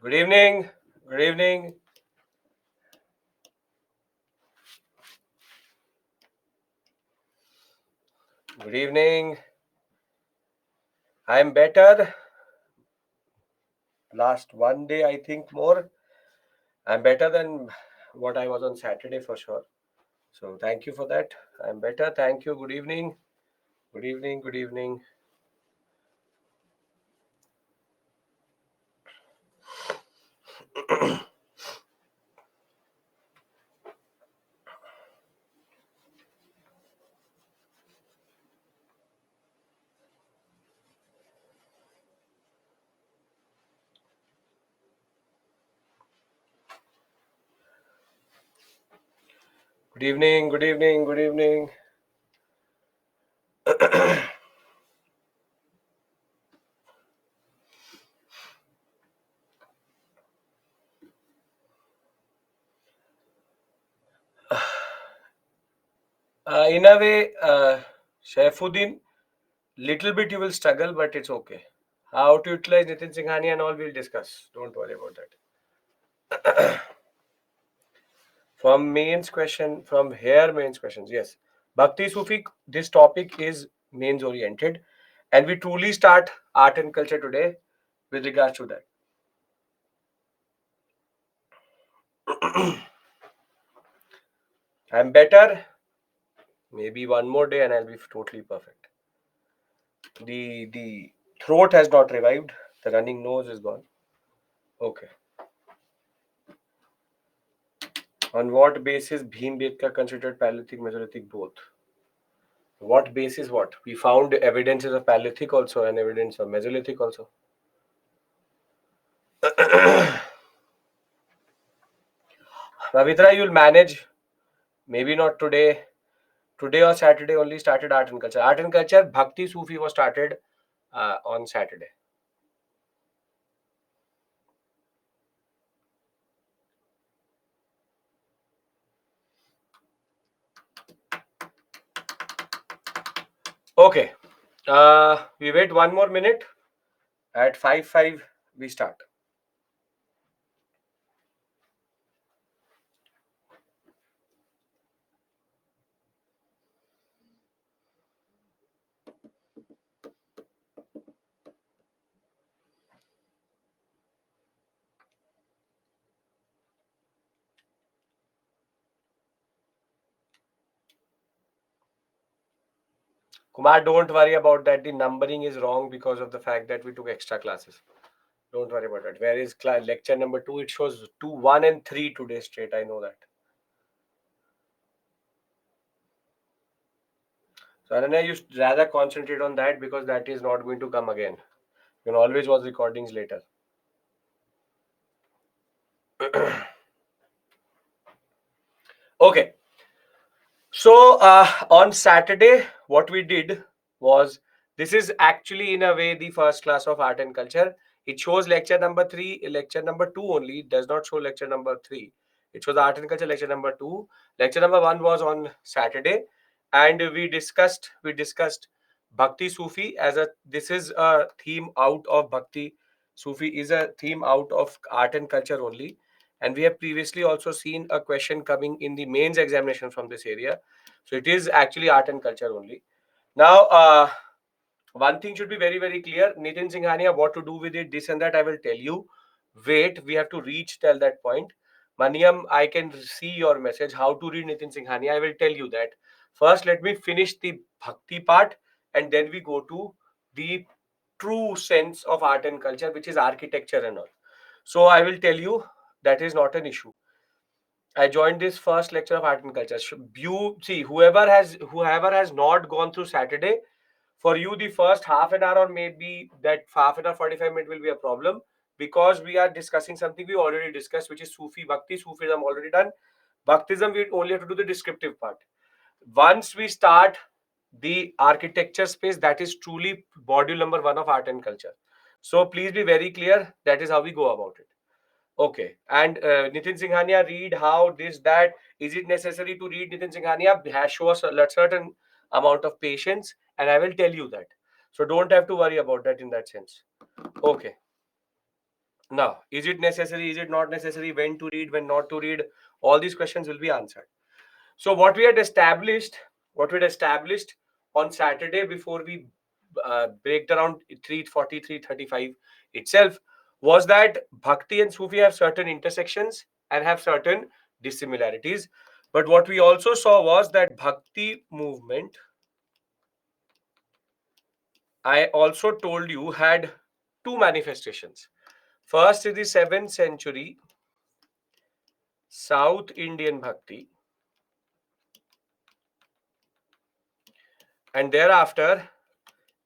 Good evening. Good evening. Good evening. I'm better. Last one day, I think more. I'm better than what I was on Saturday for sure. So thank you for that. I'm better. Thank you. Good evening. Good evening. Good evening. Good evening. Good evening. Good evening. In a way, Shaifuddin, little bit you will struggle, but it's okay. How to utilize Nitin Singhani and all we'll discuss. Don't worry about that. From here mains questions, yes. Bhakti Sufi, this topic is mains oriented, and we truly start art and culture today with regards to that. I'm better. Maybe one more day and I'll be totally perfect. The throat has not revived. The running nose is gone. Okay. On what basis Bhimbedkar considered Paleolithic, Mesolithic both? What basis what? We found evidences of Paleolithic also and evidence of Mesolithic also. Pavitra, you'll manage. Maybe not today. Today or Saturday only started art and culture. Art and culture, Bhakti Sufi was started on Saturday. Okay. We wait one more minute. At 5:05 we start. Kumar, don't worry about that. The numbering is wrong because of the fact that we took extra classes. Don't worry about that. Where is lecture number 2? It shows 2, 1 and 3 today straight. I know that. So Ananya, you rather concentrate on that because that is not going to come again. You can always watch recordings later. Okay. So on Saturday, what we did was, this is actually in a way the first class of art and culture. It shows lecture number 3, lecture number 2 only. It does not show lecture number 3. It shows art and culture lecture number 2. Lecture number 1 was on Saturday, and we discussed Bhakti Sufi as a, this is a theme out of Bhakti Sufi is a theme out of art and culture only. And we have previously also seen a question coming in the mains examination from this area. So it is actually art and culture only. Now, one thing should be very, very clear. Nitin Singhania, what to do with it, this and that, I will tell you. Wait, we have to reach till that point. Maniam, I can see your message. How to read Nitin Singhania, I will tell you that. First, let me finish the Bhakti part, and then we go to the true sense of art and culture, which is architecture and all. So I will tell you, that is not an issue. I joined this first lecture of art and culture. You see, whoever has not gone through Saturday, for you the first half an hour or maybe that half an hour 45 minutes will be a problem, because we are discussing something we already discussed, which is Sufi Bhakti. Sufism already done. Bhaktism we only have to do the descriptive part. Once we start the architecture space, that is truly module number 1 of art and culture. So please be very clear. That is how we go about it. Okay. And Nitin Singhania, read how this, that. Is it necessary to read Nitin Singhania? Has show us a certain amount of patience, and I will tell you that. So don't have to worry about that in that sense. Okay. Now, is it necessary? Is it not necessary? When to read? When not to read? All these questions will be answered. So what we had established on Saturday before we break around 3:40, 3:35 itself was that Bhakti and Sufi have certain intersections and have certain dissimilarities. But what we also saw was that Bhakti movement, I also told you, had two manifestations. First is the 7th century South Indian Bhakti, and thereafter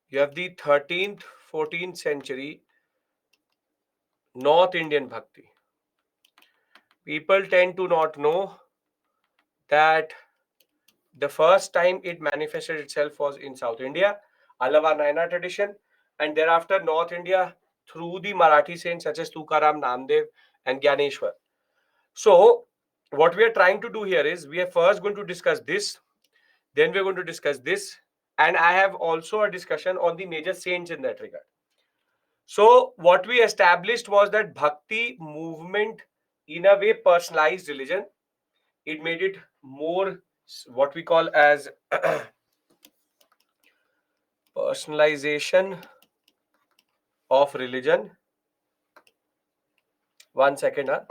you have the 13th, 14th century North Indian Bhakti. People tend to not know that the first time it manifested itself was in South India, Alavar Naina tradition, and thereafter North India through the Marathi saints such as Tukaram, Namdev, and Gyaneshwar. So, what we are trying to do here is we are first going to discuss this, then we're going to discuss this, and I have also a discussion on the major saints in that regard. So, what we established was that Bhakti movement, in a way, personalized religion. It made it more what we call as personalization of religion. One second. Huh?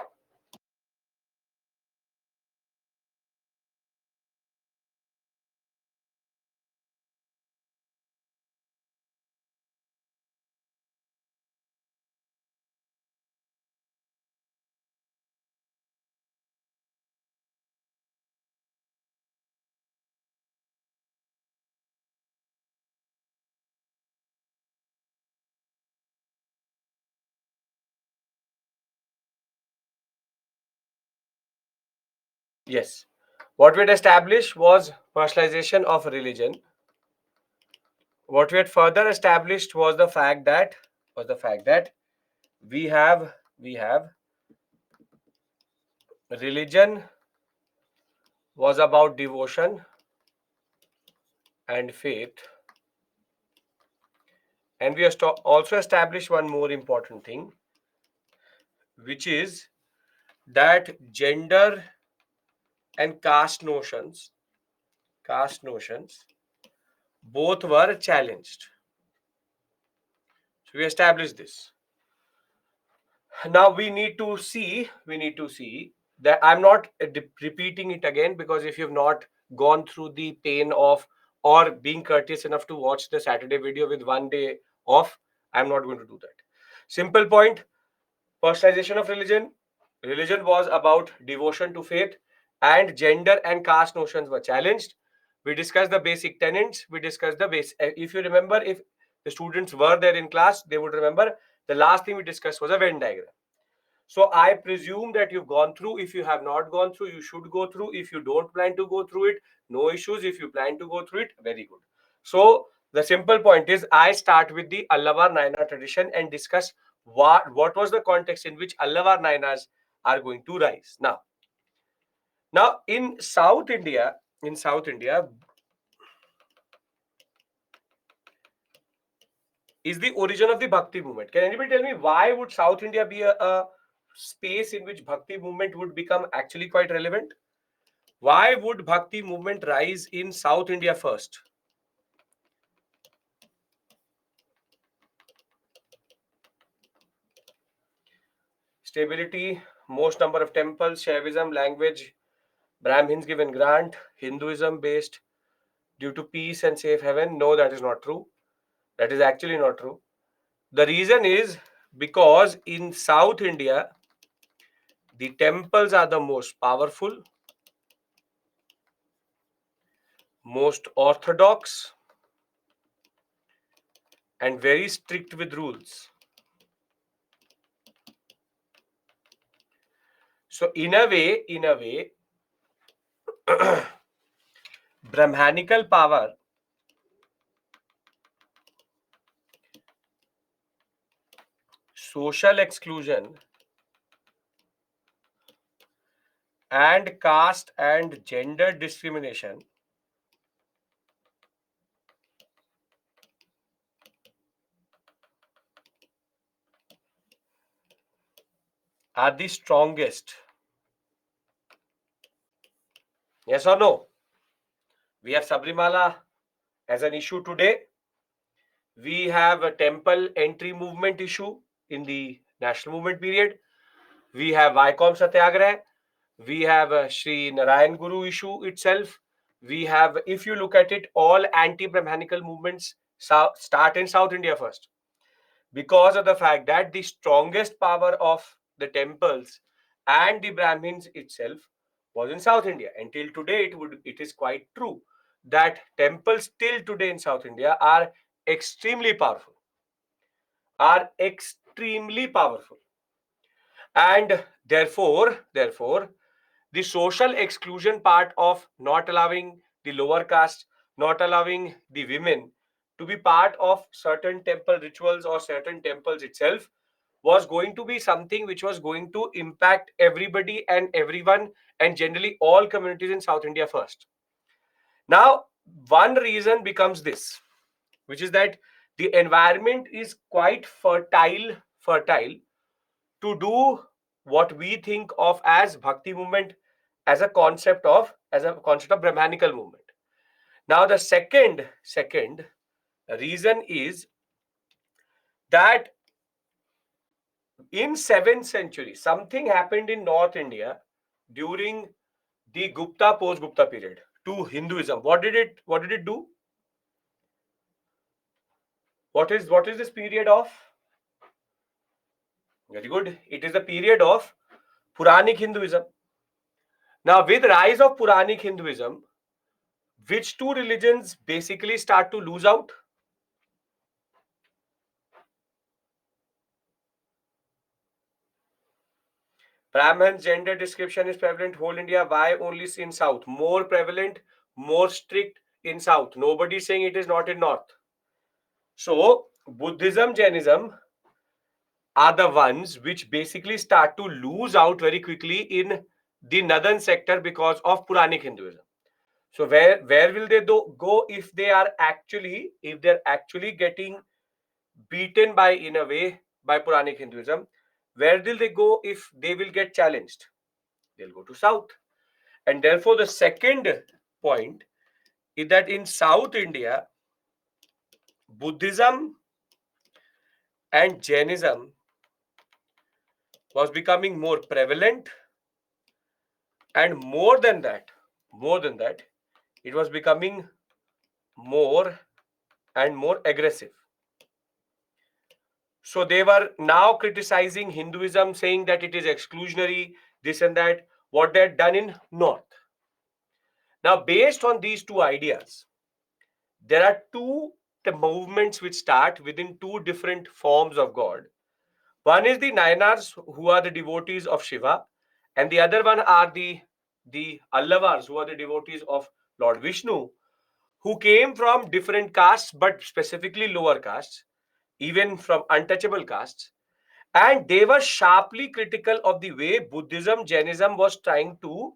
Yes. What we had established was personalization of religion. What we had further established was the fact that we have religion was about devotion and faith, and we have also established one more important thing, which is that gender and caste notions both were challenged. So we established this. Now we need to see that I'm not repeating it again, because if you've not gone through the pain of or being courteous enough to watch the Saturday video with 1 day off, I'm not going to do that. Simple point: personalization of religion. Religion was about devotion to faith, and gender and caste notions were challenged. We discussed the basic tenets. We discussed the base. If you remember, if the students were there in class, they would remember the last thing we discussed was a Venn diagram. So I presume that you've gone through. If you have not gone through, you should go through. If you don't plan to go through it, no issues. If you plan to go through it, very good. So the simple point is, I start with the Allavar Naina tradition and discuss what was the context in which Allavar Nainas are going to rise. Now in South India is the origin of the Bhakti movement. Can anybody tell me why would South India be a space in which Bhakti movement would become actually quite relevant? Why would Bhakti movement rise in South India first? Stability, most number of temples, Shaivism, language, Brahmins given grant, Hinduism based due to peace and safe haven. No, that is not true. That is actually not true. The reason is because in South India, the temples are the most powerful, most orthodox, and very strict with rules. So in a way, Brahmanical power, social exclusion, and caste and gender discrimination are the strongest? Yes or no? We have Sabrimala as an issue today. We have a temple entry movement issue in the national movement period. We have Vaikom Satyagraha. We have Sri Narayan Guru issue itself. We have, if you look at it, all anti-Brahmanical movements start in South India first, because of the fact that the strongest power of the temples and the Brahmins itself was in South India. Until today, it is quite true that temples still today in South India are extremely powerful, are extremely powerful, and therefore the social exclusion part of not allowing the lower caste, not allowing the women to be part of certain temple rituals or certain temples itself, was going to be something which was going to impact everybody and everyone, and generally all communities in South India first. Now, one reason becomes this, which is that the environment is quite fertile to do what we think of as bhakti movement, as a concept of Brahmanical movement. Now, the second reason is that in 7th century something happened in North India during the Gupta post Gupta period to Hinduism. What did it do? What is this period of? Very good. It is the period of Puranic Hinduism. Now, with rise of Puranic Hinduism, which two religions basically start to lose out? Brahman's gender description is prevalent whole India. Why only in South? More prevalent, more strict in South. Nobody is saying it is not in North. So Buddhism, Jainism are the ones which basically start to lose out very quickly in the northern sector because of Puranic Hinduism. So where will they go if they're actually getting beaten by, in a way, by Puranic Hinduism? Where will they go if they will get challenged? They'll go to South. And therefore, the second point is that in South India, Buddhism and Jainism was becoming more prevalent, and more than that, it was becoming more and more aggressive. So they were now criticizing Hinduism, saying that it is exclusionary, this and that, what they had done in North. Now, based on these two ideas, there are two movements which start within two different forms of God. One is the Nayanars, who are the devotees of Shiva, and the other one are the Allavars, who are the devotees of Lord Vishnu, who came from different castes, but specifically lower castes, even from untouchable castes. And they were sharply critical of the way Buddhism, Jainism was trying to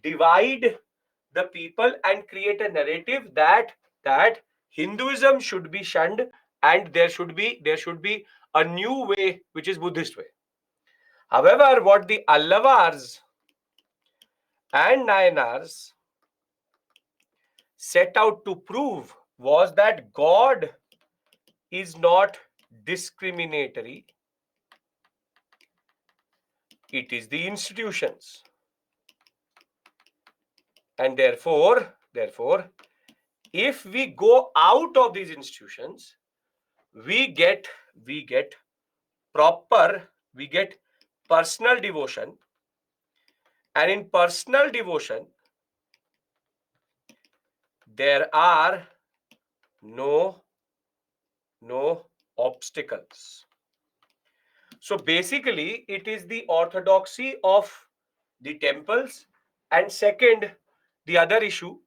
divide the people and create a narrative that Hinduism should be shunned, and there should be a new way, which is Buddhist way. However, what the Allavars and Nayanars set out to prove was that God is not discriminatory, it is the institutions. And therefore, if we go out of these institutions, we get proper we get personal devotion, and in personal devotion there are no obstacles. So basically, it is the orthodoxy of the temples. And second, the other issue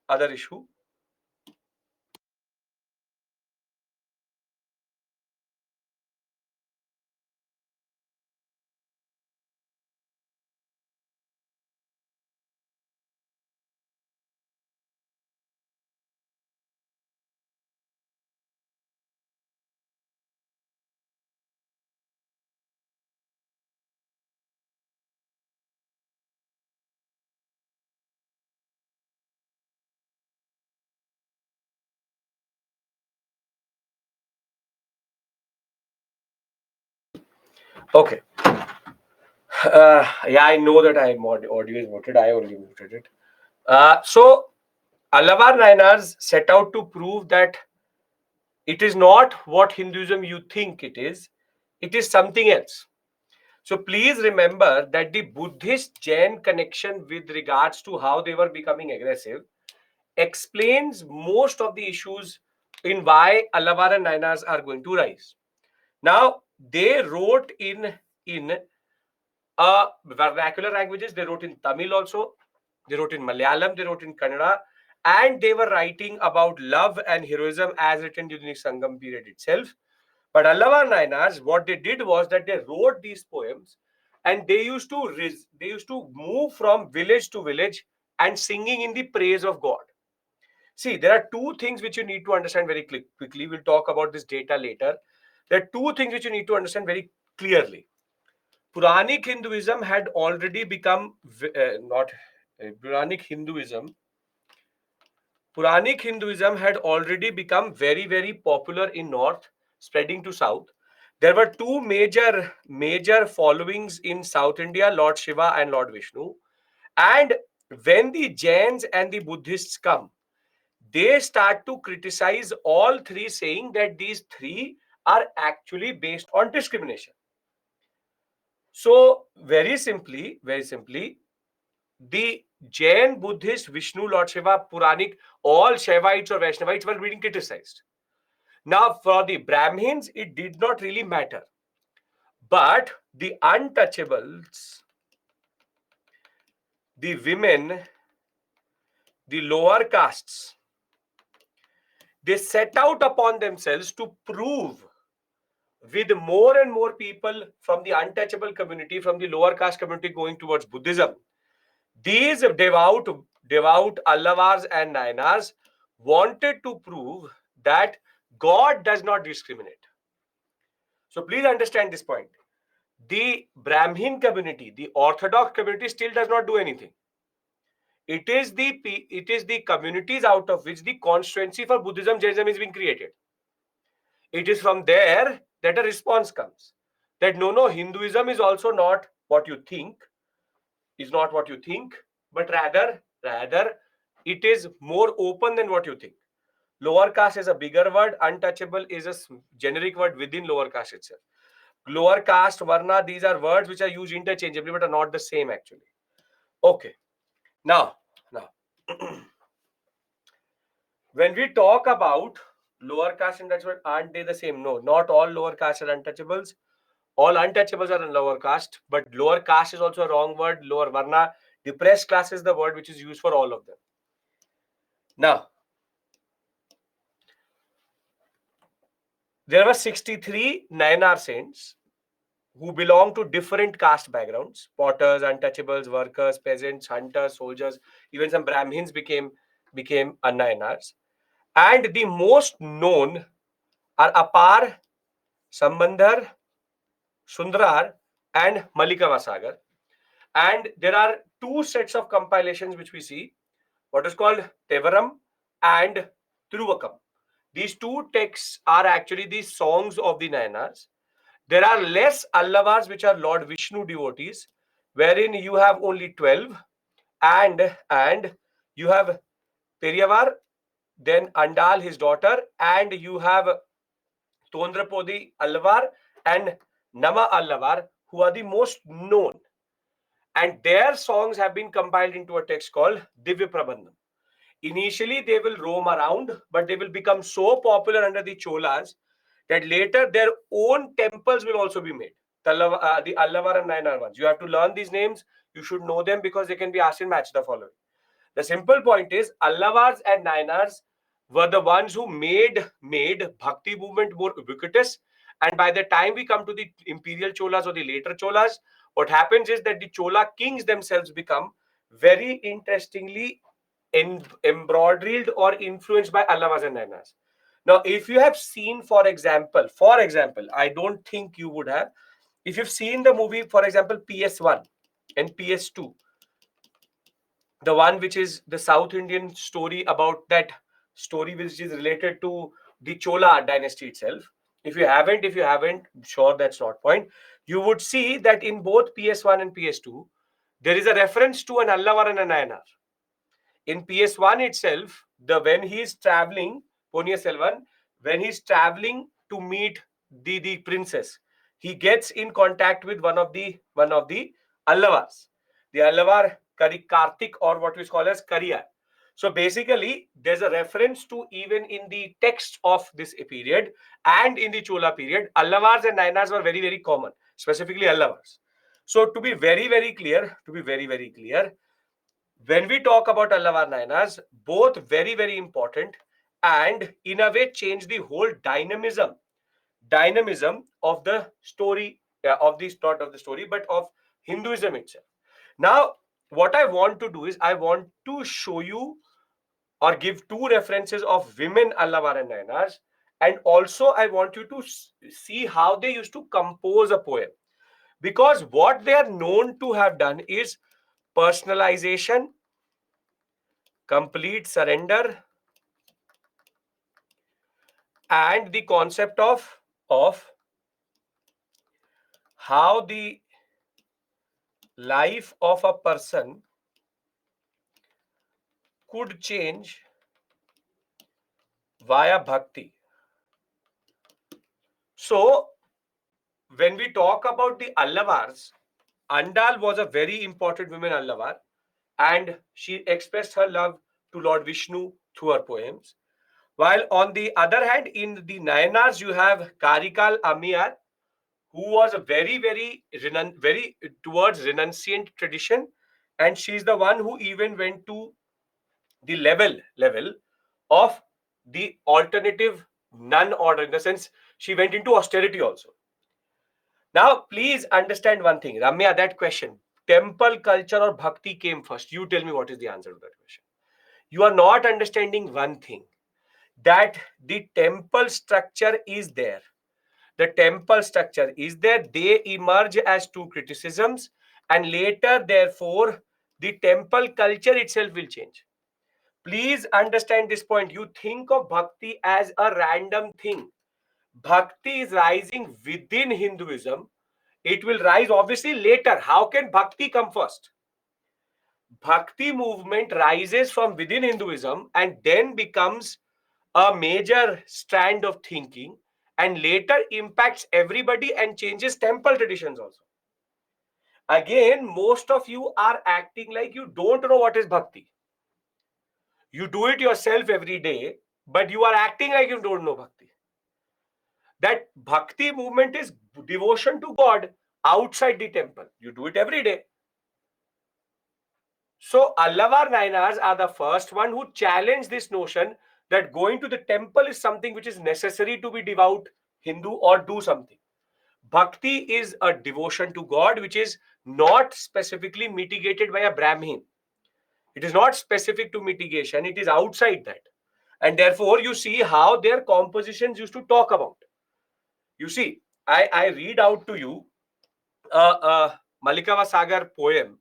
Okay. Yeah, I know that audio is muted. I only muted it. So, Alavar Nainars set out to prove that it is not what Hinduism you think it is something else. So, please remember that the Buddhist Jain connection with regards to how they were becoming aggressive explains most of the issues in why Alavar and Nainars are going to rise. Now, they wrote in vernacular languages. They wrote in Tamil also. They wrote in Malayalam. They wrote in Kannada. And they were writing about love and heroism as written during the Sangam period itself. But Allavar Nainars, what they did was that they wrote these poems, and they used to move from village to village and singing in the praise of God. See, there are two things which you need to understand very quickly. We'll talk about this data later. There are two things which you need to understand very clearly. Puranic Hinduism had already become not Puranic Hinduism. Puranic Hinduism had already become very, very popular in North, spreading to South. There were two major followings in South India: Lord Shiva and Lord Vishnu. And when the Jains and the Buddhists come, they start to criticize all three, saying that these three are actually based on discrimination. So, very simply, the Jain, Buddhist, Vishnu, Lord Shiva, Puranic, all Shaivites or Vaishnavites were being criticized. Now, for the Brahmins, it did not really matter. But the untouchables, the women, the lower castes, they set out upon themselves to prove with more and more people from the untouchable community, from the lower caste community going towards Buddhism. These devout Allavars and Nainars wanted to prove that God does not discriminate. So please understand this point. The Brahmin community, the Orthodox community, still does not do anything. It is the communities out of which the constituency for Buddhism, Jainism is being created. It is from there that a response comes. That no, Hinduism is also not what you think, but rather it is more open than what you think. Lower caste is a bigger word. Untouchable is a generic word within lower caste itself. Lower caste, varna, these are words which are used interchangeably but are not the same actually. Okay. Now, when we talk about lower caste and untouchable, aren't they the same? No, not all lower caste are untouchables. All untouchables are in lower caste, but lower caste is also a wrong word. Lower varna, depressed class is the word which is used for all of them. Now, there were 63 Nainar saints who belong to different caste backgrounds: potters, untouchables, workers, peasants, hunters, soldiers. Even some Brahmins became Nainars. And the most known are Apar, Sambandhar, Sundrar, and Malikavasagar. And there are two sets of compilations which we see, what is called Tevaram and Thiruvakam. These two texts are actually the songs of the Nayanars. There are less Allavars which are Lord Vishnu devotees, wherein you have only 12, and you have Periyavar, then Andal, his daughter, and you have Tondrapodi Allavar and Nama Allavar, who are the most known. And their songs have been compiled into a text called Divya Prabandham. Initially, they will roam around, but they will become so popular under the Cholas that later their own temples will also be made. The Allavar and Nayanar ones. You have to learn these names. You should know them because they can be asked in match the following. The simple point is Allavars and Nayanars were the ones who made Bhakti movement more ubiquitous. And by the time we come to the imperial Cholas or the later Cholas, what happens is that the Chola kings themselves become very interestingly embroidered or influenced by Allavars and Nayanars. Now, if you have seen, for example, I don't think you would have. If you've seen the movie, for example, PS1 and PS2, the one which is the South Indian story about that story which is related to the Chola dynasty itself. If you haven't, sure, that's not point. you would see that in both PS1 and PS2, there is a reference to an Allavar and an Nayanar. In PS1 itself, the when he is traveling, Ponniyin Selvan, when he's traveling to meet the princess, he gets in contact with one of the Allavars, the Allavar Kartik, or what we call as Kariyar. So basically, there's a reference to, even in the text of this period and in the Chola period, Allavars and Nayanars were very, very common, specifically Allavars. So to be very, very clear, when we talk about Allavar Nayanas, both very, very important, and in a way change the whole dynamism of the story, of this, not of the story, but of Hinduism itself. Now, what I want to do is I want to show you or give two references of women Allavar and Nayanas, and also I want you to see how they used to compose a poem, because what they are known to have done is personalization, complete surrender, and the concept of how the life of a person could change via bhakti. So when we talk about the Allavars, Andal was a very important woman Allavar, and she expressed her love to Lord Vishnu through her poems. While on the other hand, in the Nayanars, you have Karikal Amiyar, who was a very, very towards renunciant tradition, and she's the one who even went to the level of the alternative nun order, in the sense she went into austerity also. Now, please understand one thing, Ramya, that question, temple culture or bhakti came first? You tell me what is the answer to that question. You are not understanding one thing, that the temple structure is there. The temple structure is there. They emerge as two criticisms, and later, therefore, the temple culture itself will change. Please understand this point. You think of bhakti as a random thing. Bhakti is rising within Hinduism. It will rise obviously later. How can bhakti come first? Bhakti movement rises from within Hinduism and then becomes a major strand of thinking, and later impacts everybody and changes temple traditions also. Again, most of you are acting like you don't know what is bhakti. You do it yourself every day, but you are acting like you don't know bhakti. That bhakti movement is devotion to God outside the temple. You do it every day. So Allavar Nayanars are the first one who challenged this notion that going to the temple is something which is necessary to be devout Hindu or do something. Bhakti is a devotion to God which is not specifically mitigated by a Brahmin. It is not specific to mitigation. It is outside that. And therefore, you see how their compositions used to talk about. You see, I read out to you a Malikava Sagar poem,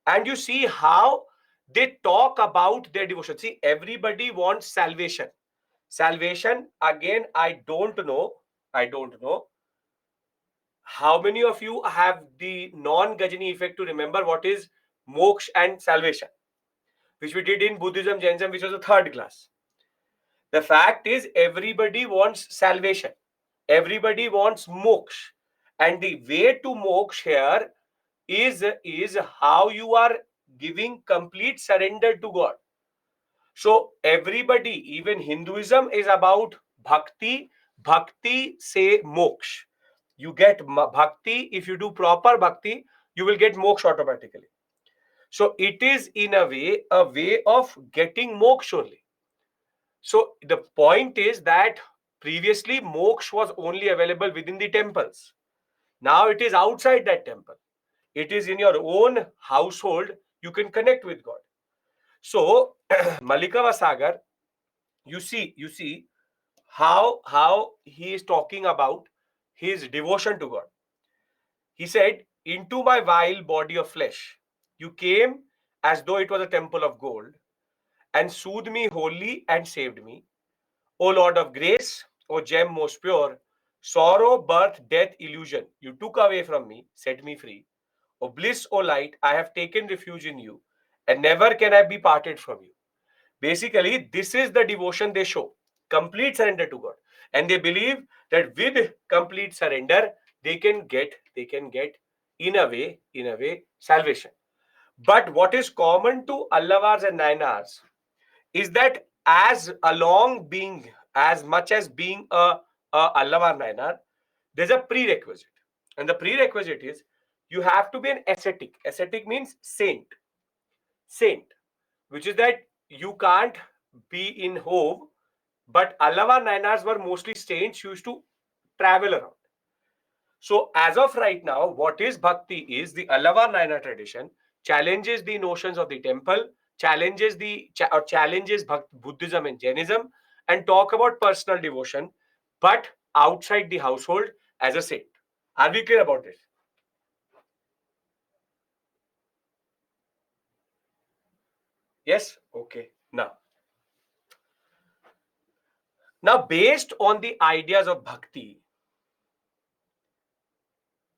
and you see how they talk about their devotion. See, everybody wants salvation. Salvation, again, I don't know how many of you have the non-Gajini effect to remember what is moksha and salvation, which we did in Buddhism, Jainism, which was the third class. The fact is, everybody wants salvation. Everybody wants moksha. And the way to moksha here is how you are giving complete surrender to God. So everybody, even Hinduism, is about bhakti. Bhakti say moksha. You get bhakti. If you do proper bhakti, you will get moksha automatically. So it is in a way of getting moksha only. So the point is that previously moksha was only available within the temples. Now it is outside that temple. It is in your own household. You can connect with God. So Malikava Sagar, you see how he is talking about his devotion to God. He said, "Into my vile body of flesh, you came as though it was a temple of gold, and soothed me wholly and saved me. O Lord of grace, O gem most pure, Sorrow, birth, death, illusion. You took away from me, set me free. O bliss, O light, I have taken refuge in you, and never can I be parted from you. Basically, this is the devotion they show. Complete surrender to God. And they believe that with complete surrender, they can get in a way, salvation. But what is common to Allavars and Nainars is that as much as being a Allavar Nainar, there's a prerequisite. And the prerequisite is you have to be an ascetic. Ascetic means saint, which is that you can't be in home. But Allavar Nainars were mostly saints, used to travel around. So, as of right now, what is bhakti is the Allavar Naina tradition challenges the notions of the temple, challenges Buddhism and Jainism, and talk about personal devotion, but outside the household as a saint. Are we clear about this? Yes? Okay. Now, based on the ideas of bhakti,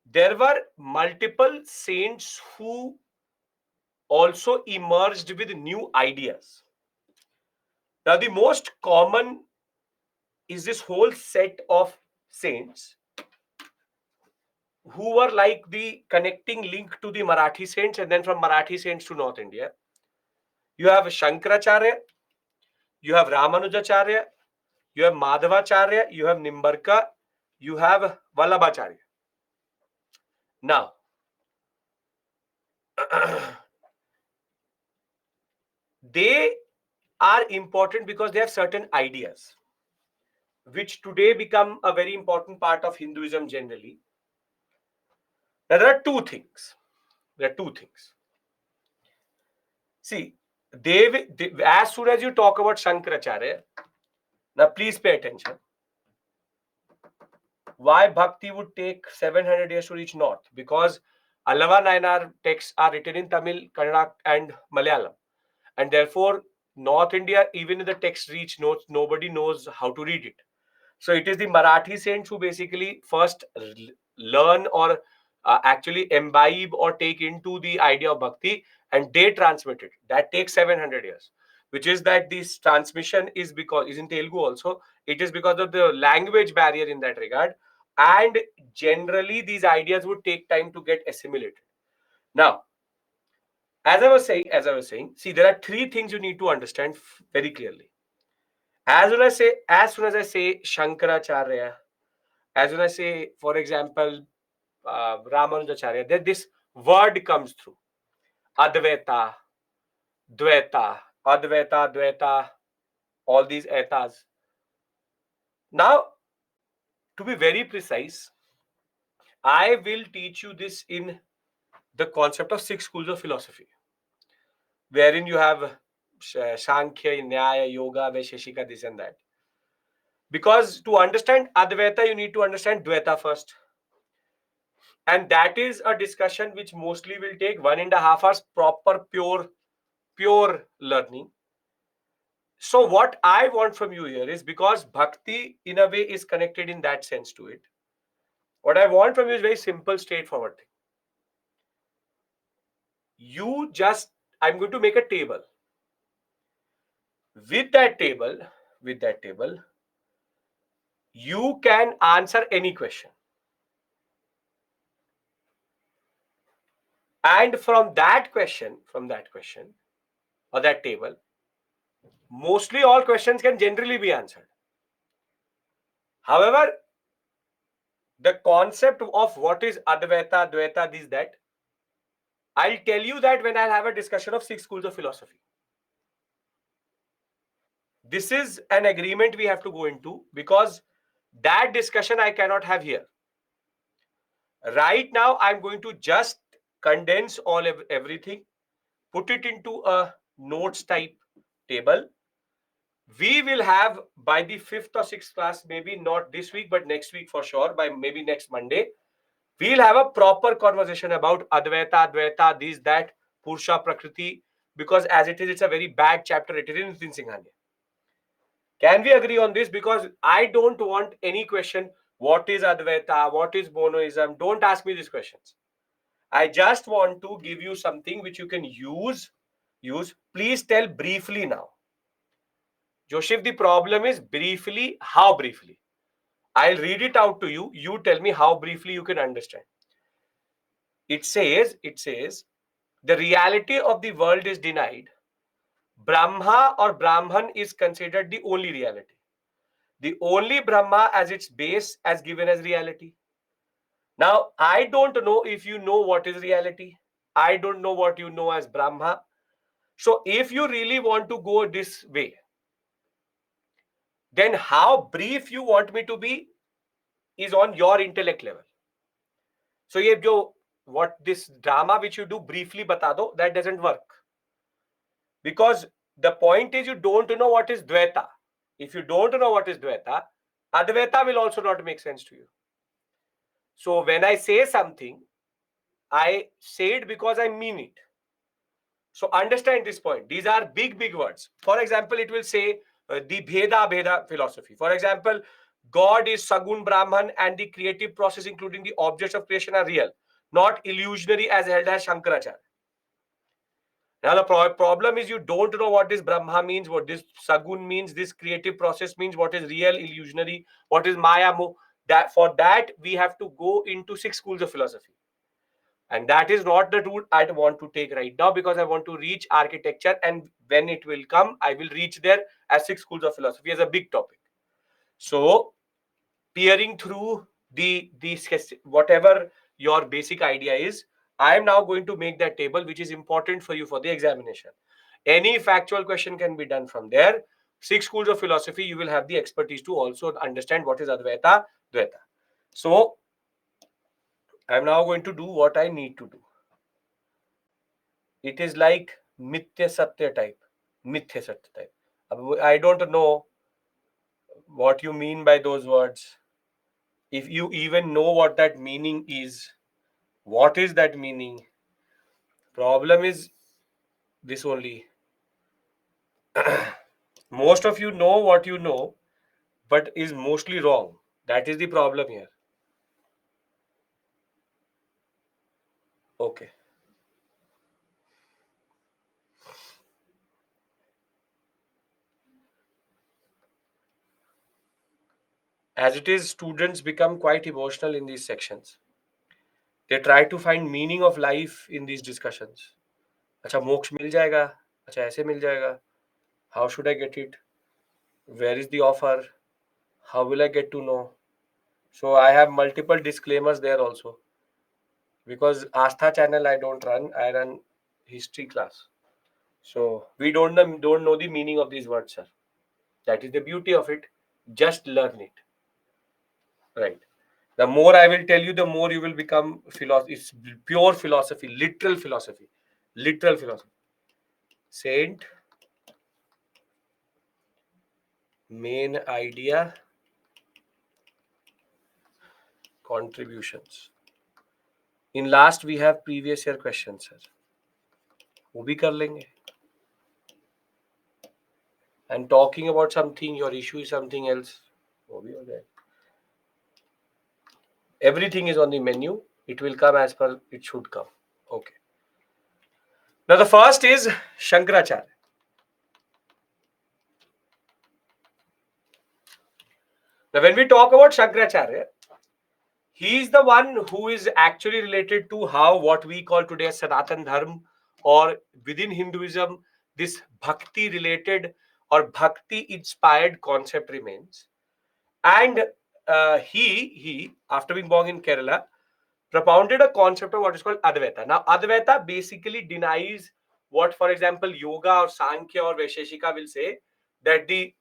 there were multiple saints who also emerged with new ideas. Now, the most common is this whole set of saints who were like the connecting link to the Marathi saints, and then from Marathi saints to North India. You have Shankaracharya, you have Ramanujacharya, you have Madhavacharya, you have Nimbarka, you have Vallabhacharya. Now, they are important because they have certain ideas, which today become a very important part of Hinduism generally. Now, there are two things. There are two things. See, as soon as you talk about Shankaracharya, now please pay attention. Why bhakti would take 700 years to reach north? Because Allava Nayanar texts are written in Tamil, Kannada, and Malayalam, and therefore North India, even if the text reach north, nobody knows how to read it. So it is the Marathi saints who basically first learn or actually imbibe or take into the idea of bhakti, and they transmit it. That takes 700 years, which is that this transmission is in Telugu also. It is because of the language barrier in that regard, and generally these ideas would take time to get assimilated. Now, as I was saying, see, there are three things you need to understand very clearly. As soon as I say Shankaracharya, as soon as I say, for example, Ramanujacharya, then this word comes through. Advaita, Dvaita, Advaita, Dvaita, all these etas. Now, to be very precise, I will teach you this in the concept of 6 schools of philosophy, wherein you have Sankhya, Nyaya, Yoga, Vaisheshika, this and that. Because to understand Advaita, you need to understand Dvaita first. And that is a discussion which mostly will take 1.5 hours, proper, pure learning. So what I want from you here is, because bhakti in a way is connected in that sense to it, what I want from you is very simple, straightforward thing. I'm going to make a table. With that table, you can answer any question. And from that question, or that table, mostly all questions can generally be answered. However, the concept of what is Advaita, Dvaita, this, that, I'll tell you that when I'll have a discussion of 6 schools of philosophy. This is an agreement we have to go into, because that discussion I cannot have here. Right now, I'm going to just condense everything, put it into a notes type table. We will have by the 5th or 6th class, maybe not this week, but next week for sure, by maybe next Monday, we'll have a proper conversation about Advaita, Dvaita, this, that, Purusha, Prakriti, because as it is, it's a very bad chapter written in Nitin Singhania. Can we agree on this? Because I don't want any question, what is Advaita, what is monoism. Don't ask me these questions. I just want to give you something which you can use. Please tell briefly now. Joshif, the problem is briefly. How briefly? I'll read it out to you. You tell me how briefly you can understand. It says, the reality of the world is denied. Brahma or Brahman is considered the only reality. The only Brahma as its base as given as reality. Now, I don't know if you know what is reality. I don't know what you know as Brahma. So, if you really want to go this way, then how brief you want me to be is on your intellect level. So, ये जो what this drama which you do briefly bata do, that doesn't work. Because the point is you don't know what is Dvaita. If you don't know what is Dvaita, Advaita will also not make sense to you. So when I say something, I say it because I mean it. So understand this point. These are big, big words. For example, it will say the Bheda philosophy. For example, God is Sagun Brahman and the creative process, including the objects of creation, are real, not illusionary as held as Shankaracharya. Now the problem is you don't know what this Brahma means, what this Sagun means, this creative process means, what is real, illusionary, what is Maya. That for that we have to go into 6 schools of philosophy. And that is not the route I want to take right now, because I want to reach architecture, and when it will come, I will reach there as 6 schools of philosophy as a big topic. So peering through the whatever your basic idea is, I am now going to make that table which is important for you for the examination. Any factual question can be done from there. 6 schools of philosophy, you will have the expertise to also understand what is Advaita, Dvaita. So I am now going to do what I need to do. It is like Mithya Satya type. Mithya Satya type. I don't know what you mean by those words. If you even know what that meaning is, what is that meaning? Problem is this only. Most of you know what you know, but is mostly wrong. That is the problem here. Okay. As it is, students become quite emotional in these sections. They try to find meaning of life in these discussions. अच्छा मोक्ष मिल जाएगा, अच्छा ऐसे मिल जाएगा. How should I get it? Where is the offer? How will I get to know? So I have multiple disclaimers there also. Because Astha channel I don't run, I run history class. So we don't know the meaning of these words, sir. That is the beauty of it. Just learn it. Right. The more I will tell you, the more you will become philosophy. It's pure philosophy, literal philosophy. Literal philosophy. Saint, main idea, contributions. In last we have previous year questions, sir. वो भी कर लेंगे. And talking about something, your issue is something else. वो भी हो जाए. Everything is on the menu. It will come as per it should come. Okay. Now the first is Shankaracharya. Now when we talk about Shankaracharya, he is the one who is actually related to how what we call today as Sanatan Dharma, or within Hinduism, this bhakti related or bhakti inspired concept remains. And he, after being born in Kerala, propounded a concept of what is called Advaita. Now, Advaita basically denies what, for example, Yoga or Sankhya or Vaisheshika will say, that the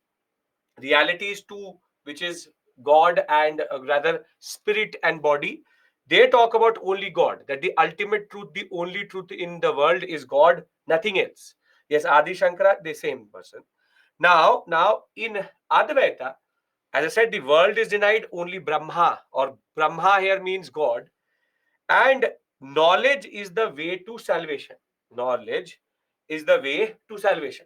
reality is two, which is God and rather spirit and body. They talk about only God, that the ultimate truth, the only truth in the world is God, nothing else. Yes, Adi Shankara, the same person. Now in Advaita, as I said, the world is denied, only Brahma, or Brahma here means God, and knowledge is the way to salvation. Knowledge is the way to salvation.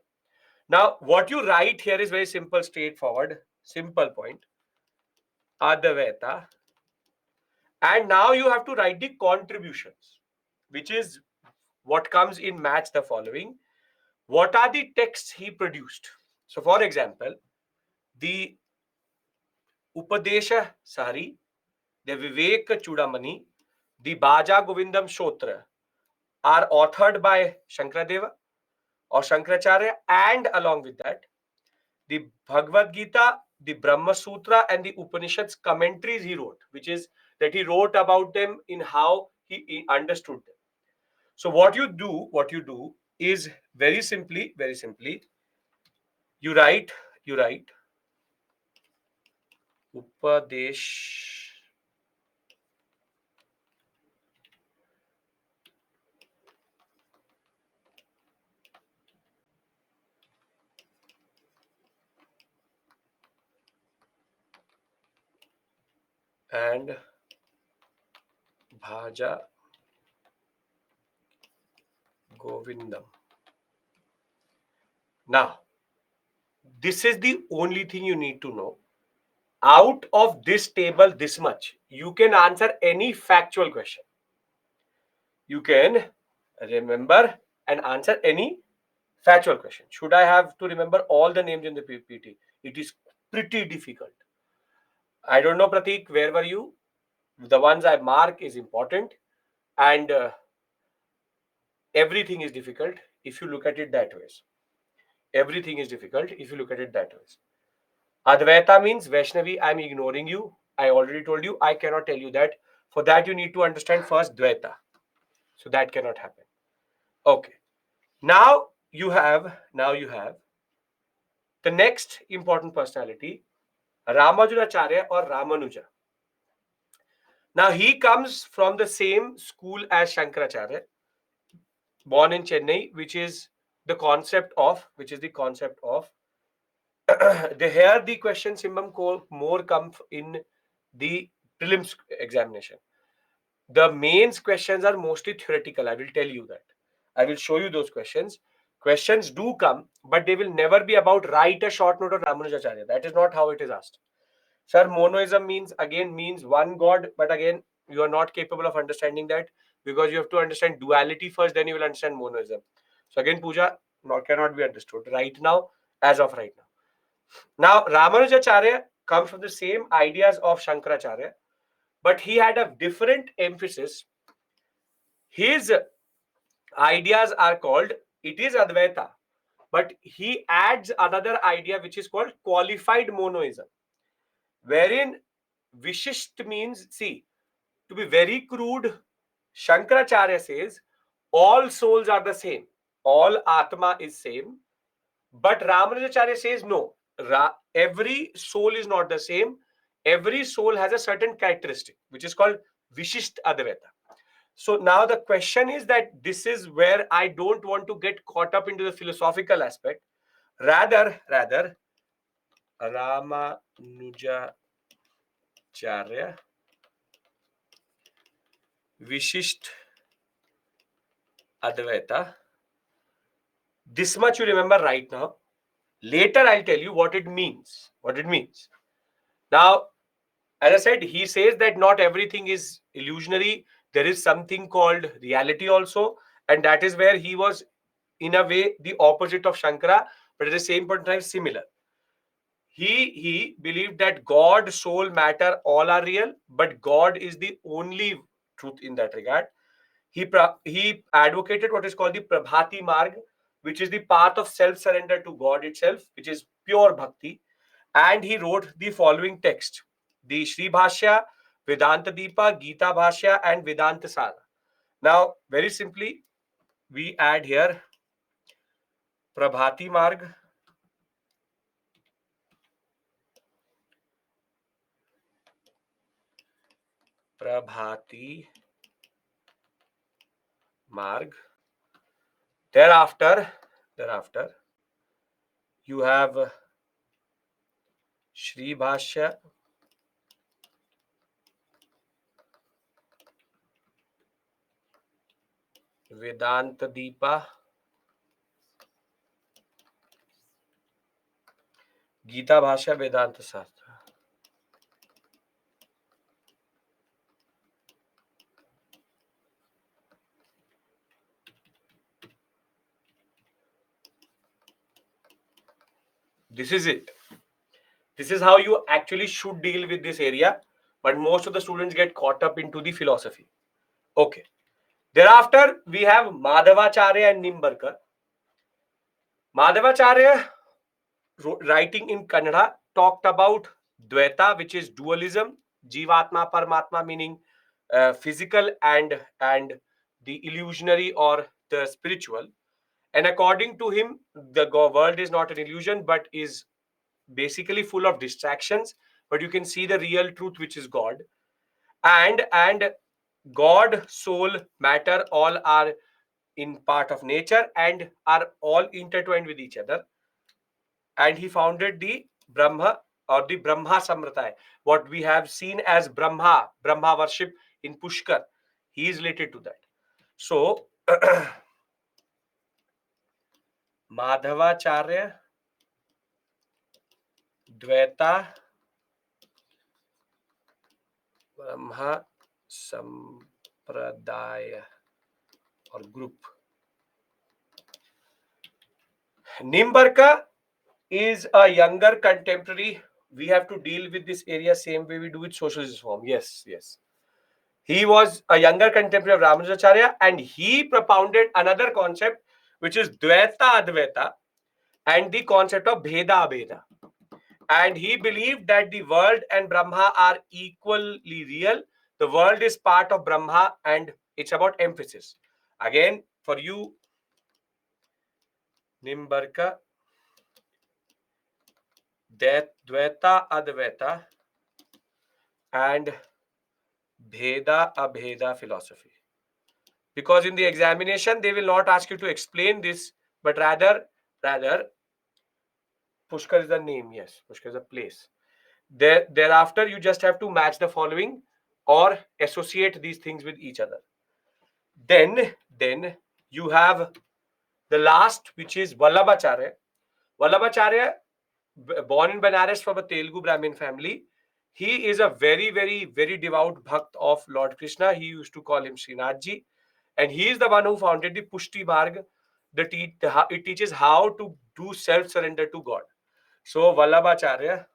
Now, what you write here is very simple, straightforward, simple point. Advaita. And now you have to write the contributions, which is what comes in match the following. What are the texts he produced? So, for example, the Upadesha Sari, the Vivek Chudamani, the Bhaja Govindam Shotra are authored by Shankaradeva or Shankaracharya, and along with that, the Bhagavad Gita, the Brahma Sutra, and the Upanishads commentaries he wrote, which is that he wrote about them in how he understood them. So what you do is very simply, you write, you write Upadesh and Bhaja Govindam. Now, this is the only thing you need to know. Out of this table, this much, you can answer any factual question. You can remember and answer any factual question. Should I have to remember all the names in the PPT? It is pretty difficult. I don't know, Pratik, where were you? The ones I mark is important, and everything is difficult if you look at it that way. Everything is difficult if you look at it that way. Advaita means Vaishnavi, I'm ignoring you. I already told you, I cannot tell you that. For that, you need to understand first Dvaita. So that cannot happen. Okay. Now you have the next important personality, Ramanujacharya or Ramanuja. Now he comes from the same school as Shankaracharya, born in Chennai, which is the concept of the here the questions more come in the prelims examination. The mains questions are mostly theoretical. I will tell you that. I will show you those questions. Questions do come, but they will never be about write a short note of Ramanujacharya. That is not how it is asked. Sir, monoism means one God, but again, you are not capable of understanding that because you have to understand duality first, then you will understand monoism. So again, puja cannot be understood right now, as of right now. Now, Ramanujacharya comes from the same ideas of Shankaracharya, but he had a different emphasis. His ideas are called, it is Advaita, but he adds another idea which is called qualified monoism, wherein Vishisht means, see, to be very crude, Shankaracharya says all souls are the same, all Atma is same, but Ramanujacharya says no, every soul is not the same. Every soul has a certain characteristic, which is called Vishisht Advaita. So now the question is that this is where I don't want to get caught up into the philosophical aspect. Rather, Ramanujacharya Vishisht Advaita. This much you remember right now. Later I'll tell you what it means. What it means. Now, as I said, he says that not everything is illusionary. There is something called reality also, and that is where he was, in a way, the opposite of Shankara, but at the same point in time, similar. He believed that God, soul, matter, all are real, but God is the only truth in that regard. He advocated what is called the Prabhati Marg, which is the path of self-surrender to God itself, which is pure bhakti. And he wrote the following text: the Sri Bhashya, Vedanta Deepa, Gita Bhashya, and Vedanta Sara. Now, very simply, we add here Prabhati Marg, Prabhati Marg. Thereafter, you have Sri Bhashya, Vedanta Deepa, Gita Bhashya, Vedanta Sastra. This is it. This is how you actually should deal with this area. But most of the students get caught up into the philosophy. Okay. Thereafter, we have Madhavacharya and Nimbarkar. Madhavacharya, writing in Kannada, talked about Dvaita, which is dualism, Jivatma, Paramatma, meaning physical and the illusionary or the spiritual. And according to him, the world is not an illusion, but is basically full of distractions. But you can see the real truth, which is God. And God, soul, matter, all are in part of nature and are all intertwined with each other. And he founded the Brahma or the Brahma Samrataya, what we have seen as Brahma worship in Pushkar. He is related to that. So, Madhavacharya, Dvaita, Brahma Sampradaya or group. Nimbarka is a younger contemporary. We have to deal with this area same way we do with socialist form. Yes, yes. He was a younger contemporary of Ramanujacharya and he propounded another concept which is Dvaita Advaita and the concept of Bheda Abheda. And he believed that the world and Brahma are equally real. The world is part of Brahma and it's about emphasis. Again, for you, Nimbarka, Dvaita Advaita and Bheda Abheda philosophy. Because in the examination, they will not ask you to explain this, but rather, Pushkar is the name. Yes, Pushkar is a place. Thereafter, you just have to match the following or associate these things with each other. Then you have the last, which is Vallabhacharya. Vallabhacharya, born in Banaras from a Telugu Brahmin family, he is a very, very, very devout bhakt of Lord Krishna. He used to call him Srinathji. And he is the one who founded the Pushti Marg. It teaches how to do self-surrender to God. So, Vallabhacharya,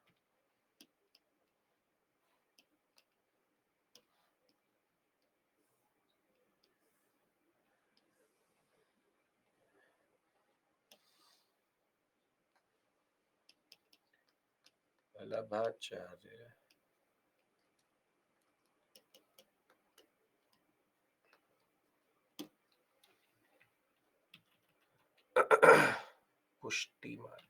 Vallabhacharya. Pushti Marg.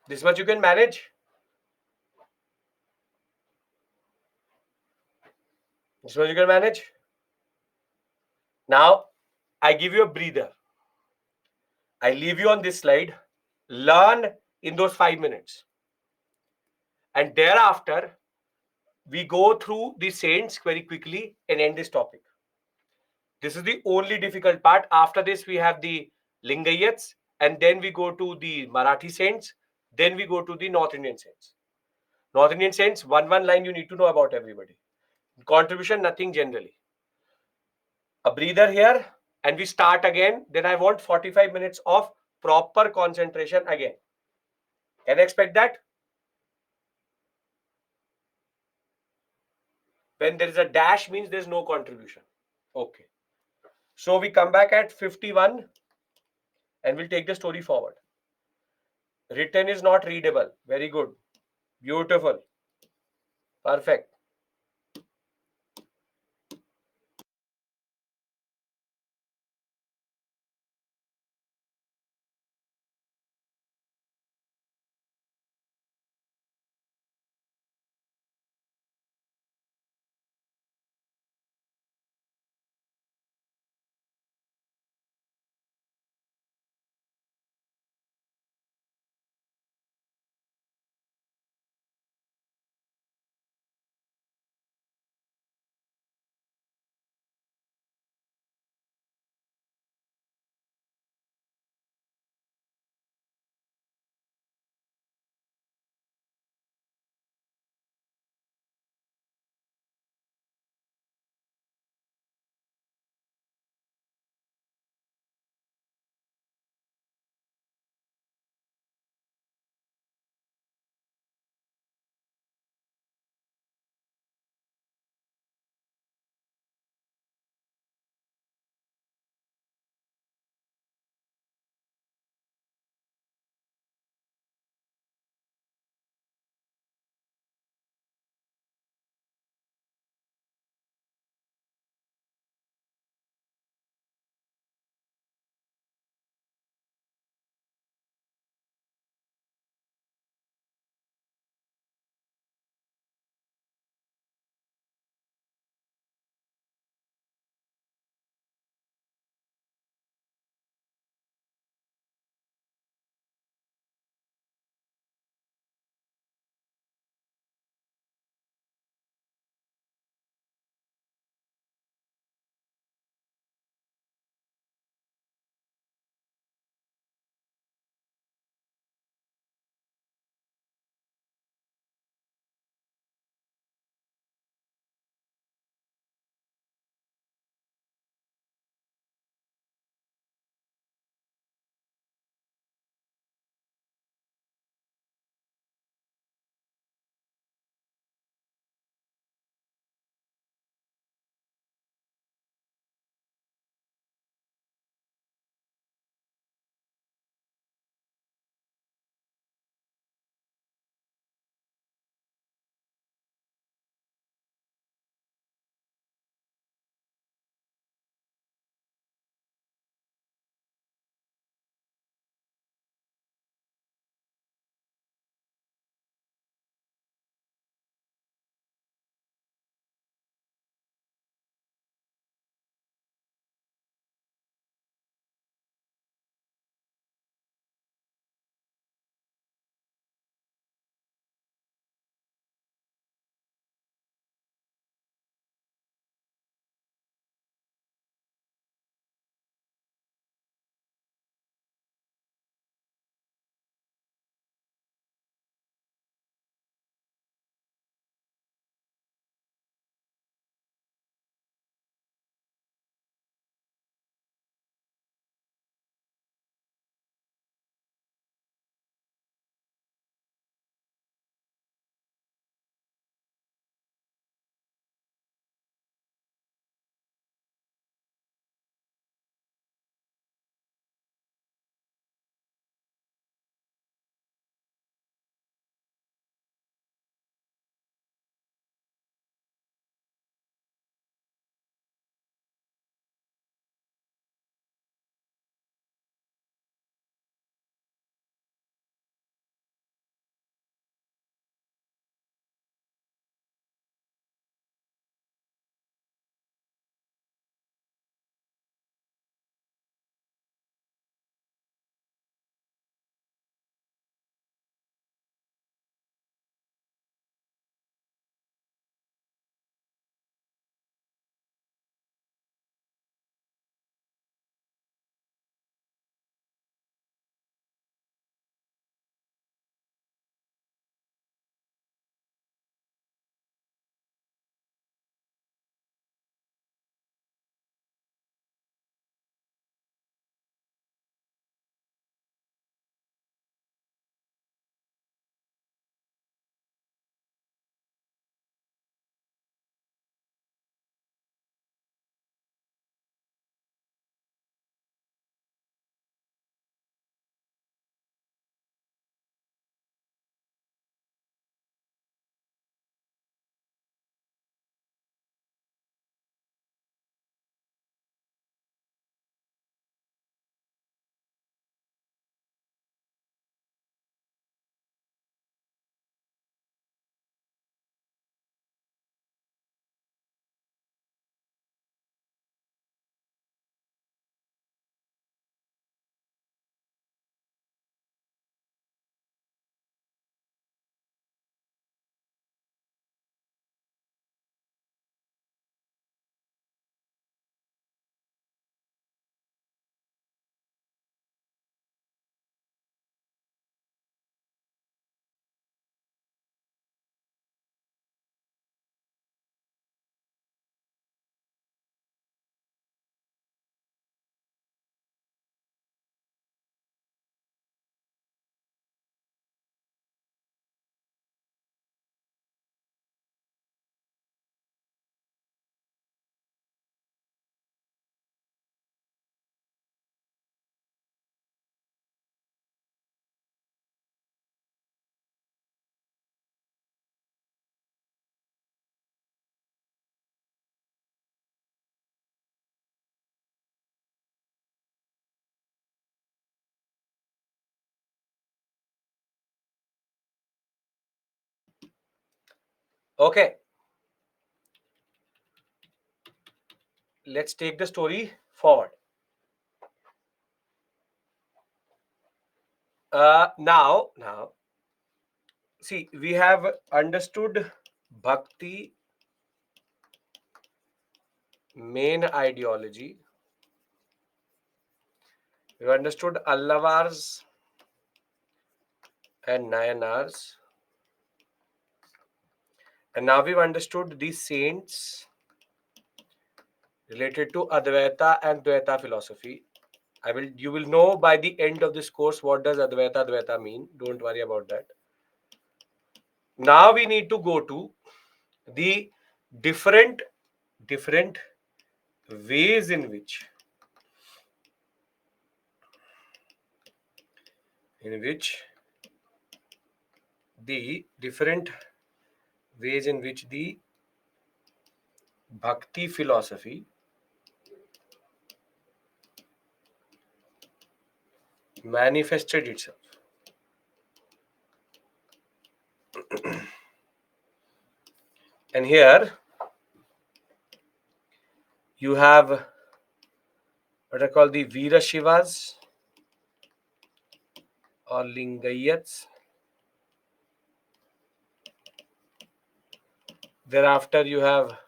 This much you can manage. This much you can manage. Now, I give you a breather. I leave you on this slide. Learn in those 5 minutes. And thereafter, we go through the saints very quickly and end this topic. This is the only difficult part. After this, we have the Lingayats, and then we go to the Marathi saints. Then we go to the North Indian saints. North Indian saints, one line you need to know about everybody. Contribution, nothing generally. A breather here, and we start again. Then I want 45 minutes of proper concentration again. Can I expect that? When there is a dash, means there's no contribution. Okay. So we come back at 51 and we'll take the story forward. Written is not readable. Very good. Beautiful. Perfect. Okay, let's take the story forward. Now, see, we have understood Bhakti main ideology. We've understood Allavars and Nayanars. And now we've understood the saints related to Advaita and Dvaita philosophy. You will know by the end of this course what does Advaita Dvaita mean. Don't worry about that. Now we need to go to the different different ways in which the different ways in which the bhakti philosophy manifested itself. And here you have what are called the Veera Shivas or Lingayats. Thereafter you have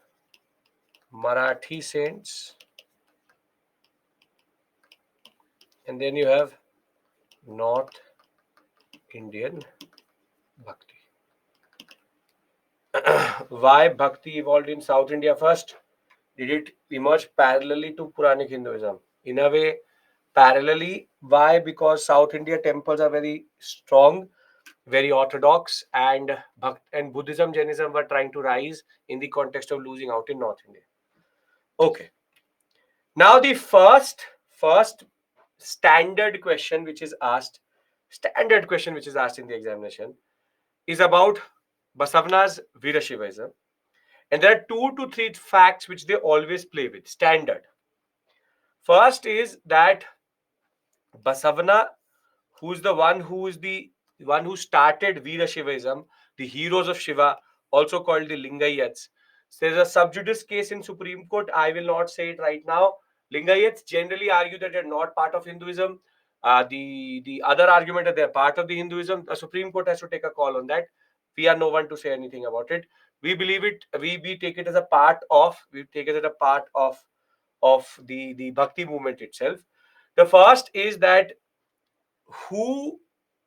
Marathi saints, and then you have North Indian bhakti. Why bhakti evolved in South India first? Did it emerge parallelly to Puranic Hinduism? In a way, parallelly. Why? Because South India temples are very strong, very orthodox, and and Buddhism, Jainism were trying to rise in the context of losing out in North India. Okay. Now the first standard question which is asked in the examination is about Basavana's Veerashaivism. And there are 2 to 3 facts which they always play with. Standard. First is that Basavana, who is the one who started Veerashaivism, the heroes of Shiva, also called the Lingayats. So there's a sub judice case in Supreme Court. I will not say it right now. Lingayats generally argue that they're not part of Hinduism. The other argument that they're part of the Hinduism. The Supreme Court has to take a call on that. We are no one to say anything about it. We believe it. We take it as a part of. We take it as a part of the Bhakti movement itself. The first is that who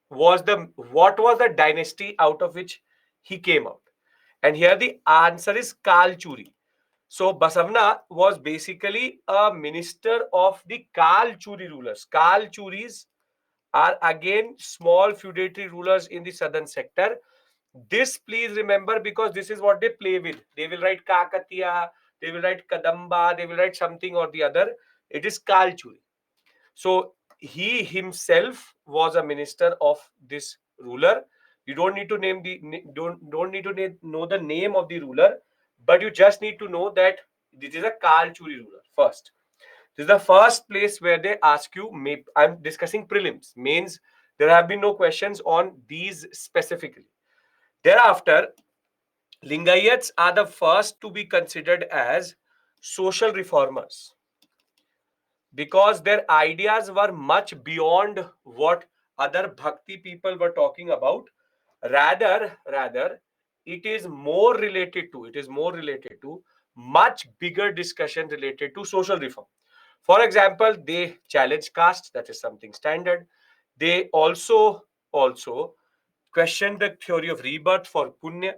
what was the dynasty out of which he came out? And here the answer is Kalchuri. So Basavana was basically a minister of the Kalchuri rulers. Kalchuris are again small feudatory rulers in the southern sector. This please remember, because this is what they play with. They will write Kakatiya, they will write Kadamba, they will write something or the other. It is Kalchuri. So he himself was a minister of this ruler. You don't need to don't need to know the name of the ruler, but you just need to know that this is a Kalchuri ruler first. This is the first place where they ask you. I'm discussing prelims. Mains, there have been no questions on these specifically. Thereafter, Lingayats are the first to be considered as social reformers, because their ideas were much beyond what other bhakti people were talking about. Rather, it is more related to much bigger discussion related to social reform. For example, they challenge caste. That is something standard. They also question the theory of rebirth for punya.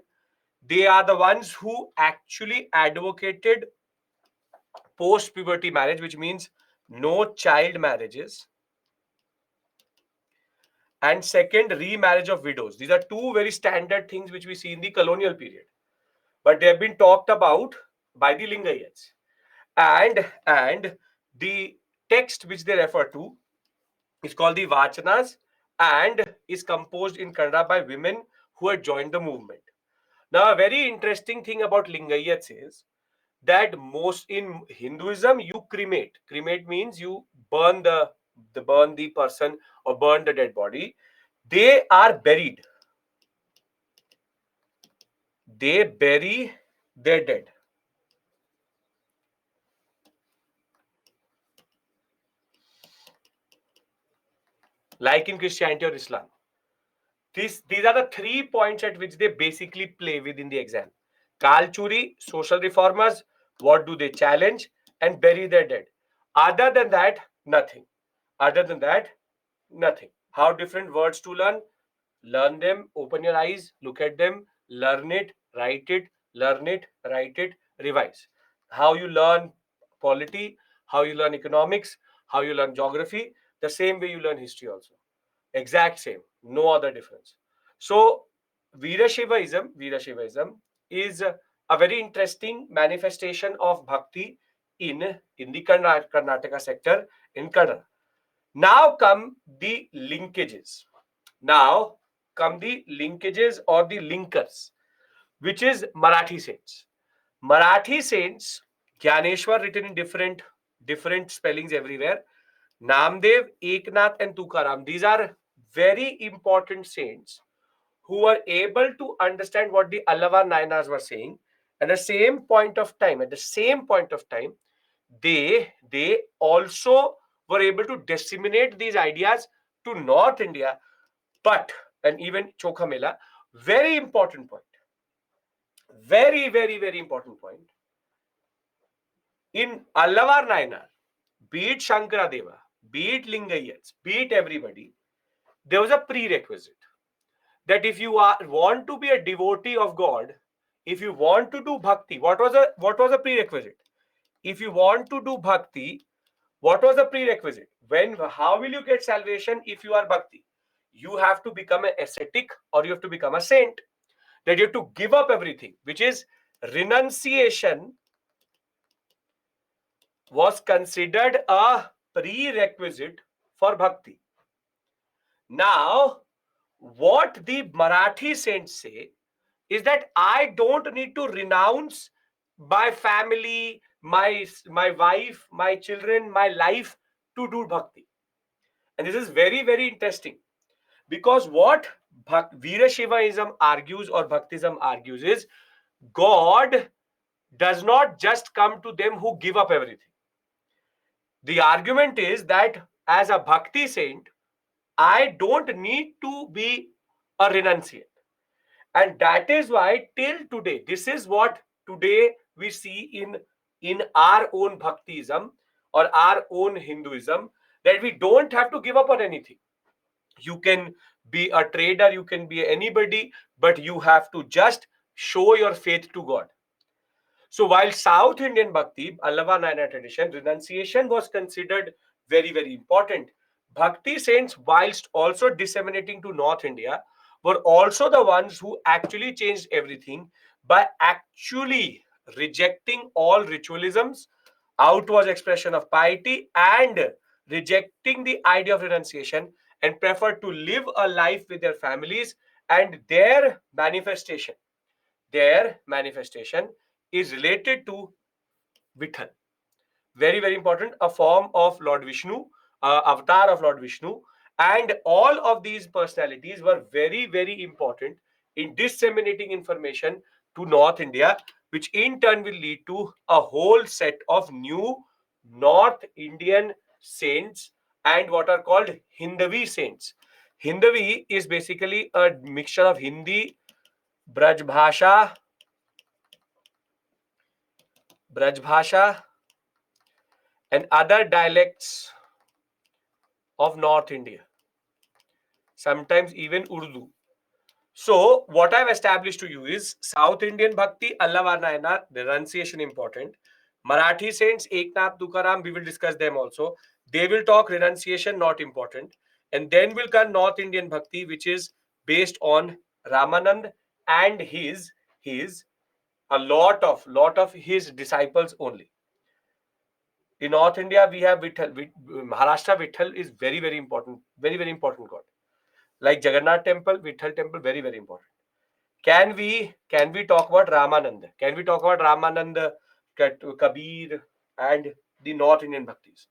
They are the ones who actually advocated post puberty marriage, which means no child marriages, and second, remarriage of widows. These are two very standard things which we see in the colonial period, but they have been talked about by the Lingayats. And the text which they refer to is called the Vachanas and is composed in Kannada by women who had joined the movement. Now, a very interesting thing about Lingayats is that most in Hinduism you cremate. Cremate means you burn the person or burn the dead body. They are buried. they bury their dead. Like in Christianity or Islam. These are the 3 points at which they basically play within the exam. Kalchuri, social reformers, what do they challenge and bury their dead? Other than that, nothing. Other than that, nothing. How different words to learn? Learn them, open your eyes, look at them, learn it, learn it, write it, revise. How you learn polity, how you learn economics, how you learn geography, the same way you learn history also. Exact same, no other difference. So, Veerashaivism is a very interesting manifestation of bhakti in the Karnataka sector in Kannada. Now come the linkages. Now come the linkages or the linkers, which is Marathi saints. Marathi saints, Gyaneshwar written in different spellings everywhere. Namdev, Eknath, and Tukaram. These are very important saints who were able to understand what the Allava Nayanas were saying. At the same point of time, they also were able to disseminate these ideas to North India, but and even Chokhamela. Very important point. Very important point. In Allavar Nayanar, be it Shankaradeva, be it Lingayats, be it everybody, there was a prerequisite that if you want to be a devotee of God, if you want to do bhakti, what was a prerequisite? If you want to do bhakti, what was the prerequisite? How will you get salvation if you are bhakti? You have to become an ascetic or you have to become a saint. That you have to give up everything, which is renunciation was considered a prerequisite for bhakti. Now, what the Marathi saints say is that I don't need to renounce my family, my wife, my children, my life to do bhakti. And this is very interesting because what Veerashaivism argues or Bhaktism argues is God does not just come to them who give up everything. The argument is that as a Bhakti saint, I don't need to be a renunciate. And that is why till today, this is what today we see in our own Bhaktism or our own Hinduism, that we don't have to give up on anything. You can be a trader, you can be anybody, but you have to just show your faith to God. So while South Indian Bhakti, Allava Nayana tradition, renunciation was considered very important. Bhakti saints, whilst also disseminating to North India, were also the ones who actually changed everything by actually rejecting all ritualisms, outward expression of piety, and rejecting the idea of renunciation and preferred to live a life with their families, and their manifestation is related to Vithal. Very important. A form of Lord Vishnu, avatar of Lord Vishnu. And all of these personalities were very important in disseminating information to North India, which in turn will lead to a whole set of new North Indian saints and what are called Hindavi saints. Hindavi is basically a mixture of Hindi, Braj Bhasha, and other dialects of North India, sometimes even Urdu. So, what I've established to you is South Indian Bhakti, Allah Varnayana, renunciation important. Marathi saints, Eknath, Tukaram, we will discuss them also. They will talk renunciation, not important. And then will come North Indian Bhakti, which is based on Ramanand and his a lot of his disciples only. In North India, we have Vitthal. Maharashtra Vitthal is very important, very important God. Like Jagannath Temple, Vitthal Temple, very important. Can we talk about Ramananda? Can we talk about Ramananda, Kabir, and the North Indian Bhaktis?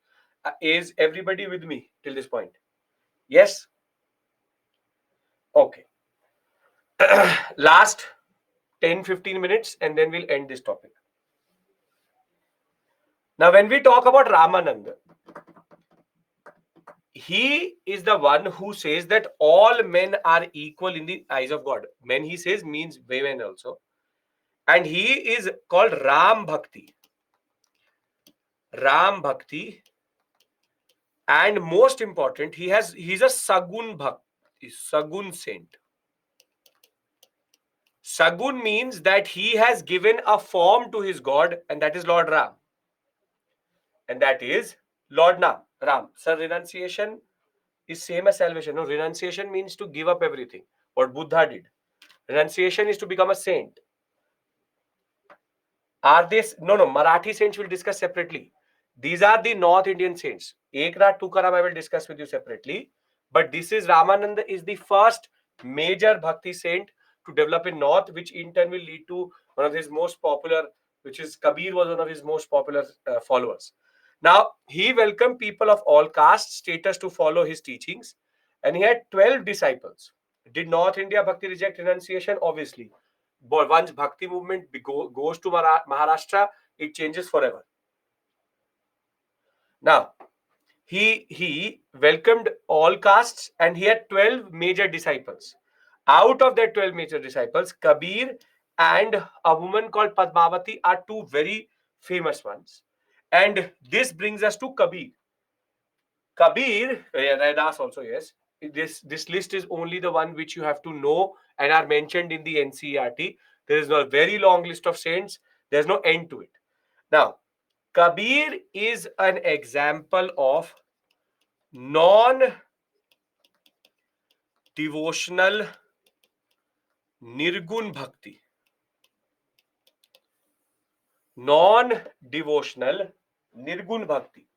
Is everybody with me till this point? Yes. Okay. Last 10-15 minutes, and then we'll end this topic. Now, when we talk about Ramananda, he is the one who says that all men are equal in the eyes of God. Men, he says, means women also. And he is called Ram Bhakti. Ram Bhakti. And most important, he's a Sagun Bhakti, Sagun saint. Sagun means that he has given a form to his God, and that is Lord Ram. And that is Lord Ram. So renunciation is same as salvation. No, renunciation means to give up everything. What Buddha did. Renunciation is to become a saint. Are this no Marathi saints we'll discuss separately. These are the North Indian saints. Eknath Tukaram I will discuss with you separately. But this is Ramananda is the first major Bhakti saint to develop in North, which in turn will lead to one of his most popular, which is Kabir was one of his most popular followers. Now, he welcomed people of all castes, status to follow his teachings, and he had 12 disciples. Did North India Bhakti reject renunciation? Obviously. But once Bhakti movement goes to Maharashtra, it changes forever. Now, he welcomed all castes and he had 12 major disciples. Out of that 12 major disciples, Kabir and a woman called Padmavati are two very famous ones. And this brings us to Kabir. Kabir, Raidas also, yes. This list is only the one which you have to know and are mentioned in the NCERT. There is a very long list of saints. There's no end to it. Now, Kabir is an example of non-devotional Nirgun Bhakti. Non-devotional Nirgun Bhakti.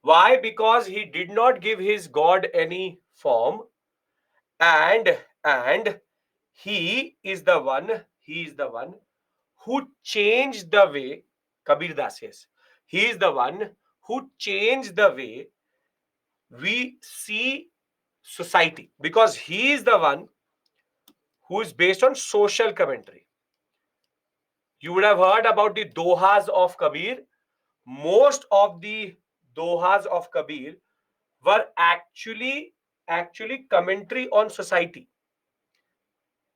Why? Because he did not give his God any form, and he is the one who changed the way. Kabir Das says he is the one who changed the way we see society, because he is the one who is based on social commentary. You would have heard about the dohas of Kabir. Most of the dohas of Kabir were actually commentary on society.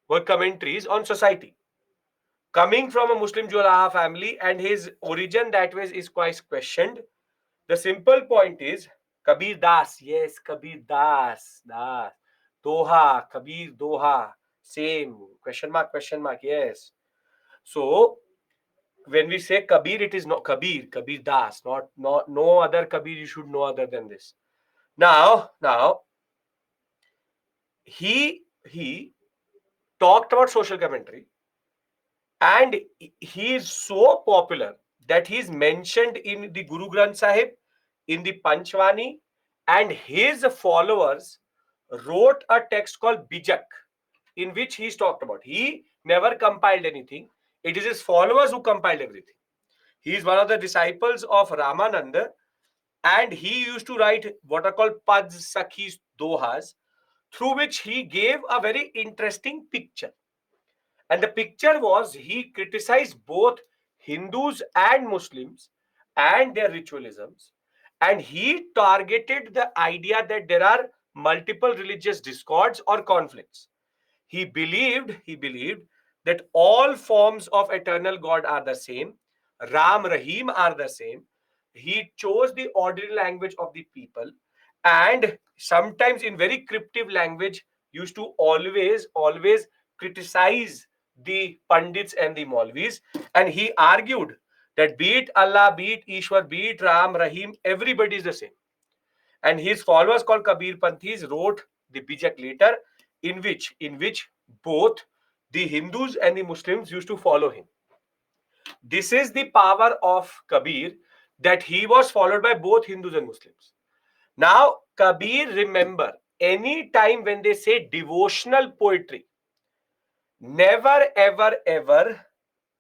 Were commentaries on society. Coming from a Muslim Julaha family, and his origin that way is quite questioned. The simple point is Kabir Das. Yes, Kabir Das. Doha, Kabir Doha. Same. Question mark. Yes. So, when we say Kabir, it is not Kabir Das. Not no other Kabir you should know other than this. Now, he talked about social commentary, and he is so popular that he is mentioned in the Guru Granth Sahib, in the Panchwani, and his followers wrote a text called Bijak, in which he is talked about. He never compiled anything. It is his followers who compiled everything. He is one of the disciples of Ramananda, and he used to write what are called Pads, Sakhis, Dohas, through which he gave a very interesting picture. And the picture was he criticized both Hindus and Muslims and their ritualisms. And he targeted the idea that there are multiple religious discords or conflicts. He believed that all forms of eternal God are the same. Ram, Rahim are the same. He chose the ordinary language of the people, and sometimes in very cryptic language used to always criticize the Pandits and the Maulvis. And he argued that be it Allah, be it Ishwar, be it Ram, Rahim, everybody is the same. And his followers called Kabir Panthis wrote the Bijak later, in which both the Hindus and the Muslims used to follow him. This is the power of Kabir, that he was followed by both Hindus and Muslims. Now, Kabir, remember, any time when they say devotional poetry, never ever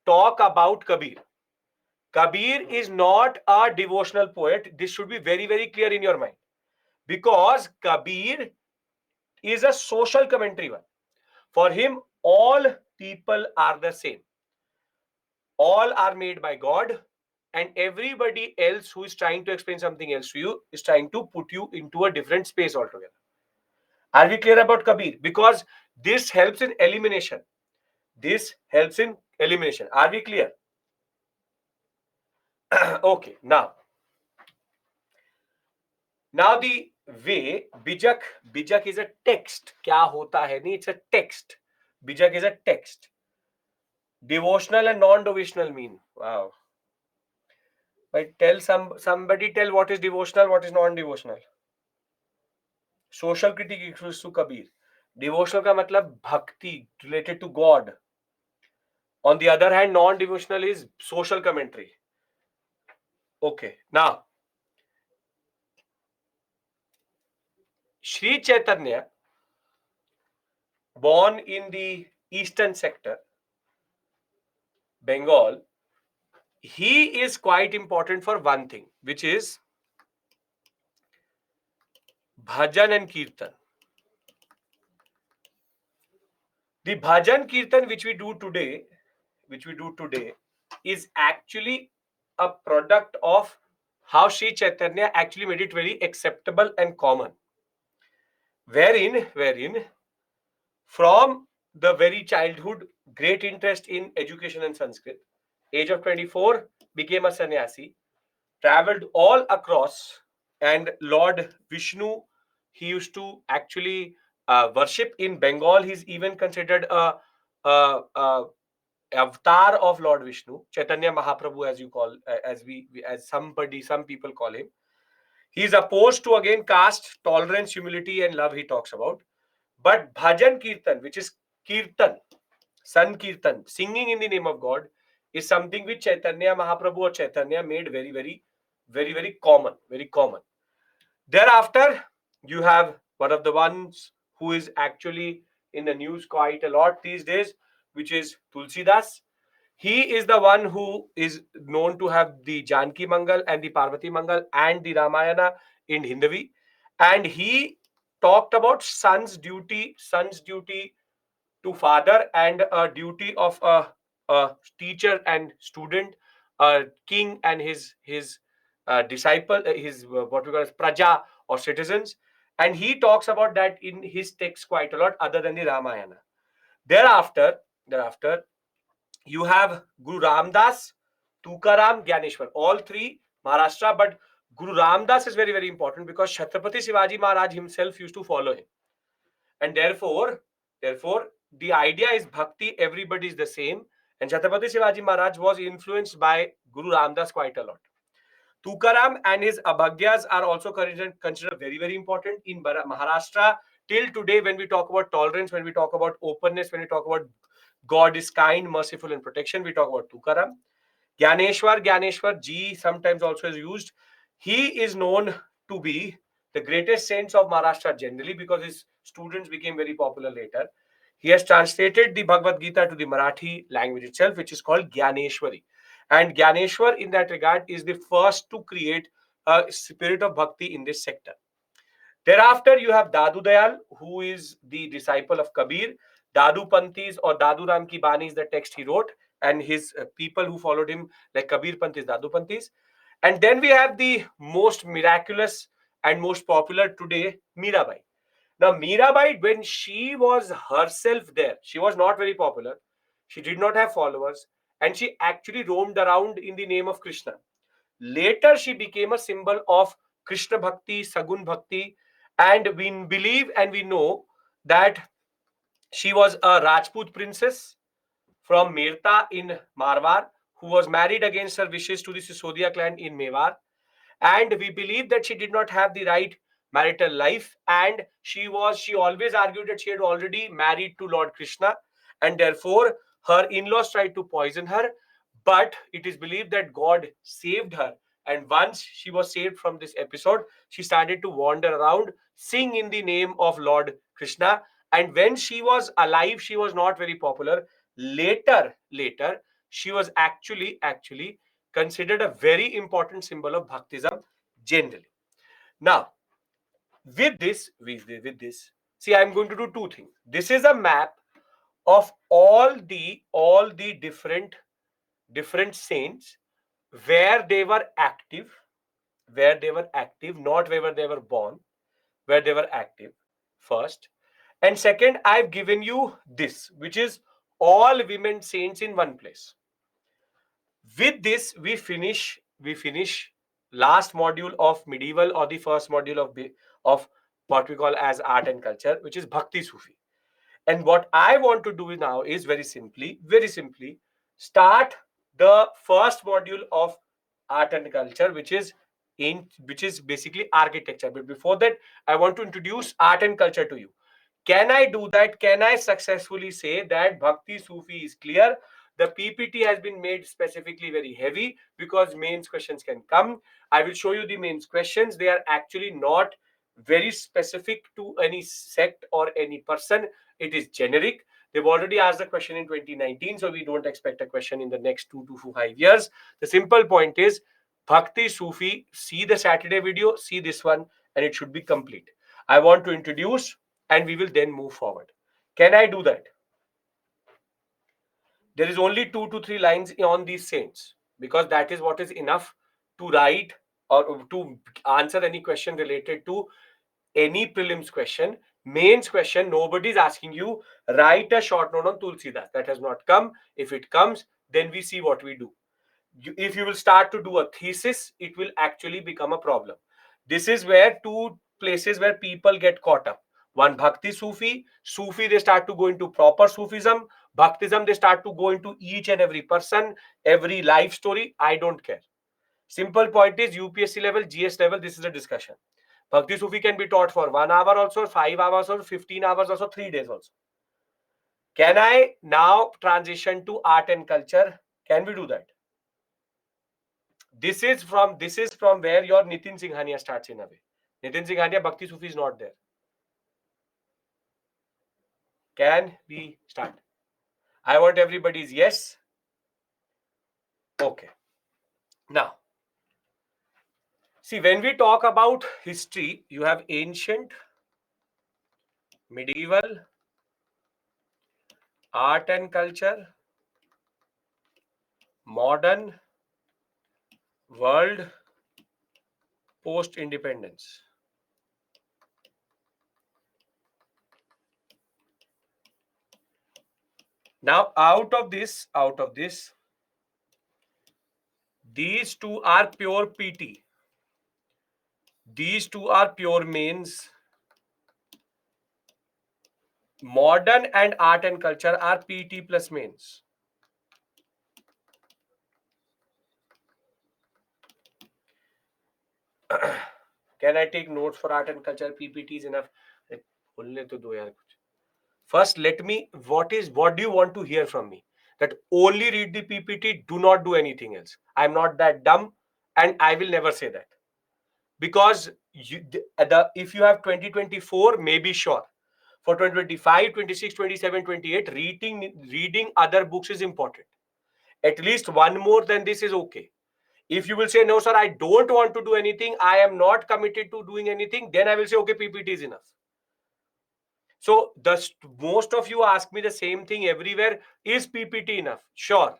talk about Kabir. Kabir is not a devotional poet. This should be very, very clear in your mind. Because Kabir is a social commentary one. For him, all people are the same. All are made by God, and everybody else who is trying to explain something else to you is trying to put you into a different space altogether. Are we clear about Kabir? Because this helps in elimination. This helps in elimination. Are we clear? Okay, now the way bijak is a text. क्या होता है नहीं, it's a text. Bijak is a text. Devotional and non-devotional mean. Wow. But somebody tell what is devotional, what is non-devotional. Social critique equals to Kabir. Devotional का मतलब भक्ति related to God. On the other hand, non-devotional is social commentary. Okay, now Sri Chaitanya, born in the eastern sector, Bengal, he is quite important for one thing, which is bhajan and kirtan. The bhajan kirtan which we do today, is actually a product of how Sri Chaitanya actually made it very acceptable and common. Wherein from the very childhood, great interest in education and Sanskrit, age of 24, became a sannyasi, traveled all across, and Lord Vishnu, he used to actually worship in Bengal. He's even considered a avatar of Lord Vishnu, Chaitanya Mahaprabhu, as you call, as some people call him. He is opposed to again caste, tolerance, humility, and love. He talks about, but bhajan kirtan, which is kirtan, sankirtan, singing in the name of God, is something which Chaitanya Mahaprabhu or Chaitanya made very common, very common. Thereafter, you have one of the ones who is actually in the news quite a lot these days, which is Tulsidas. He is the one who is known to have the Janki Mangal and the Parvati Mangal and the Ramayana in Hindavi. And he talked about son's duty to father, and a duty of a teacher and student, a king and his disciple, his what we call as praja or citizens. And he talks about that in his text quite a lot, other than the Ramayana. Thereafter, you have Guru Ramdas, Tukaram, Gyaneshwar, all three Maharashtra. But Guru Ramdas is very important because Chhatrapati Shivaji Maharaj himself used to follow him, and therefore the idea is bhakti, everybody is the same. And Chhatrapati Shivaji Maharaj was influenced by Guru Ramdas quite a lot. Tukaram and his abhagyas are also considered very important in Maharashtra till today. When we talk about tolerance, when we talk about openness, when we talk about God is kind, merciful, and protection, we talk about Tukaram. Gyaneshwar Ji sometimes also is used. He is known to be the greatest saints of Maharashtra generally because his students became very popular later. He has translated the Bhagavad Gita to the Marathi language itself, which is called Gyaneshwari. And Gyaneshwar, in that regard, is the first to create a spirit of bhakti in this sector. Thereafter, you have Dadu Dayal, who is the disciple of Kabir. Dadu Panthis or Dadu Ram Ki Bani is the text he wrote, and his people who followed him, like Kabir Panthis, Dadu Panthis. And then we have the most miraculous and most popular today, Mirabai. Now, Mirabai, when she was herself there, she was not very popular. She did not have followers, and she actually roamed around in the name of Krishna. Later, she became a symbol of Krishna Bhakti, Sagun Bhakti, and we believe and we know that she was a Rajput princess from Merta in Marwar, who was married against her wishes to the Sisodia clan in Mewar. And we believe that she did not have the right marital life, and she always argued that she had already married to Lord Krishna, and therefore her in-laws tried to poison her. But it is believed that God saved her, and once she was saved from this episode, she started to wander around, sing in the name of Lord Krishna. And when she was alive, she was not very popular. Later, she was actually considered a very important symbol of bhaktism generally. Now, with this, see, I'm going to do two things. This is a map of all the different saints, where they were active, not where they were born, where they were active, first. And second, I've given you this, which is all women saints in one place. With this, we finish last module of medieval, or the first module of what we call as art and culture, which is Bhakti Sufi. And what I want to do now is very simply start the first module of art and culture, which is basically architecture. But before that, I want to introduce art and culture to you. Can I do that? Can I successfully say that Bhakti Sufi is clear? The PPT has been made specifically very heavy because mains questions can come. I will show you the mains questions. They are actually not very specific to any sect or any person. It is generic. They've already asked the question in 2019, so we don't expect a question in the next 2 to 5 years. The simple point is Bhakti Sufi. See the Saturday video, see this one, and it should be complete. I want to introduce, and we will then move forward. Can I do that? There is only 2 to 3 lines on these saints, because that is what is enough to write or to answer any question related to any prelims question. Mains question, nobody is asking you write a short note on Tulsidas. That has not come. If it comes, then we see what we do. If you will start to do a thesis, it will actually become a problem. This is where two places where people get caught up. One, Bhakti Sufi, they start to go into proper Sufism. Bhaktism, they start to go into each and every person, every life story. I don't care. Simple point is UPSC level, GS level, this is a discussion. Bhakti Sufi can be taught for 1 hour also, 5 hours also, 15 hours also, 3 days also. Can I now transition to art and culture? Can we do that? This is from where your Nitin Singhania starts in a way. Nitin Singhania, Bhakti Sufi is not there. Can we start? I want everybody's yes. Okay. Now, see, when we talk about history, you have ancient, medieval, art and culture, modern, world, post-independence. Now, out of this, these two are pure PT. These two are pure mains. Modern and art and culture are PT plus mains. Can I take notes for art and culture? PPT is enough. First, what do you want to hear from me? That only read the PPT, do not do anything else. I'm not that dumb, and I will never say that. Because if you have 2024, maybe sure. For 2025, 26, 27, 28, reading other books is important. At least one more than this is okay. If you will say, no, sir, I don't want to do anything, I am not committed to doing anything, then I will say, okay, PPT is enough. So most of you ask me the same thing everywhere. Is PPT enough? Sure.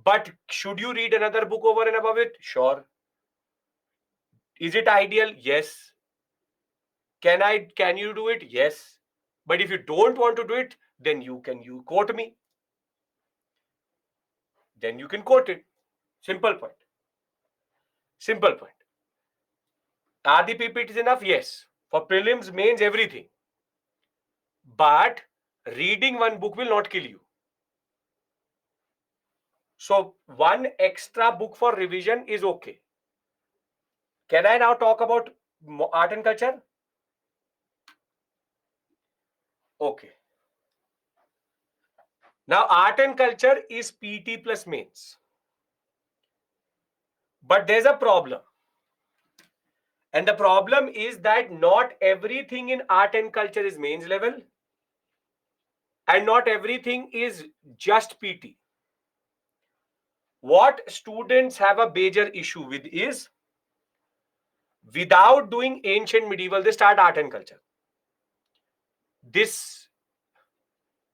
But should you read another book over and above it? Sure. Is it ideal? Yes. Can you do it? Yes. But if you don't want to do it, then you quote me. Then you can quote it. Simple point. Simple point. Are the PPTs enough? Yes. For prelims, mains, everything. But reading one book will not kill you. So one extra book for revision is okay. Can I now talk about art and culture? Okay. Now art and culture is PT plus mains. But there's a problem. And the problem is that not everything in art and culture is mains level. And not everything is just PT. What students have a major issue with is, without doing ancient medieval, they start art and culture. This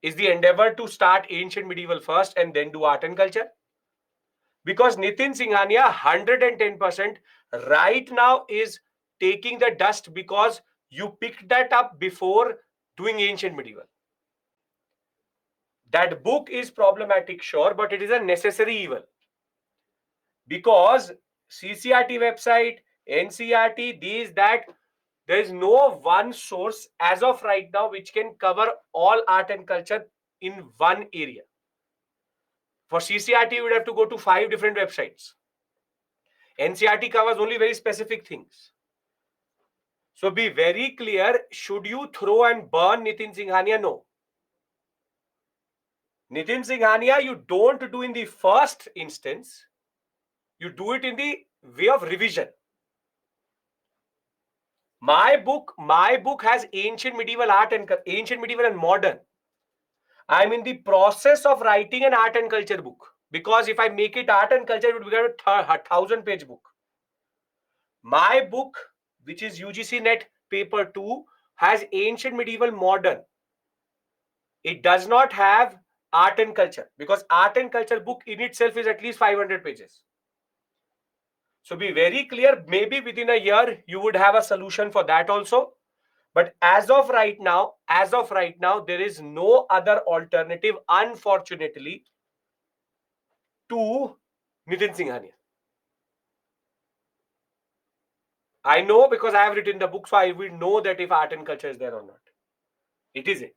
is the endeavor to start ancient medieval first and then do art and culture? Because Nitin Singhania 110% right now is taking the dust because you picked that up before doing ancient medieval. That book is problematic, sure, but it is a necessary evil. Because CCRT website, NCRT, these, that, there is no one source as of right now which can cover all art and culture in one area. For CCRT, you would have to go to 5 different websites. NCRT covers only very specific things. So be very clear, should you throw and burn Nitin Singhania? No. Nitin Singhania, you don't do in the first instance, you do it in the way of revision. My book has ancient medieval art and ancient medieval and modern. I'm in the process of writing an art and culture book, because if I make it art and culture, it would become a 1,000-page book. My book, which is UGC Net paper 2, has ancient medieval modern. It does not have art and culture, because art and culture book in itself is at least 500 pages. So be very clear, maybe within a year you would have a solution for that also. But as of right now, there is no other alternative, unfortunately, to Nitin Singhania. I know because I have written the book, so I will know that if art and culture is there or not. It isn't.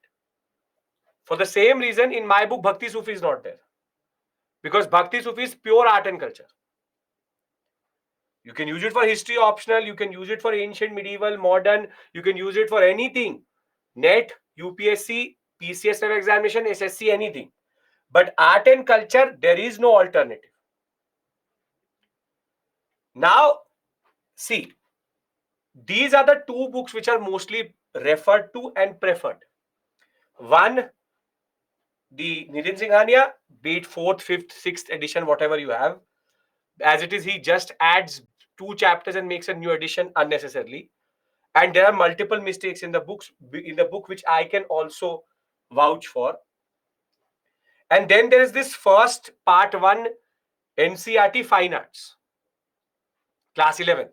For the same reason, in my book, Bhakti Sufi is not there. Because Bhakti Sufi is pure art and culture. You can use it for history optional, you can use it for ancient, medieval, modern, you can use it for anything. NET, UPSC, PCS examination, SSC, anything. But art and culture, there is no alternative. Now, see, these are the 2 books which are mostly referred to and preferred. One, the Nitin Singhania, be it 4th, 5th, 6th edition, whatever you have. As it is, he just adds 2 chapters and makes a new edition unnecessarily. And there are multiple mistakes in the book which I can also vouch for. And then there is this first part 1 NCRT Fine Arts, class 11th.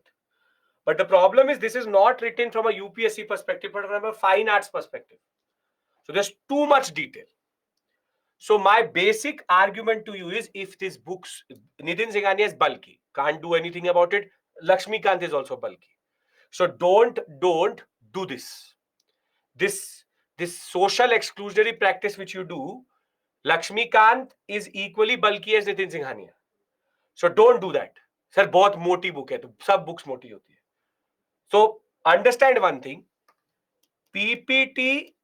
But the problem is, this is not written from a UPSC perspective, but from a fine arts perspective. So there's too much detail. So my basic argument to you is, if this book's Nitin Singhania is bulky, can't do anything about it. Lakshmikant is also bulky. So don't do this. This social exclusionary practice which you do, Lakshmikant is equally bulky as Nitin Singhania. So don't do that. Sir, बहुत मोटी book है, तो सब books मोटी होती है. So understand one thing. PPT,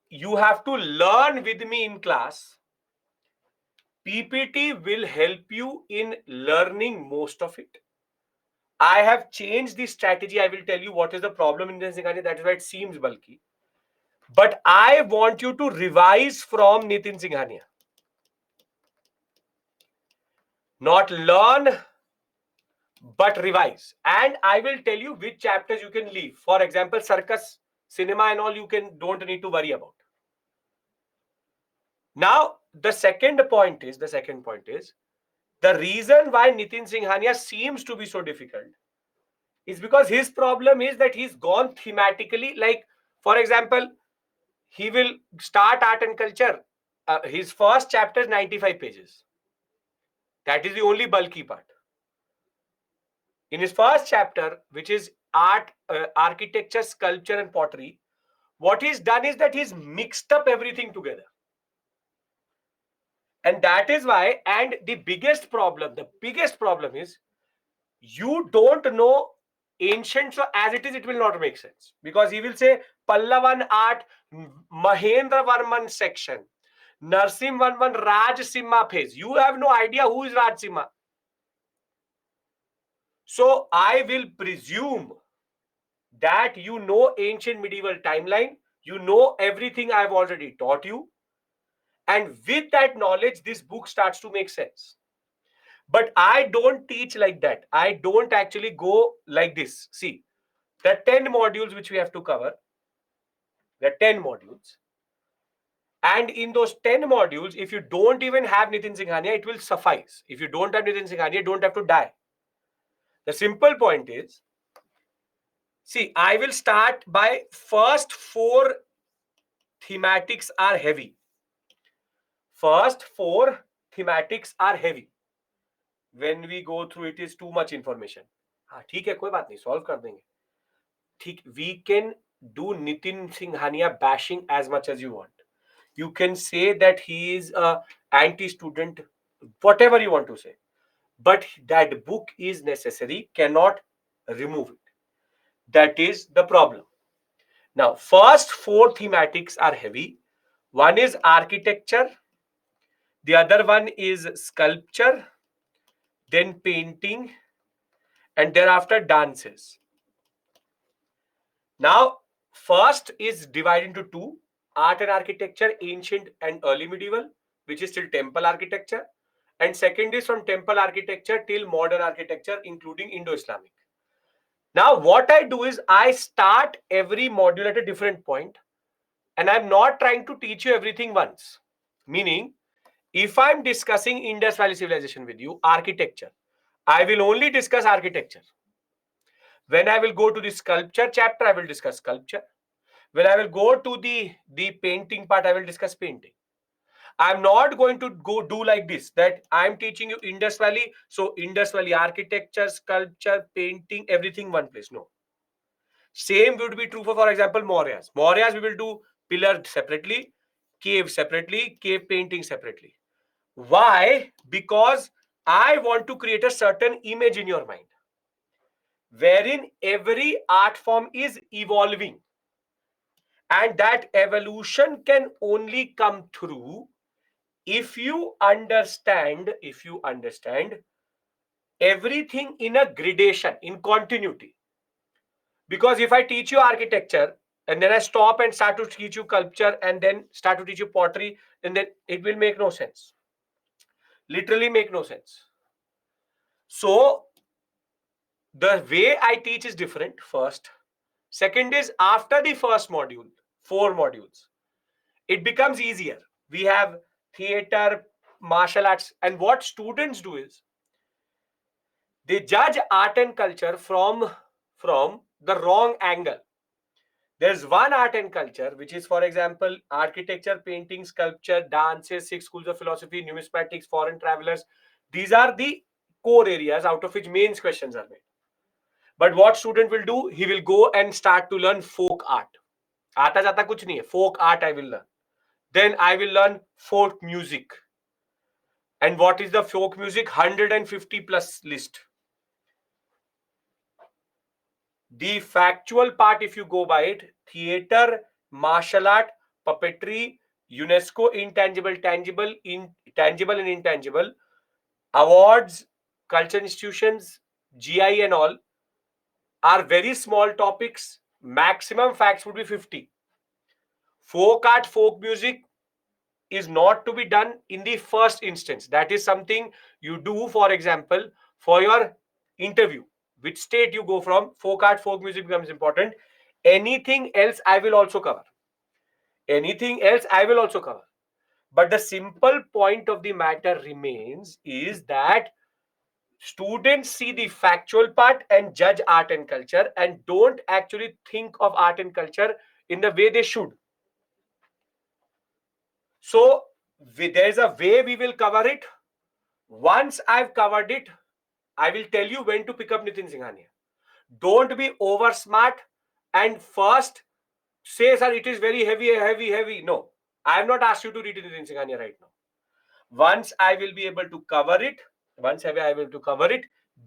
you have to learn with me in class. PPT will help you in learning most of it. I have changed the strategy. I will tell you what is the problem in Nitin Singhania. That is why it seems bulky. But I want you to revise from Nitin Singhania. Not learn, but revise. And I will tell you which chapters you can leave. For example, circus, cinema and all, you don't need to worry about. Now, the second point is, the reason why Nitin Singhania seems to be so difficult is because his problem is that he's gone thematically. Like, for example, he will start art and culture. His first chapter is 95 pages. That is the only bulky part. In his first chapter, which is art, architecture, sculpture, and pottery, what he's done is that he's mixed up everything together. And that is why, and the biggest problem is, you don't know ancient, so as it is, it will not make sense. Because he will say Pallavan art, Mahendra Varman section, Narsim Varman Rajsimha phase. You have no idea who is Rajsimha. So I will presume that you know ancient medieval timeline, you know everything I've already taught you. And with that knowledge, this book starts to make sense. But I don't teach like that. I don't actually go like this. See, there are 10 modules which we have to cover. There are 10 modules. And in those 10 modules, if you don't even have Nitin Singhania, it will suffice. If you don't have Nitin Singhania, you don't have to die. The simple point is, see, I will start by first 4 thematics are heavy. First 4 thematics are heavy. When we go through it is too much information. हाँ ठीक है, कोई बात नहीं, solve कर देंगे. ठीक, we can do Nitin Singhania bashing as much as you want. You can say that he is a anti-student, whatever you want to say. But that book is necessary, cannot remove it. That is the problem. Now, first 4 thematics are heavy. One is architecture, the other one is sculpture, then painting, and thereafter dances. Now, first is divided into 2, art and architecture, ancient and early medieval, which is still temple architecture. And second is from temple architecture till modern architecture, including Indo-Islamic. Now, what I do is I start every module at a different point, and I'm not trying to teach you everything once. Meaning, if I'm discussing Indus Valley Civilization with you, architecture, I will only discuss architecture. When I will go to the sculpture chapter, I will discuss sculpture. When I will go to the painting part, I will discuss painting. I'm not going to go do like this, that I'm teaching you Indus Valley, so Indus Valley architecture, sculpture, painting, everything one place. No. Same would be true for example, Mauryas. Mauryas we will do pillar separately, cave painting separately. Why? Because I want to create a certain image in your mind, wherein every art form is evolving. And that evolution can only come through if you understand everything in a gradation, in continuity. Because if I teach you architecture and then I stop and start to teach you sculpture and then start to teach you pottery, and then it will make no sense. Literally make no sense. So the way I teach is different, first. Second is, after the first module, 4 modules, it becomes easier. We have theater, martial arts, and what students do is they judge art and culture from the wrong angle. There's one art and culture, which is, for example, architecture, painting, sculpture, dances, 6 schools of philosophy, numismatics, foreign travelers. These are the core areas out of which mains questions are made. But what student will do? He will go and start to learn folk art. Aata jata kuch nahi hai. Folk art I will learn. Then I will learn folk music. And what is the folk music? 150 plus list. The factual part, if you go by it, theater, martial art, puppetry, UNESCO, intangible, tangible, tangible and intangible, awards, culture institutions, GI and all are very small topics. Maximum facts would be 50. Folk art, folk music is not to be done in the first instance. That is something you do, for example, for your interview. Which state you go from, folk art, folk music becomes important. Anything else I will also cover. Anything else I will also cover. But the simple point of the matter remains is that students see the factual part and judge art and culture and don't actually think of art and culture in the way they should. So there's a way we will cover it. Once I've covered it, I will tell you when to pick up Nitin Singhania. Don't be over smart and first say, sir, it is very heavy. No, I have not asked you to read Nitin Singhania right now. Once I will be able to cover it,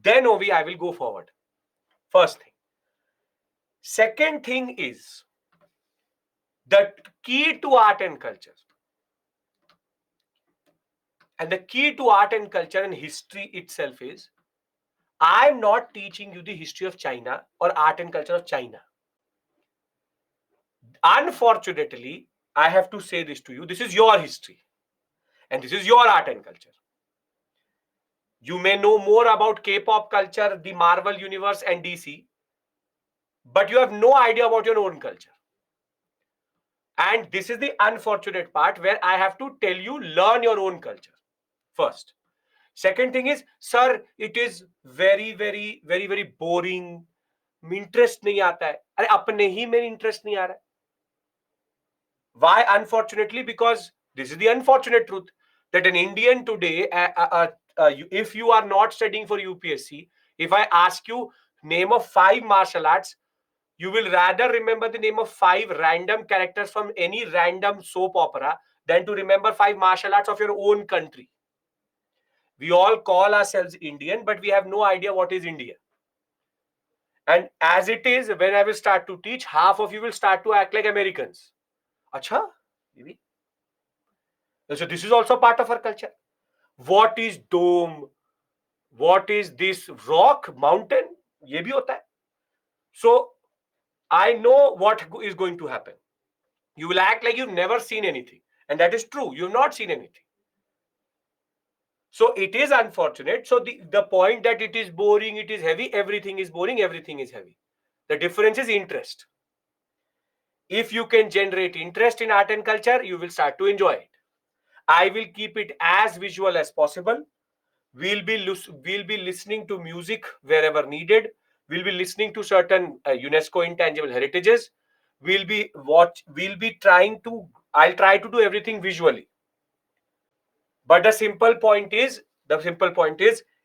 then only I will go forward. First thing. Second thing is the key to art and culture. And the key to art and culture and history itself is, I'm not teaching you the history of China or art and culture of China. Unfortunately, I have to say this to you. This is your history. And this is your art and culture. You may know more about K-pop culture, the Marvel universe and DC, but you have no idea about your own culture. And this is the unfortunate part where I have to tell you, learn your own culture first. Second thing is, sir, it is very, very, very, very boring. Interest नहीं आता है. अरे अपने ही में interest नहीं आ रहा है. Why? Unfortunately, because this is the unfortunate truth that an Indian today, if you are not studying for UPSC, if I ask you name of 5 martial arts, you will rather remember the name of 5 random characters from any random soap opera than to remember 5 martial arts of your own country. We all call ourselves Indian, but we have no idea what is India. And as it is, when I will start to teach, half of you will start to act like Americans. Acha, maybe. So this is also part of our culture. What is dome? What is this rock mountain? ये भी होता है. So I know what is going to happen. You will act like you've never seen anything, and that is true. You've not seen anything. So it is unfortunate. So the point that it is boring, it is heavy, everything is boring, everything is heavy. The difference is interest. If you can generate interest in art and culture, you will start to enjoy it. I will keep it as visual as possible. We'll be listening to music wherever needed. We'll be listening to certain UNESCO intangible heritages. I'll try to do everything visually. But the simple point is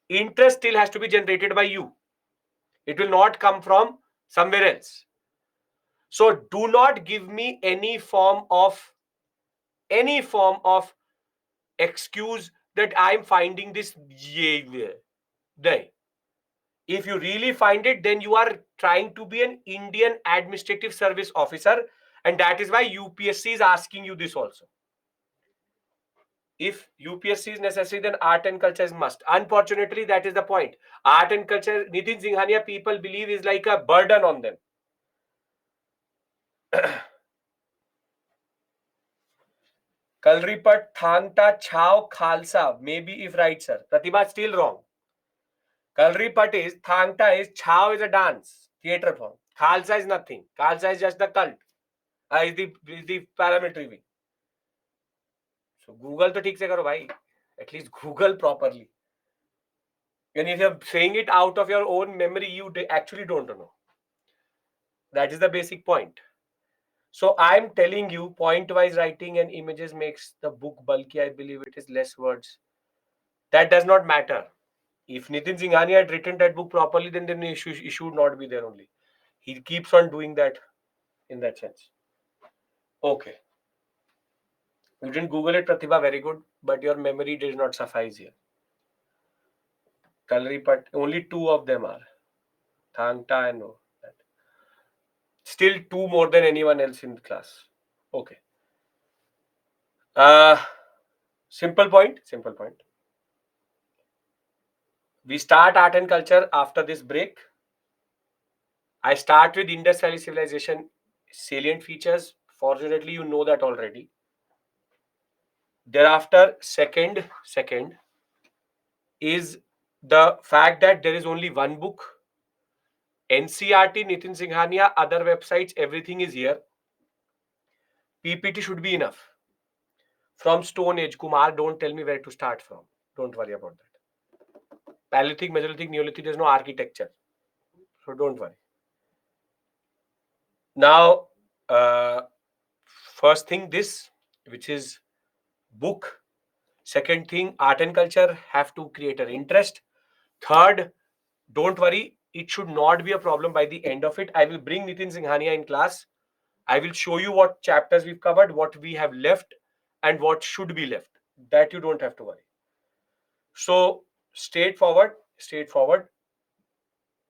interest still has to be generated by you. It will not come from somewhere else. So do not give me any form of excuse that I'm finding this. If you really find it, then you are trying to be an Indian Administrative Service officer, and that is why UPSC is asking you this also. If UPSC is necessary, then art and culture is must. Unfortunately, that is the point. Art and culture, Nitin Singhania, people believe is like a burden on them. Kalripat, Thangta, Chao, Khalsa. Maybe if right, sir. Pratibha, still wrong. Kalripat is, Thangta is, Chao is a dance, theatre form. Khalsa is nothing. Khalsa is just the cult. Is the paramilitary wing. So Google to ठीक से करो भाई. At least Google properly. And if you're saying it out of your own memory, you actually don't know. That is the basic point. So I'm telling you, point-wise writing and images makes the book bulky. I believe it is less words. That does not matter. If Nitin Singhania had written that book properly, then the issue would not be there only. He keeps on doing that in that sense. Okay. You didn't Google it, Pratibha, very good, but your memory did not suffice here. Kalripat, only 2 of them are. Thangta and no. Still 2 more than anyone else in the class. Okay. Simple point. We start art and culture after this break. I start with Indus Valley Civilization salient features. Fortunately, you know that already. Thereafter, second is the fact that there is only one book. NCRT, Nitin Singhania, other websites, everything is here. PPT should be enough. From Stone Age, Kumar, don't tell me where to start from. Don't worry about that. Paleolithic, Mesolithic, Neolithic, there's no architecture. So don't worry. Now, first thing, this, which is book. Second thing, art and culture have to create an interest. Third, don't worry, it should not be a problem by the end of it. I will bring Nitin Singhania in class. I will show you what chapters we've covered, what we have left, and what should be left. That you don't have to worry. So, straightforward.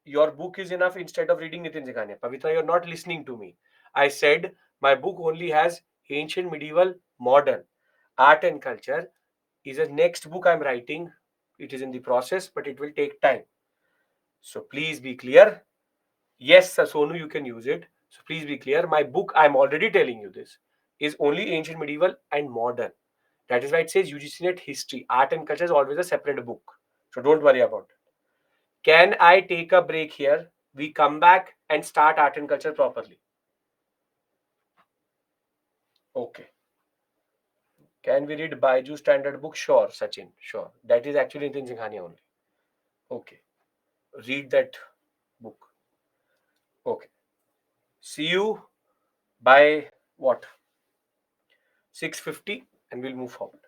Your book is enough instead of reading Nitin Singhania. Pavitra, you're not listening to me. I said my book only has ancient, medieval, modern. Art and culture is a next book I'm writing. It is in the process, but it will take time. So please be clear. Yes, sir, Sonu, you can use it. So please be clear. My book, I'm already telling you this, is only ancient, medieval, and modern. That is why it says UGC history. Art and culture is always a separate book. So don't worry about it. Can I take a break here? We come back and start art and culture properly. Okay. Can we read Baiju standard book? Sure, Sachin. Sure. That is actually Nitin Singhania only. Okay. Read that book. Okay. See you by what? 6:50 and we'll move forward.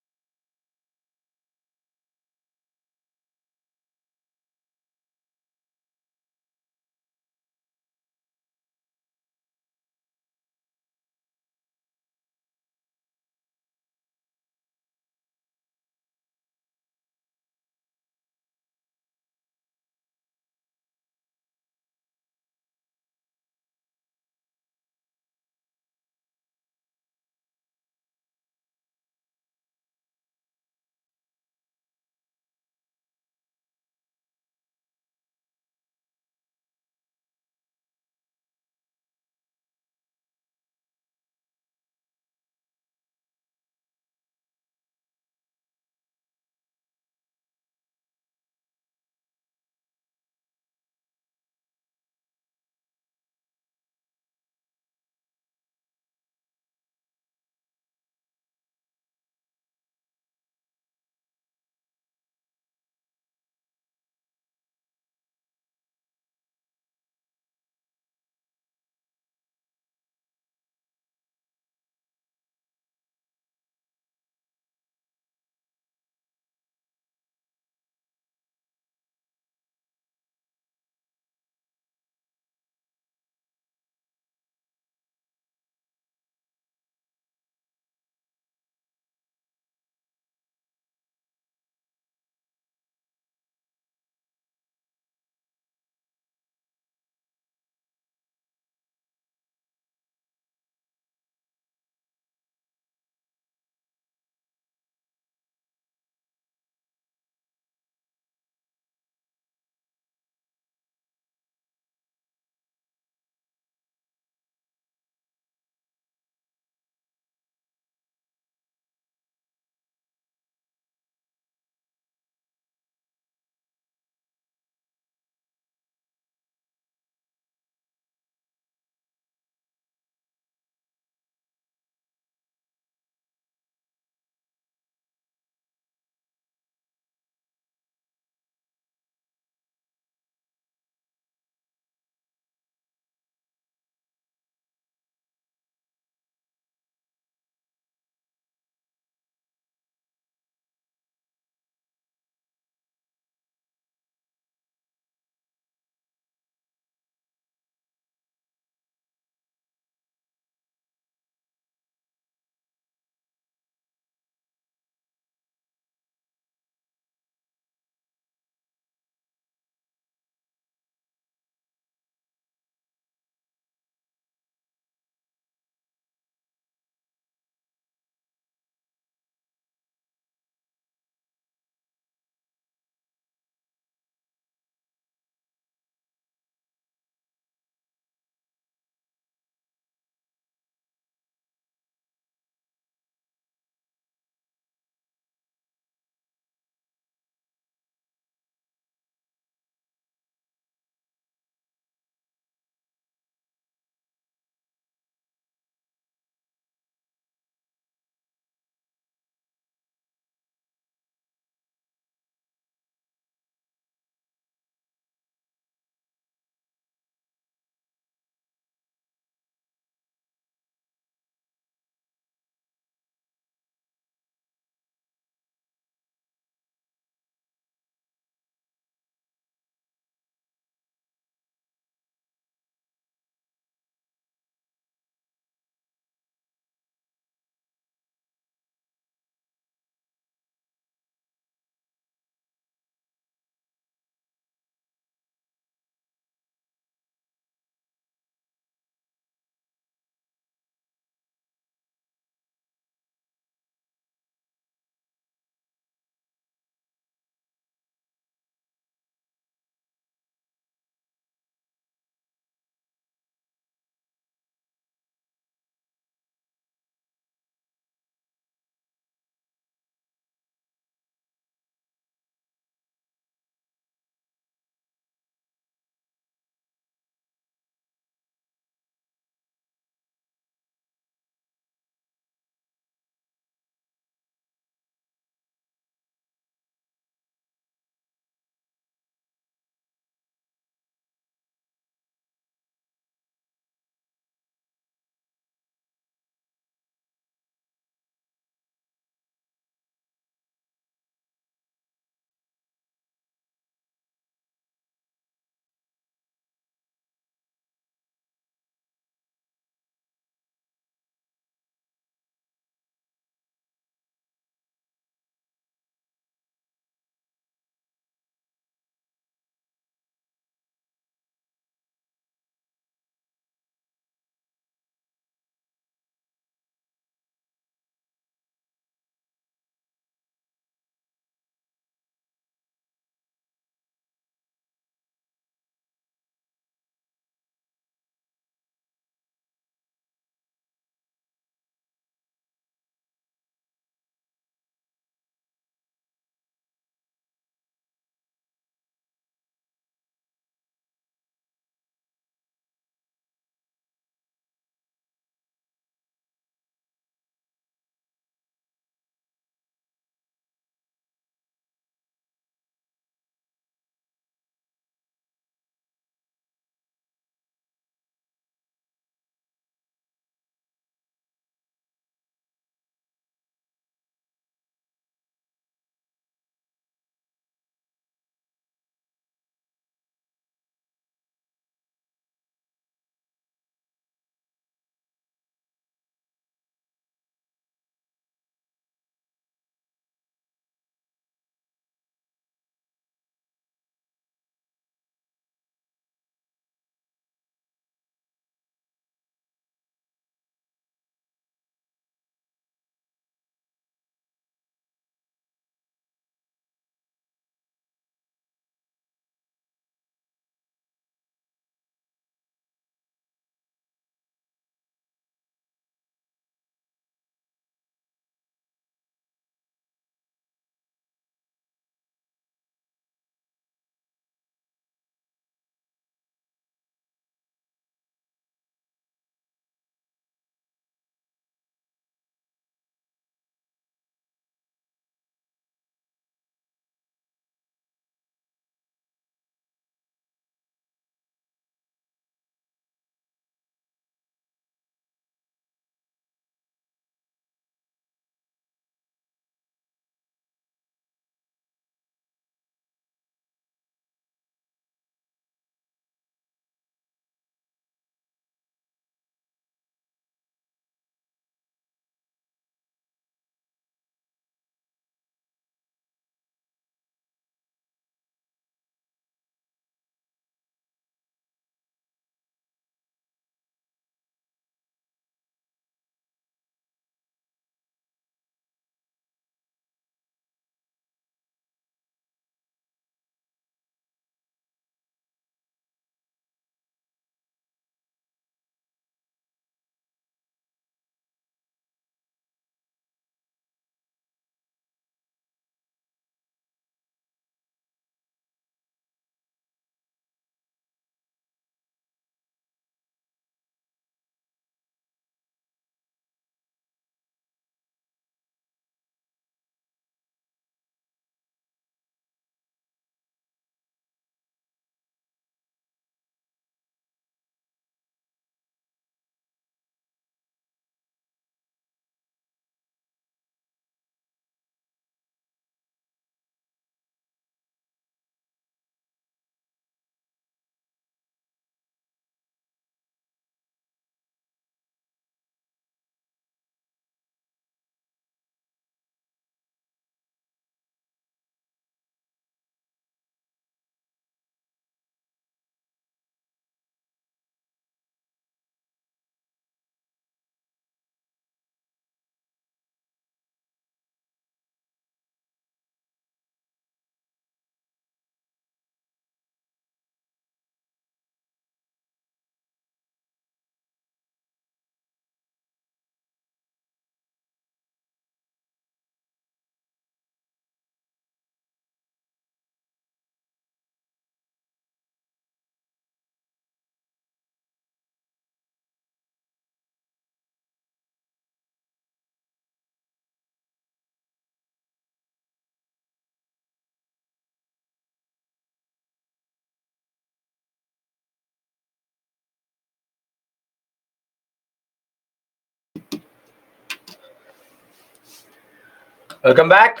Welcome back.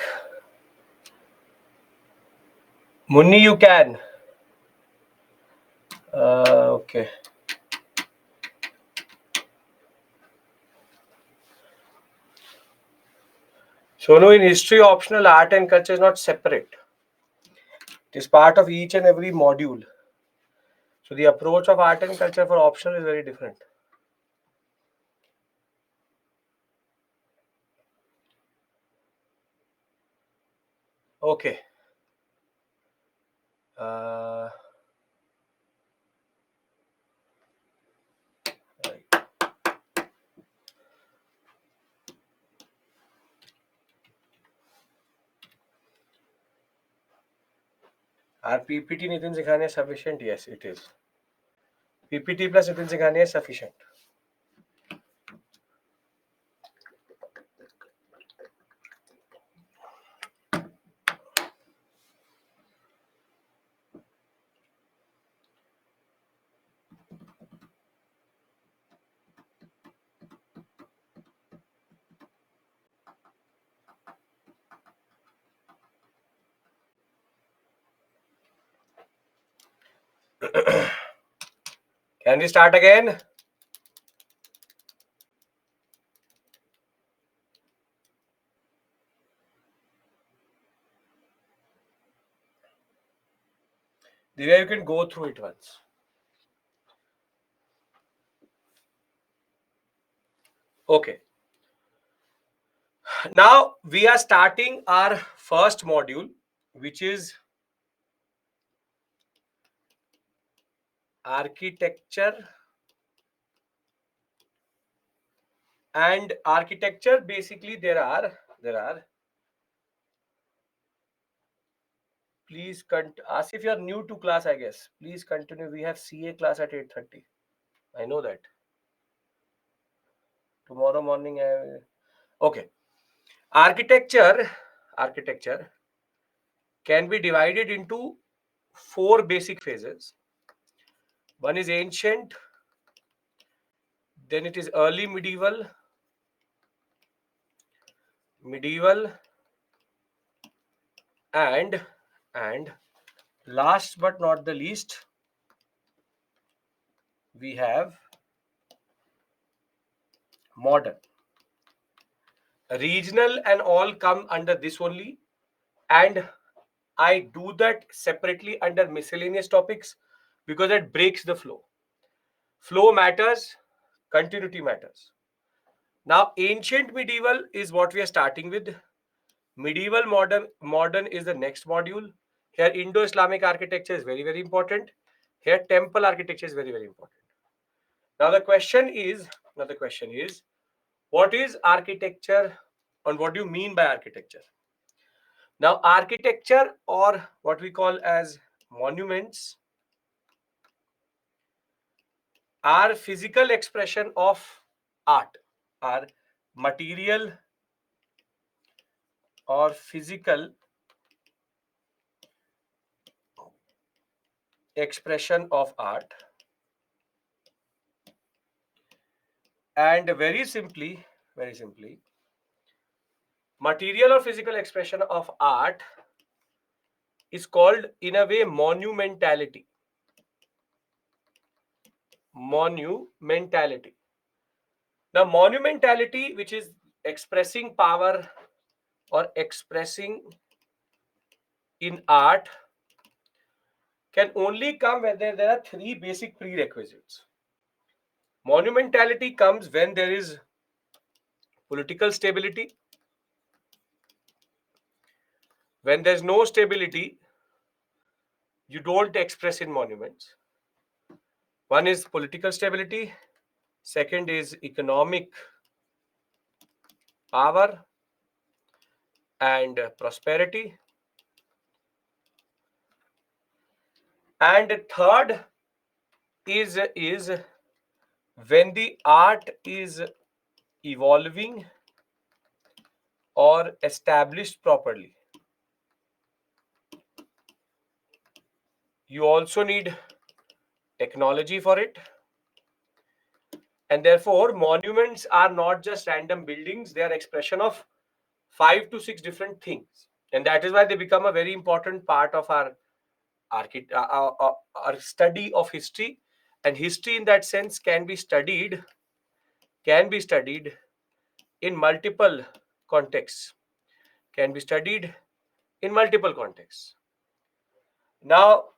Munni, you can. Okay. Sonu, in history optional, art and culture is not separate. It is part of each and every module. So the approach of art and culture for optional is very different. Okay. Right. Are PPT Nitin Sikhane sufficient? Yes, it is. PPT plus Nitin Sikhane is sufficient. Can we start again? Divya, you can go through it once. Okay. Now we are starting our first module, which is architecture. And architecture, basically, there are. Please ask if you are new to class. I guess. Please continue. We have CA class at 8:30. I know that. Tomorrow morning. Okay. Architecture can be divided into 4 basic phases. One is ancient, then it is early medieval, and last but not the least, we have modern. Regional and all come under this only, and I do that separately under miscellaneous topics because it breaks the flow. Flow matters, continuity matters. Now, ancient medieval is what we are starting with. Medieval modern is the next module. Here, Indo-Islamic architecture is very, very important. Here, temple architecture is very, very important. Now, the question is, what is architecture and what do you mean by architecture? Now, architecture, or what we call as monuments, are physical expression of art, are material or physical expression of art. And very simply, material or physical expression of art is called, in a way, monumentality. Now, monumentality, which is expressing power or expressing in art, can only come when there are 3 basic prerequisites. Monumentality comes when there is political stability. When there's no stability, you don't express in monuments. One is political stability, second is economic power and prosperity, and third is when the art is evolving or established properly. You also need technology for it, and therefore monuments are not just random buildings, they are expression of 5 to 6 different things, and that is why they become a very important part of our our study of history. And history in that sense can be studied in multiple contexts, can be studied in multiple contexts. Now,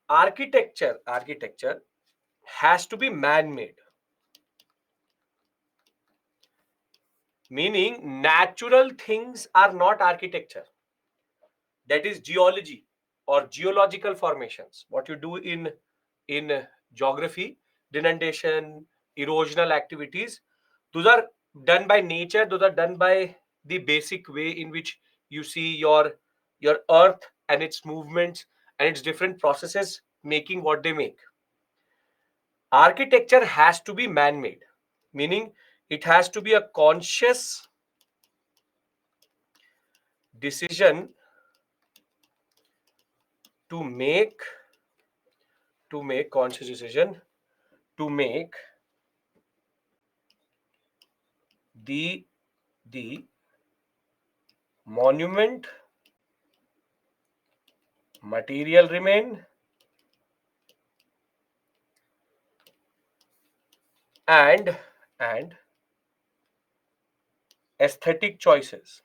architecture has to be man-made, meaning natural things are not architecture. That is geology or geological formations. What you do in geography, denudation, erosional activities, those are done by nature. Those are done by the basic way in which you see your earth and its movements and its different processes making what they make. Architecture has to be man-made, meaning it has to be a conscious decision to make conscious decision to make the monument material remain and and aesthetic choices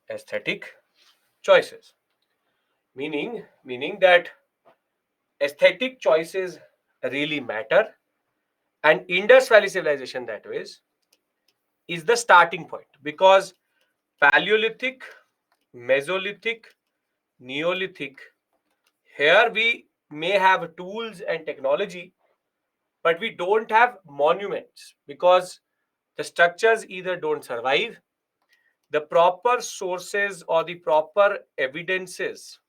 aesthetic choices meaning that aesthetic choices really matter. And Indus Valley civilization, that is the starting point, because Paleolithic, Mesolithic, Neolithic, here we may have tools and technology, but we don't have monuments because the structures either don't survive, the proper sources or the proper evidences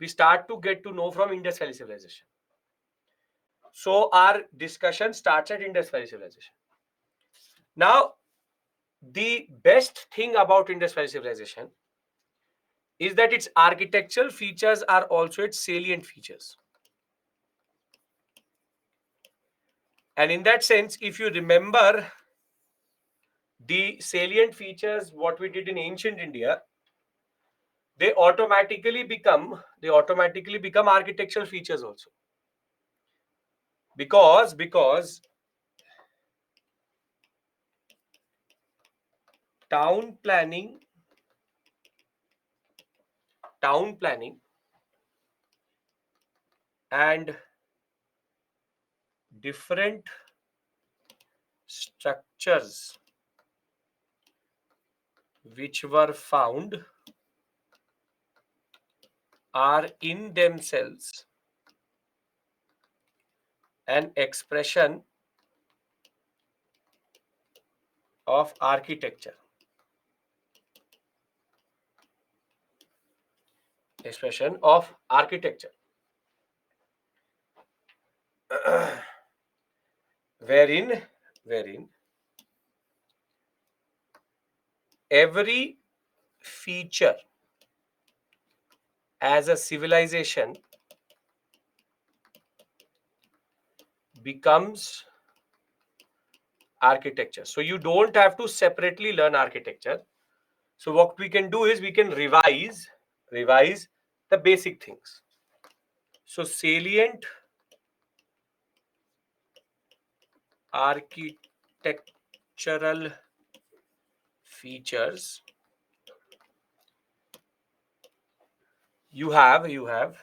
we start to get to know from Indus Valley civilization. So our discussion starts at Indus Valley civilization. Now, the best thing about Indus Valley civilization is that its architectural features are also its salient features. And in that sense, if you remember the salient features, what we did in ancient India, they automatically become architectural features also, because town planning and different structures which were found are in themselves an expression of architecture. Expression of architecture. wherein every feature as a civilization becomes architecture. So you don't have to separately learn architecture. So what we can do is we can revise the basic things. So salient architectural features, you have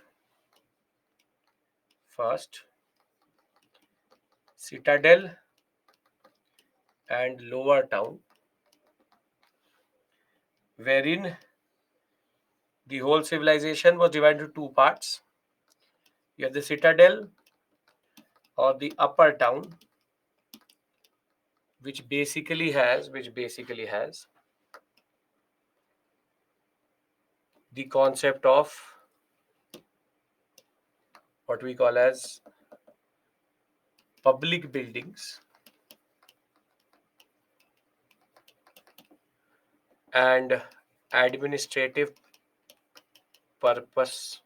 first citadel and lower town, wherein the whole civilization was divided into two parts. You have the citadel or the upper town, which basically has the concept of what we call as public buildings and administrative purpose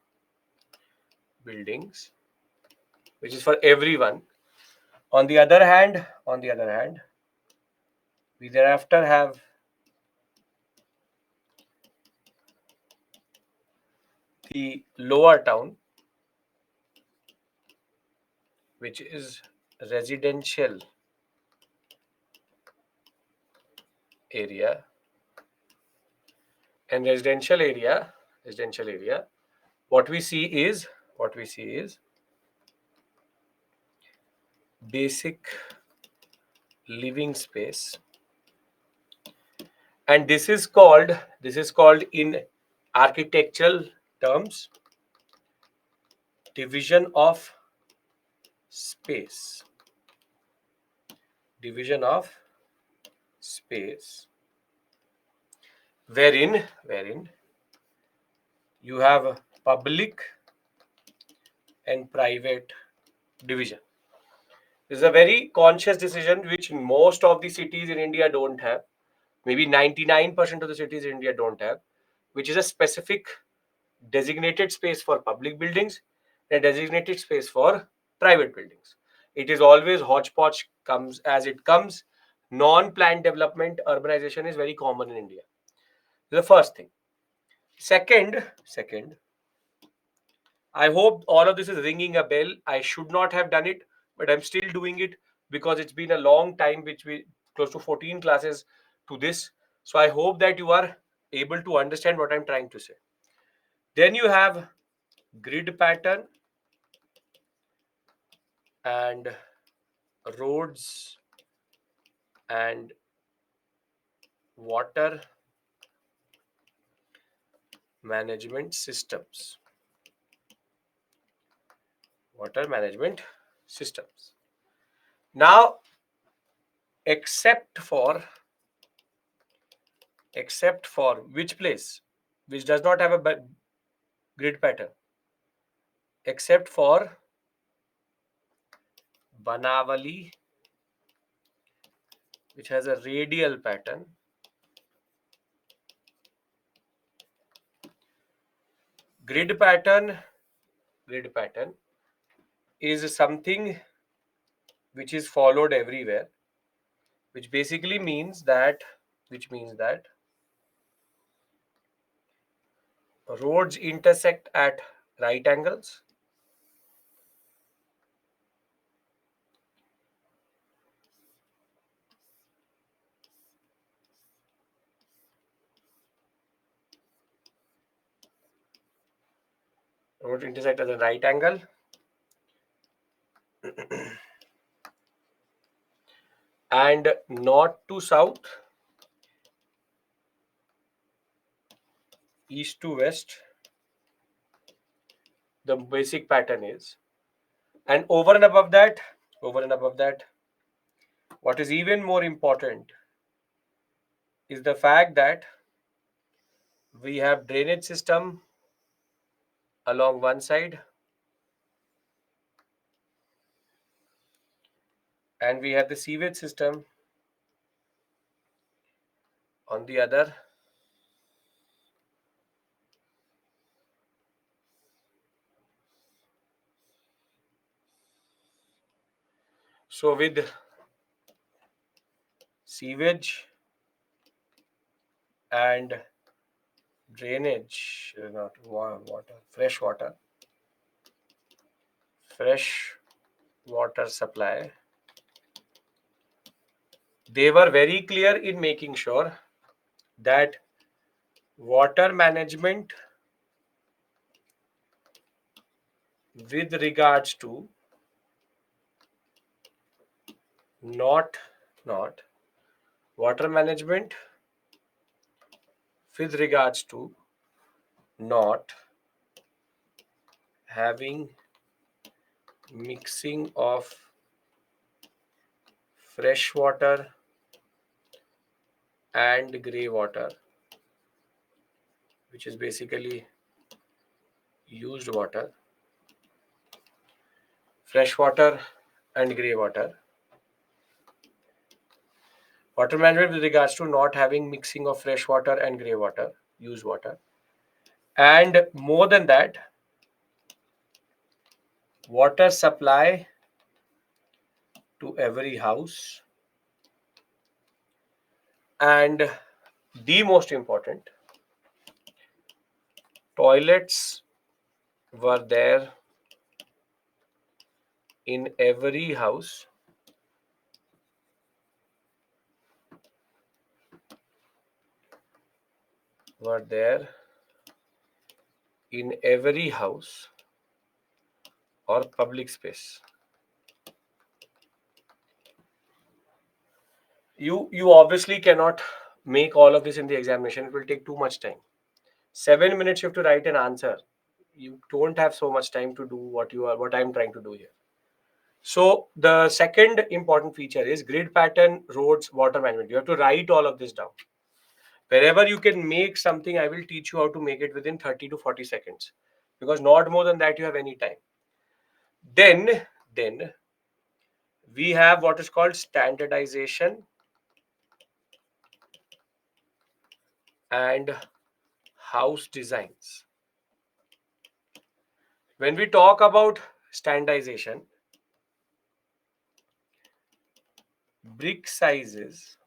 buildings, which is for everyone. On the other hand, we thereafter have the lower town, which is residential area. And residential area, what we see is basic living space, and this is called in architectural terms division of space. Division of space, wherein you have public and private division. This is a very conscious decision which most of the cities in India don't have. Maybe 99% of the cities in India don't have, which is a specific designated space for public buildings and designated space for private buildings. It is always hodgepodge, comes as it comes. Non-planned development, urbanization is very common in India. The first thing. Second, I hope all of this is ringing a bell. I should not have done it, but I'm still doing it because it's been a long time, which we close to 14 classes to this. So I hope that you are able to understand what I'm trying to say. Then you have grid pattern and roads and water management systems. Water management systems. Now, except for which place which does not have a grid pattern, except for Banavali, which has a radial pattern. Grid pattern is something which is followed everywhere, which basically means that roads intersect at right angles. Roads intersect at a right angle. And north to south, east to west, the basic pattern is. And over and above that, what is even more important is the fact that we have drainage system along one side and we have the sewage system on the other. So with sewage and drainage, not water, fresh water supply, they were very clear in making sure that water management with regards to not water management with regards to not having mixing of fresh water and grey water, which is basically used water, fresh water and grey water. Water management with regards to not having mixing of fresh water and grey water, used water. And more than that, water supply to every house, and the most important, toilets were there in every house, were there in every house or public space. You obviously cannot make all of this in the examination. It will take too much time. 7 minutes you have to write an answer. You don't have so much time to do what I'm trying to do here. So the second important feature is grid pattern, roads, water management. You have to write all of this down. Wherever you can make something, I will teach you how to make it within 30 to 40 seconds, because not more than that you have any time. Then we have what is called standardization and house designs. When we talk about standardization, brick sizes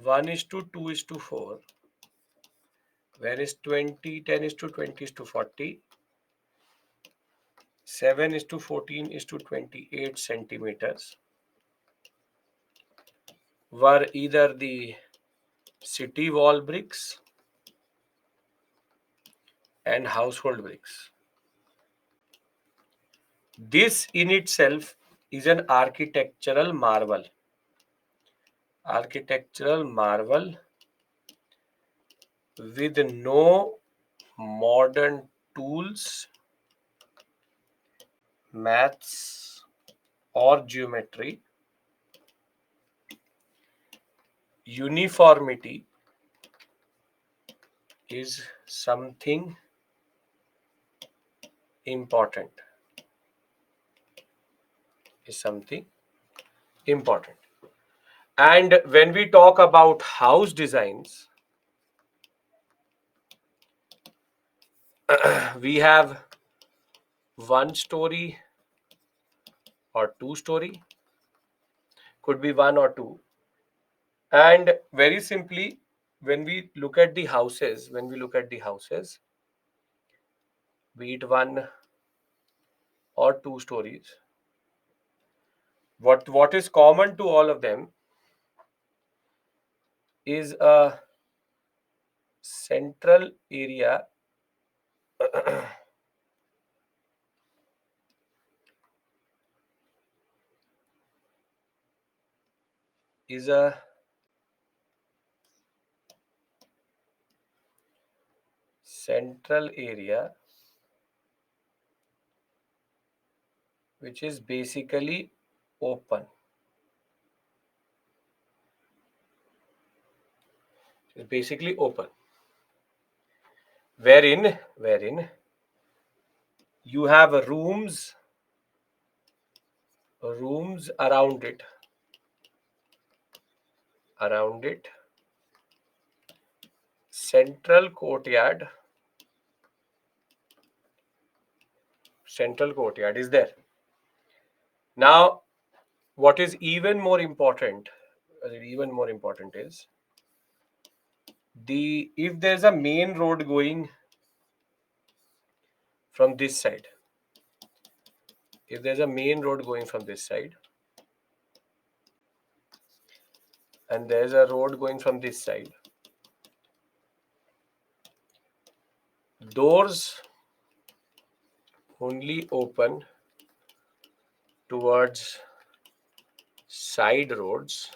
1 is to 2 is to 4, whereas 20, 10 is to 20 is to 40, 7 is to 14 is to 28 centimeters were either the city wall bricks and household bricks. This in itself is an architectural marvel. Architectural marvel with no modern tools, maths, or geometry. Uniformity is something important. Is something important. And when we talk about house designs, we have 1 story or 2 story, could be 1 or 2. And very simply, when we look at the houses, be it 1 or 2 stories, what is common to all of them is a central area is a central area which is basically open. It's basically open. Wherein you have rooms around it, central courtyard is there. Now what is even more important is if there's a main road going from this side, if there's a main road going from this side and there's a road going from this side, doors only open towards side roads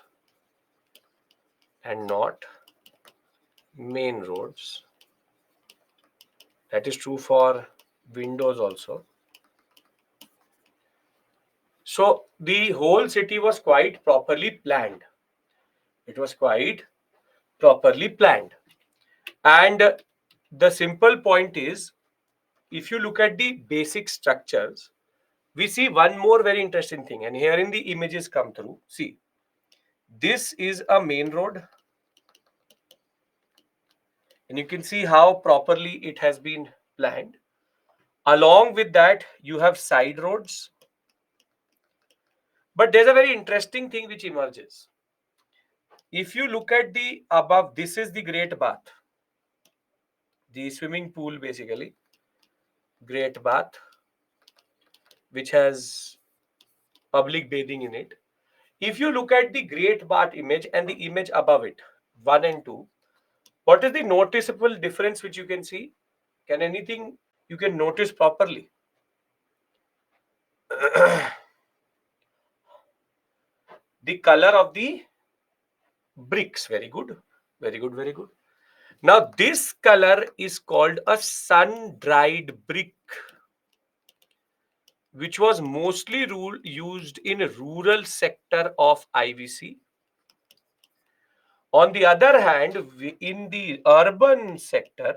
and not main roads. That is true for windows also. So the whole city was quite properly planned. It was quite properly planned. And the simple point is, if you look at the basic structures, we see one more very interesting thing. And here in the images come through. See, this is a main road. And you can see how properly it has been planned. Along with that, you have side roads. But there's a very interesting thing which emerges. If you look at the above, this is the Great Bath, the swimming pool basically, Great Bath, which has public bathing in it. If you look at the Great Bath image and the image above it, 1 and 2, what is the noticeable difference which you can see? Can anything you can notice properly? The color of the bricks. Very good. Very good. Very good. Now, this color is called a sun-dried brick, which was mostly used in rural sector of IVC. On the other hand, in the urban sector,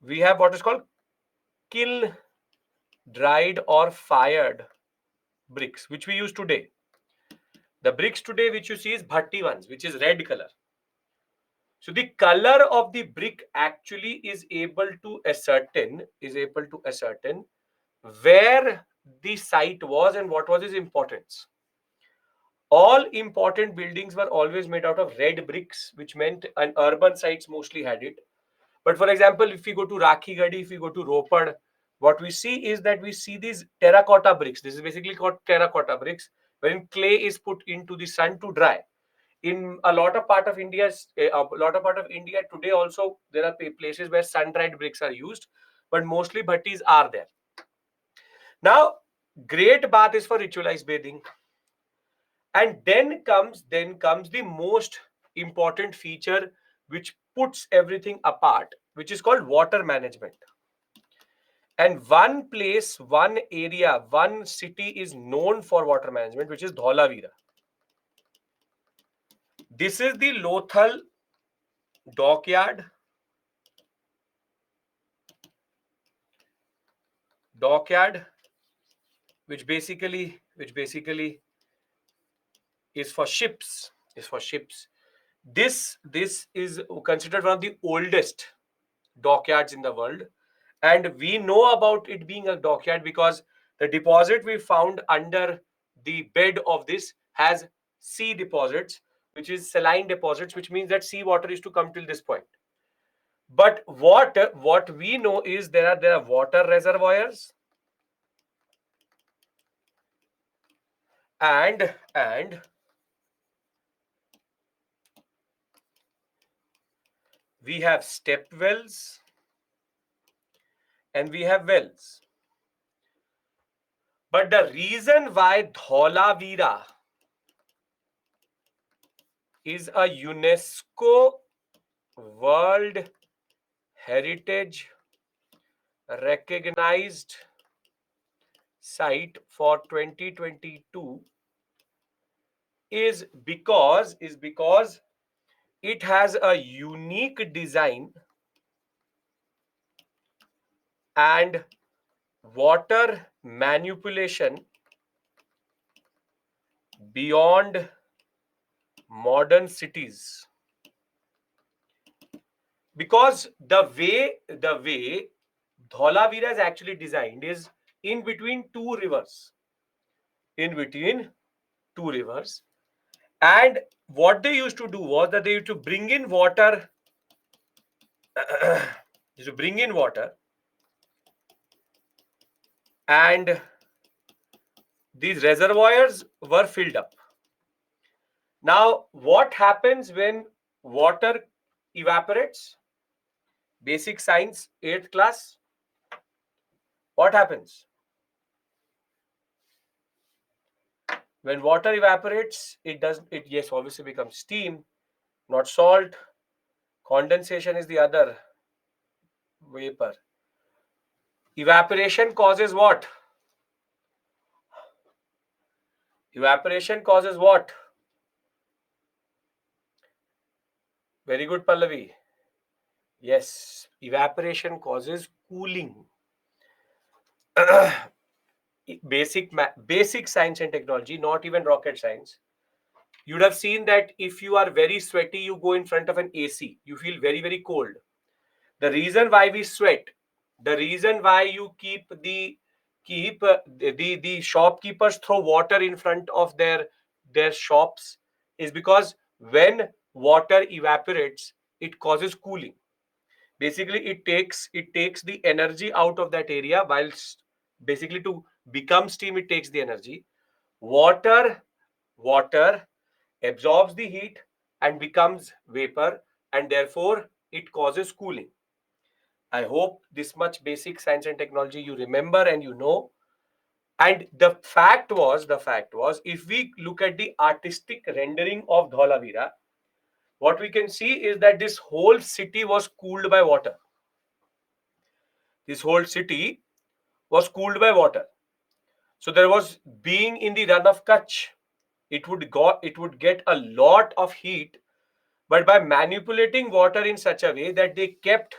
we have what is called kiln dried or fired bricks, which we use today. The bricks today which you see is bhatti ones, which is red color. So the color of the brick actually is able to ascertain where the site was and what was its importance. All important buildings were always made out of red bricks, which meant an urban sites mostly had it. But for example, if we go to Rakhigadi, if we go to Ropad, what we see is that we see these terracotta bricks. This is basically called terracotta bricks, wherein clay is put into the sun to dry. In a lot of part of India today also, there are places where sun-dried bricks are used, but mostly bhattis are there. Now, Great Bath is for ritualized bathing. And then comes the most important feature which puts everything apart, which is called water management. And one place, one area, one city is known for water management, which is Dholavira. This is the Lothal dockyard. Which basically is for ships. This is considered one of the oldest dockyards in the world, and we know about it being a dockyard because the deposit we found under the bed of this has sea deposits, which is saline deposits, which means that sea water is to come till this point. But what we know is there are water reservoirs, and we have step wells, and we have wells. But the reason why Dholavira is a UNESCO World Heritage recognized site for 2022 is because it has a unique design and water manipulation beyond modern cities. Because the way Dholavira is actually designed is in between two rivers. And what they used to do was that they used to bring in water and these reservoirs were filled up. Now, what happens when water evaporates? Basic science, 8th class. What happens? When water evaporates, it obviously becomes steam, not salt. Condensation is the other vapor. Evaporation causes what? Very good, Pallavi. Yes, evaporation causes cooling. Basic science and technology, not even rocket science. You would have seen that if you are very sweaty, you go in front of an AC, you feel very, very cold. The reason why we sweat, the reason why you keep the keep the shopkeepers throw water in front of their shops is because when water evaporates, it causes cooling. Basically, it takes the energy out of that area, whilst basically to become steam, it takes the energy. Water water absorbs the heat and becomes vapor, and therefore it causes cooling. I hope this much basic science and technology you remember and you know. And the fact was, if we look at the artistic rendering of Dholavira, what we can see is that this whole city was cooled by water. This whole city was cooled by water. So there was, being in the run of Kutch, it would get a lot of heat, but by manipulating water in such a way that they kept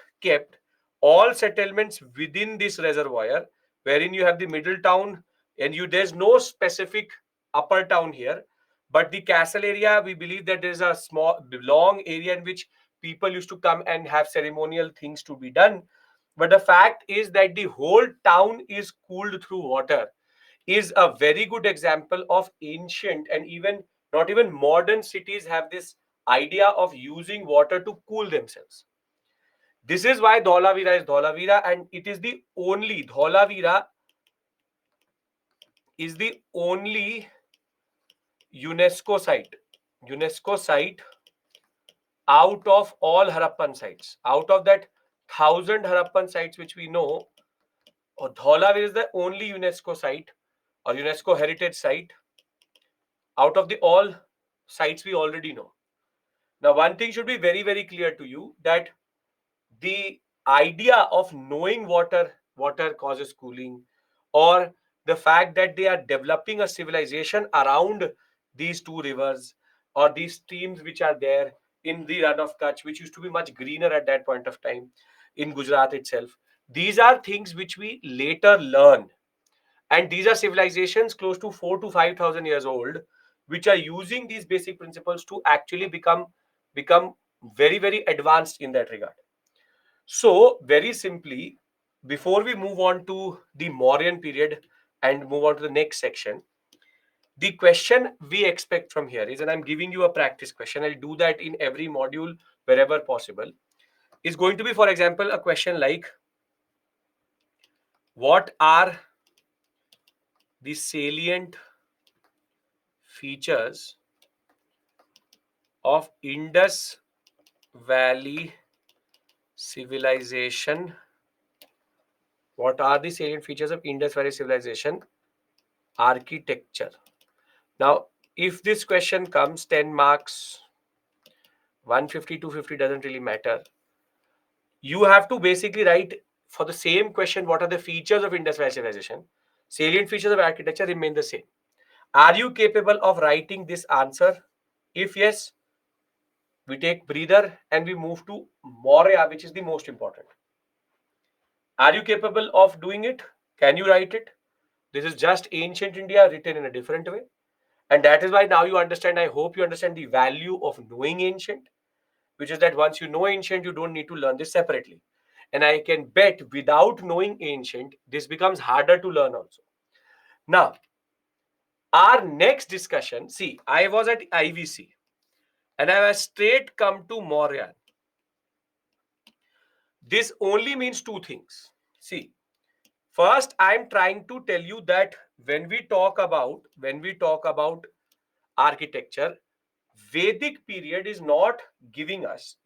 all settlements within this reservoir, wherein you have the middle town, and there's no specific upper town here, but the castle area, we believe that there's a small long area in which people used to come and have ceremonial things to be done. But the fact is that the whole town is cooled through water is a very good example of ancient, and even not even modern cities have this idea of using water to cool themselves. This is why Dholavira is Dholavira, and it is the only Dholavira is the only UNESCO site. UNESCO site out of all Harappan sites. Out of that 1,000 Harappan sites which we know, Dholavira is the only UNESCO site or UNESCO heritage site out of the all sites we already know. Now, one thing should be very, very clear to you, that the idea of knowing water causes cooling, or the fact that they are developing a civilization around these two rivers or these streams which are there in the run of Kutch, which used to be much greener at that point of time in Gujarat itself. These are things which we later learn, and these are civilizations close to 4 to 5 thousand years old, which are using these basic principles to actually become very, very advanced in that regard. So, very simply, before we move on to the Mauryan period and move on to the next section, the question we expect from here is, and I'm giving you a practice question, I'll do that in every module wherever possible, is going to be, for example, a question like, what are the salient features of Indus Valley civilization? What are the salient features of Indus Valley civilization architecture? Now, if this question comes 10 marks, 150, 250 doesn't really matter. You have to basically write for the same question, what are the features of Indus Valley civilization? Salient features of architecture remain the same. Are you capable of writing this answer? If yes, we take breather and we move to Maurya, which is the most important. Are you capable of doing it? Can you write it? This is just ancient India written in a different way. And that is why now you understand, I hope you understand the value of knowing ancient, which is that once you know ancient, you don't need to learn this separately. And I can bet without knowing ancient, this becomes harder to learn also. Now, our next discussion, see, I was at IVC and I was straight come to Mauryan. This only means two things. See, first, I'm trying to tell you that when we talk about architecture, Vedic period is not giving us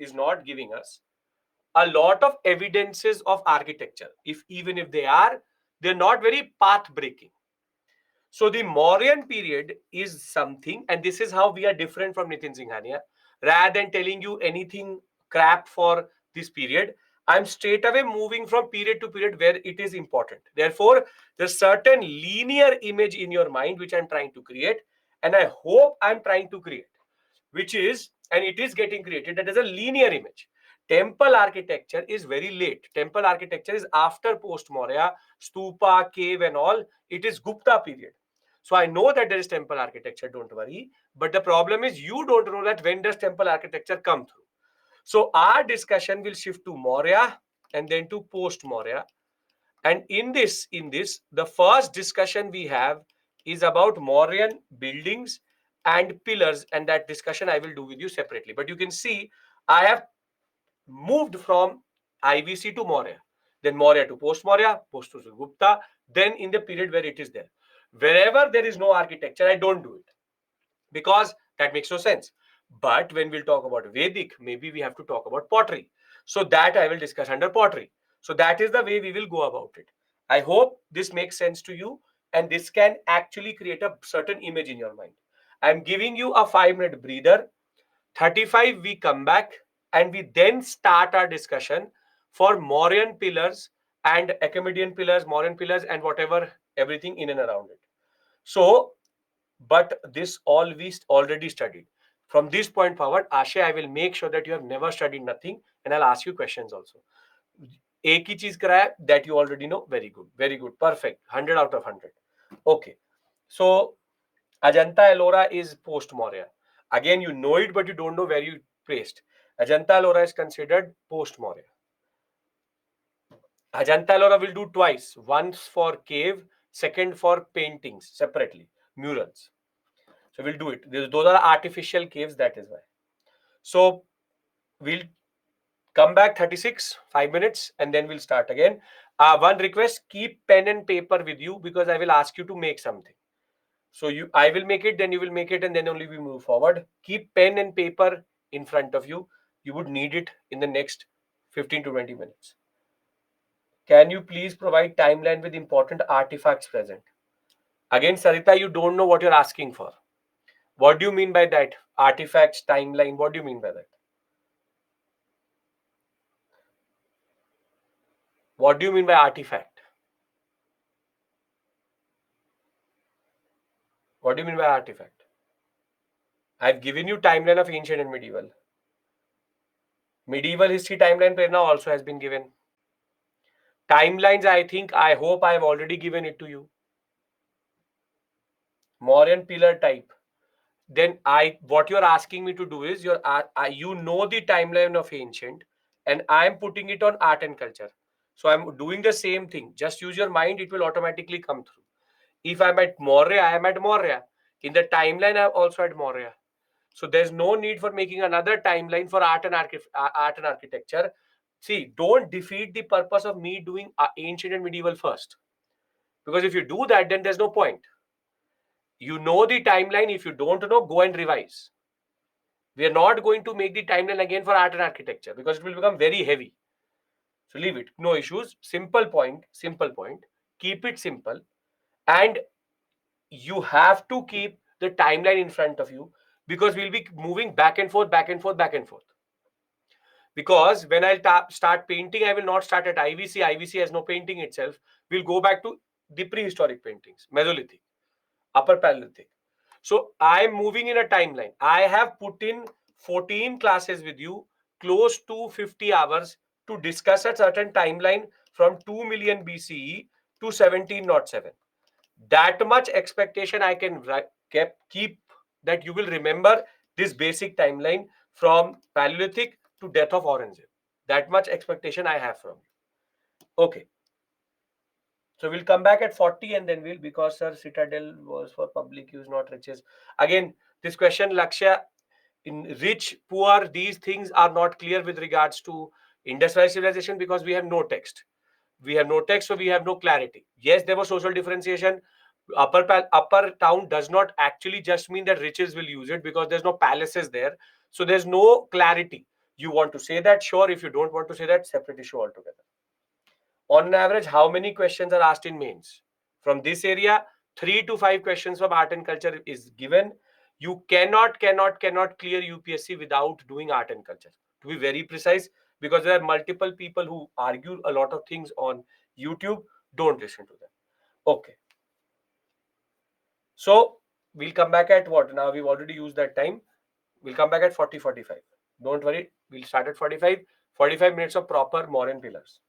a lot of evidences of architecture. If even if they're not very path breaking. So the Mauryan period is something, and this is how we are different from Nitin Singhania. Rather than telling you anything crap for this period, I'm straight away moving from period to period where it is important. Therefore, there's certain linear image in your mind which I'm trying to create, and I hope I'm trying to create, which is, and it is getting created, that is a linear image. Temple architecture is very late. Temple architecture is after post Maurya, stupa, cave, and all. It is Gupta period. So I know that there is temple architecture, don't worry. But the problem is you don't know that when does temple architecture come through. So our discussion will shift to Maurya and then to post Maurya. And in this, the first discussion we have is about Mauryan buildings and pillars, and that discussion I will do with you separately. But you can see I have moved from IVC to Maurya, then Maurya to post Maurya, post to Gupta, then in the period where it is there. Wherever there is no architecture, I don't do it because that makes no sense. But when we'll talk about Vedic, maybe we have to talk about pottery. So that I will discuss under pottery. So that is the way we will go about it. I hope this makes sense to you and this can actually create a certain image in your mind. I'm giving you a 5-minute breather. 35 we come back and we then start our discussion for Mauryan pillars and Achaemenid pillars, Mauryan pillars and whatever everything in and around it. So but this all we already studied. From this point forward, Ashay, I will make sure that you have never studied nothing and I'll ask you questions also. एक ही चीज कराया that you already know. Very good, perfect, 100 out of 100. Okay, so Ajanta Ellora is post Maurya. Again, you know it, but you don't know where you placed. Ajanta Ellora is considered post Maurya. Ajanta Ellora will do twice, once for cave, second for paintings separately, murals. So we'll do it. Those are artificial caves, that is why. So we'll come back 36, 5 minutes, and then we'll start again. One request, keep pen and paper with you because I will ask you to make something. So I will make it, then you will make it, and then only we move forward. Keep pen and paper in front of you. You would need it in the next 15 to 20 minutes. Can you please provide timeline with important artifacts present? Again, Sarita, you don't know what you're asking for. What do you mean by that? Artifacts, timeline, what do you mean by that? What do you mean by artifact? What do you mean by artifact? I've given you timeline of ancient and medieval. Medieval history timeline Prerna also has been given. Timelines, I hope I have already given it to you. Mauryan pillar type. Then what you're asking me to do is you know the timeline of ancient and I'm putting it on art and culture. So I'm doing the same thing. Just use your mind, it will automatically come through. If I'm at Maurya, I am at Maurya. In the timeline, I'm also at Maurya. So there's no need for making another timeline for art and architecture. See, don't defeat the purpose of me doing ancient and medieval first. Because if you do that, then there's no point. You know the timeline. If you don't know, go and revise. We are not going to make the timeline again for art and architecture because it will become very heavy. So leave it. No issues. Simple point. Simple point. Keep it simple. And you have to keep the timeline in front of you because we'll be moving back and forth, back and forth, back and forth. Because when I'll start painting, I will not start at IVC. IVC has no painting itself. We'll go back to the prehistoric paintings, Mesolithic, Upper Paleolithic. So I'm moving in a timeline. I have put in 14 classes with you, close to 50 hours to discuss a certain timeline from 2 million BCE to 1707. That much expectation I can keep that you will remember this basic timeline from Paleolithic to death of Aurangzeb. That much expectation I have from you. Okay. So we'll come back at 40 and then we'll, because sir, Citadel was for public use, not riches. Again, this question, Lakshya, in rich, poor, these things are not clear with regards to industrialized civilization because we have no text. We have no text, so we have no clarity. Yes, there was social differentiation. Upper town does not actually just mean that riches will use it because there's no palaces there. So there's no clarity. You want to say that, sure. If you don't want to say that, separate issue altogether. On an average, how many questions are asked in mains? From this area, 3 to 5 questions from art and culture is given. You cannot clear UPSC without doing art and culture. To be very precise, because there are multiple people who argue a lot of things on YouTube. Don't listen to them. Okay. So we'll come back at what? Now we've already used that time. We'll come back at 40, 45. Don't worry. We'll start at 45. 45 minutes of proper Mauryan pillars.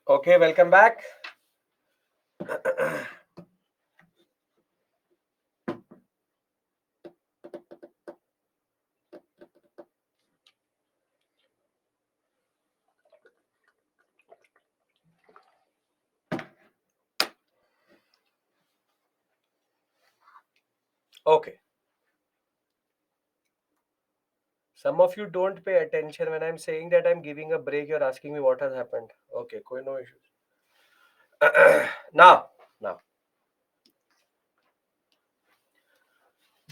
Okay, welcome back. Okay. Some of you don't pay attention when I'm saying that I'm giving a break. You're asking me what has happened. Okay, no issues. now, now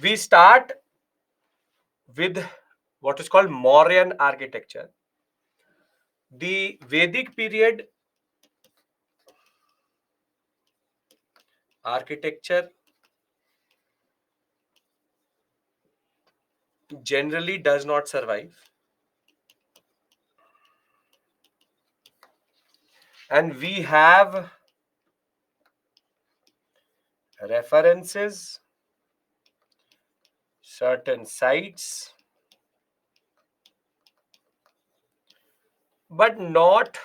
we start with what is called Mauryan architecture. The Vedic period architecture generally does not survive, and we have references, certain sites, but not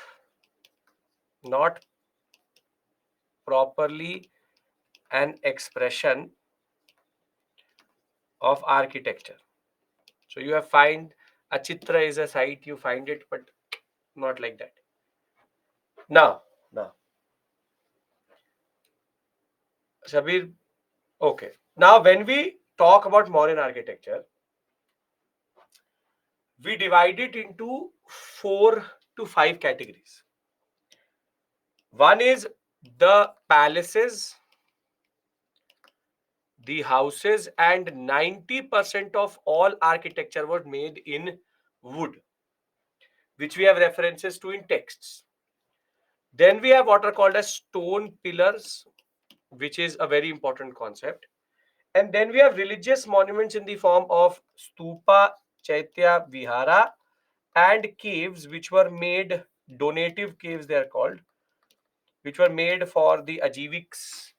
properly an expression of architecture. So you have find a chitra is a site, you find it, but not like that. Now, Sabir, okay. Now, when we talk about Mauryan architecture, we divide it into 4 to 5 categories. One is the palaces, the houses, and 90% of all architecture was made in wood, which we have references to in texts. Then we have what are called as stone pillars, which is a very important concept. And then we have religious monuments in the form of stupa, chaitya, vihara, and caves, which were made, donative caves they are called, which were made for the Ajiviks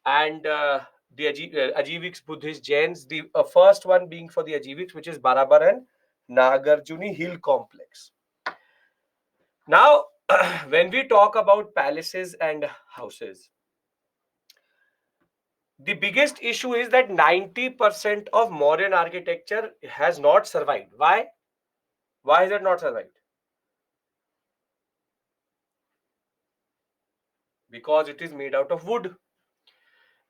and the Ajiviks, Buddhist, Jains. The first one being for the Ajiviks, which is Barabar and Nagarjuni Hill Complex. Now, when we talk about palaces and houses, the biggest issue is that 90% of Mauryan architecture has not survived. Why? Why has it not survived? Because it is made out of wood.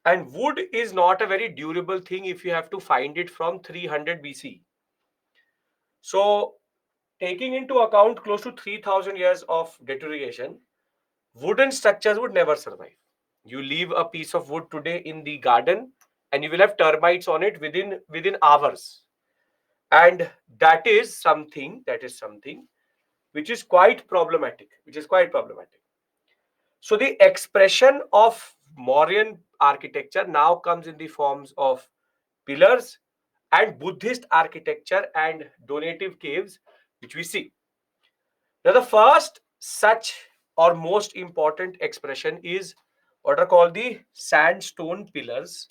And wood is not a very durable thing if you have to find it from 300 BC. So, taking into account close to 3000 years of deterioration, wooden structures would never survive. You leave a piece of wood today in the garden and you will have termites on it within hours. And that is something which is quite problematic. So the expression of Mauryan architecture now comes in the forms of pillars and Buddhist architecture and donative caves, which we see. Now, the first such or most important expression is what are called the sandstone pillars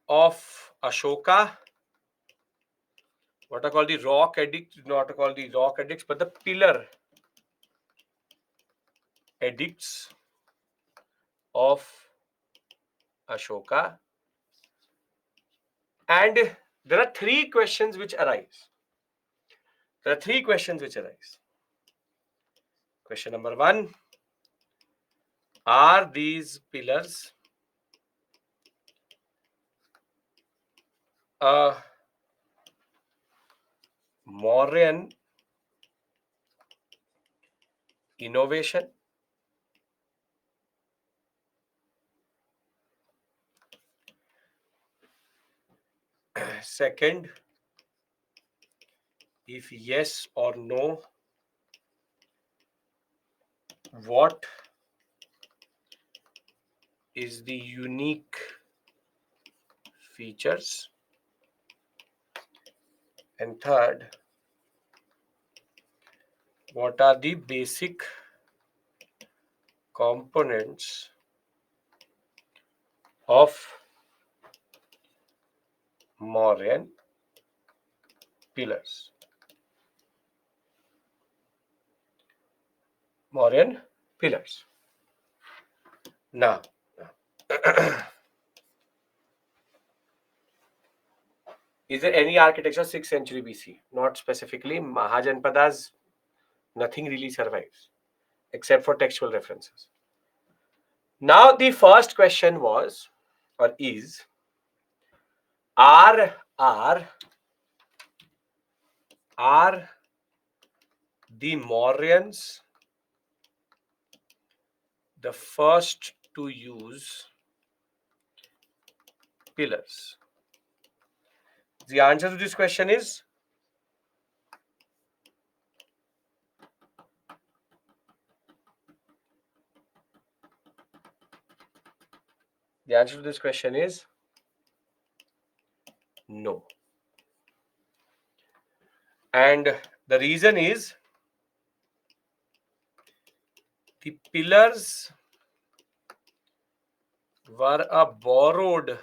of Ashoka. What are called the rock edicts, not called the rock edicts, but the pillar edicts of Ashoka. And there are three questions which arise. Question number one: are these pillars a Mauryan innovation? Second, if yes or no, what is the unique features? And third, what are the basic components of Mauryan pillars? Mauryan pillars. Now, is there any architecture 6th century BC? Not specifically. Mahajanpadas, nothing really survives except for textual references. Now, the first question was or is, are the Mauryans the first to use pillars? The answer to this question is no. And the reason is the pillars were a borrowed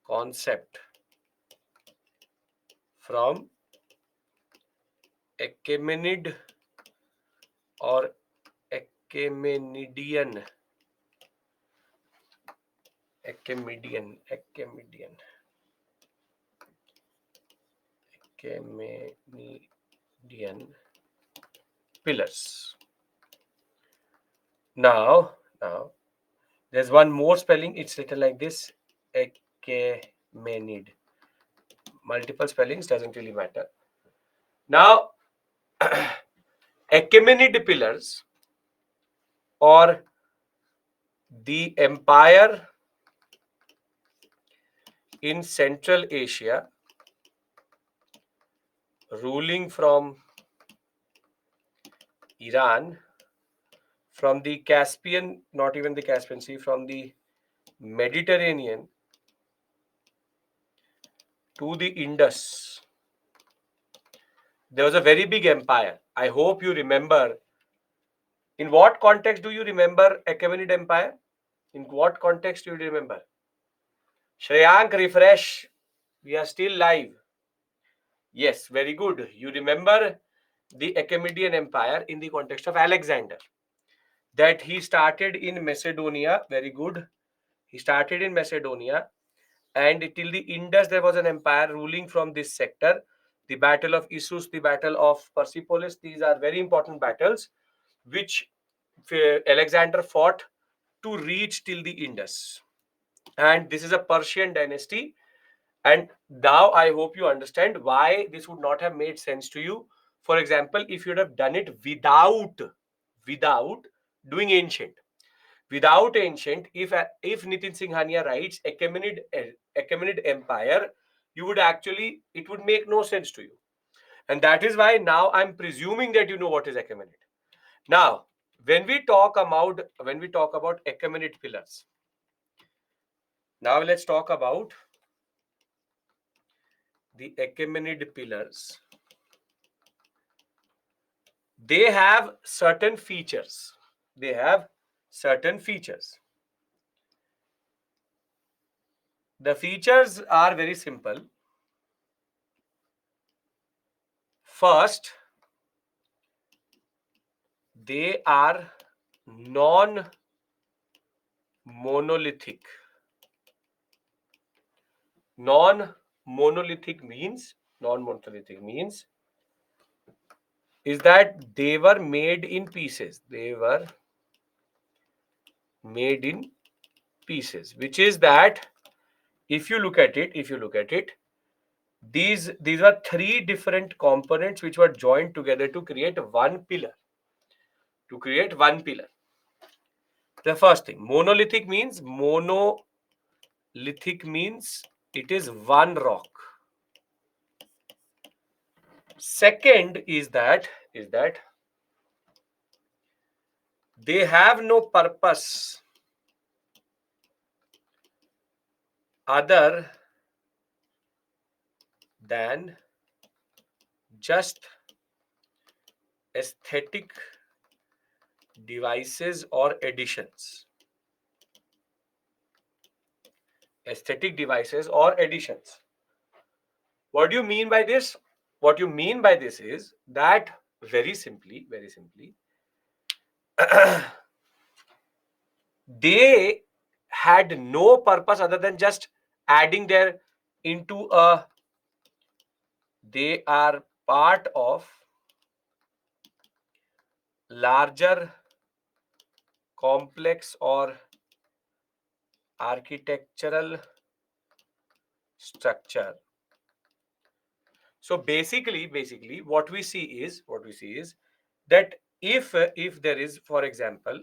concept from Achaemenid or Achaemenidian Achaemenidian pillars. Now there's one more spelling. It's written like this: Achaemenid. Multiple spellings doesn't really matter. Now, Achaemenid pillars or the empire in Central Asia, ruling from Iran, from the Caspian, not even the Caspian Sea, from the Mediterranean to the Indus. There was a very big empire. I hope you remember. In what context do you remember Achaemenid Empire? In what context do you remember? Shreyank, refresh. We are still live. Yes, very good. You remember the Achaemenidian Empire in the context of Alexander. That he started in Macedonia. Very good. He started in Macedonia, and till the Indus there was an empire ruling from this sector. The Battle of Issus, the Battle of Persepolis, these are very important battles which Alexander fought to reach till the Indus. And this is a Persian dynasty. And now I hope you understand why this would not have made sense to you. For example, if you'd have done it without doing ancient. Without ancient, if Nitin Singhania writes Achaemenid Empire, you would actually, it would make no sense to you. And that is why now I'm presuming that you know what is Achaemenid. Now, when we talk about Achaemenid pillars, now let's talk about the Achaemenid pillars. They have certain features. The features are very simple. First, they are non-monolithic. Non-monolithic means is that they were made in pieces. Which is that if you look at it, these are three different components which were joined together to create one pillar. The first thing, monolithic means it is one rock. Second is that they have no purpose other than just aesthetic devices or additions. What do you mean by this? What you mean by this is that very simply, they had no purpose other than just adding their into a, they are part of larger complex or architectural structure. So basically what we see is that if there is, for example,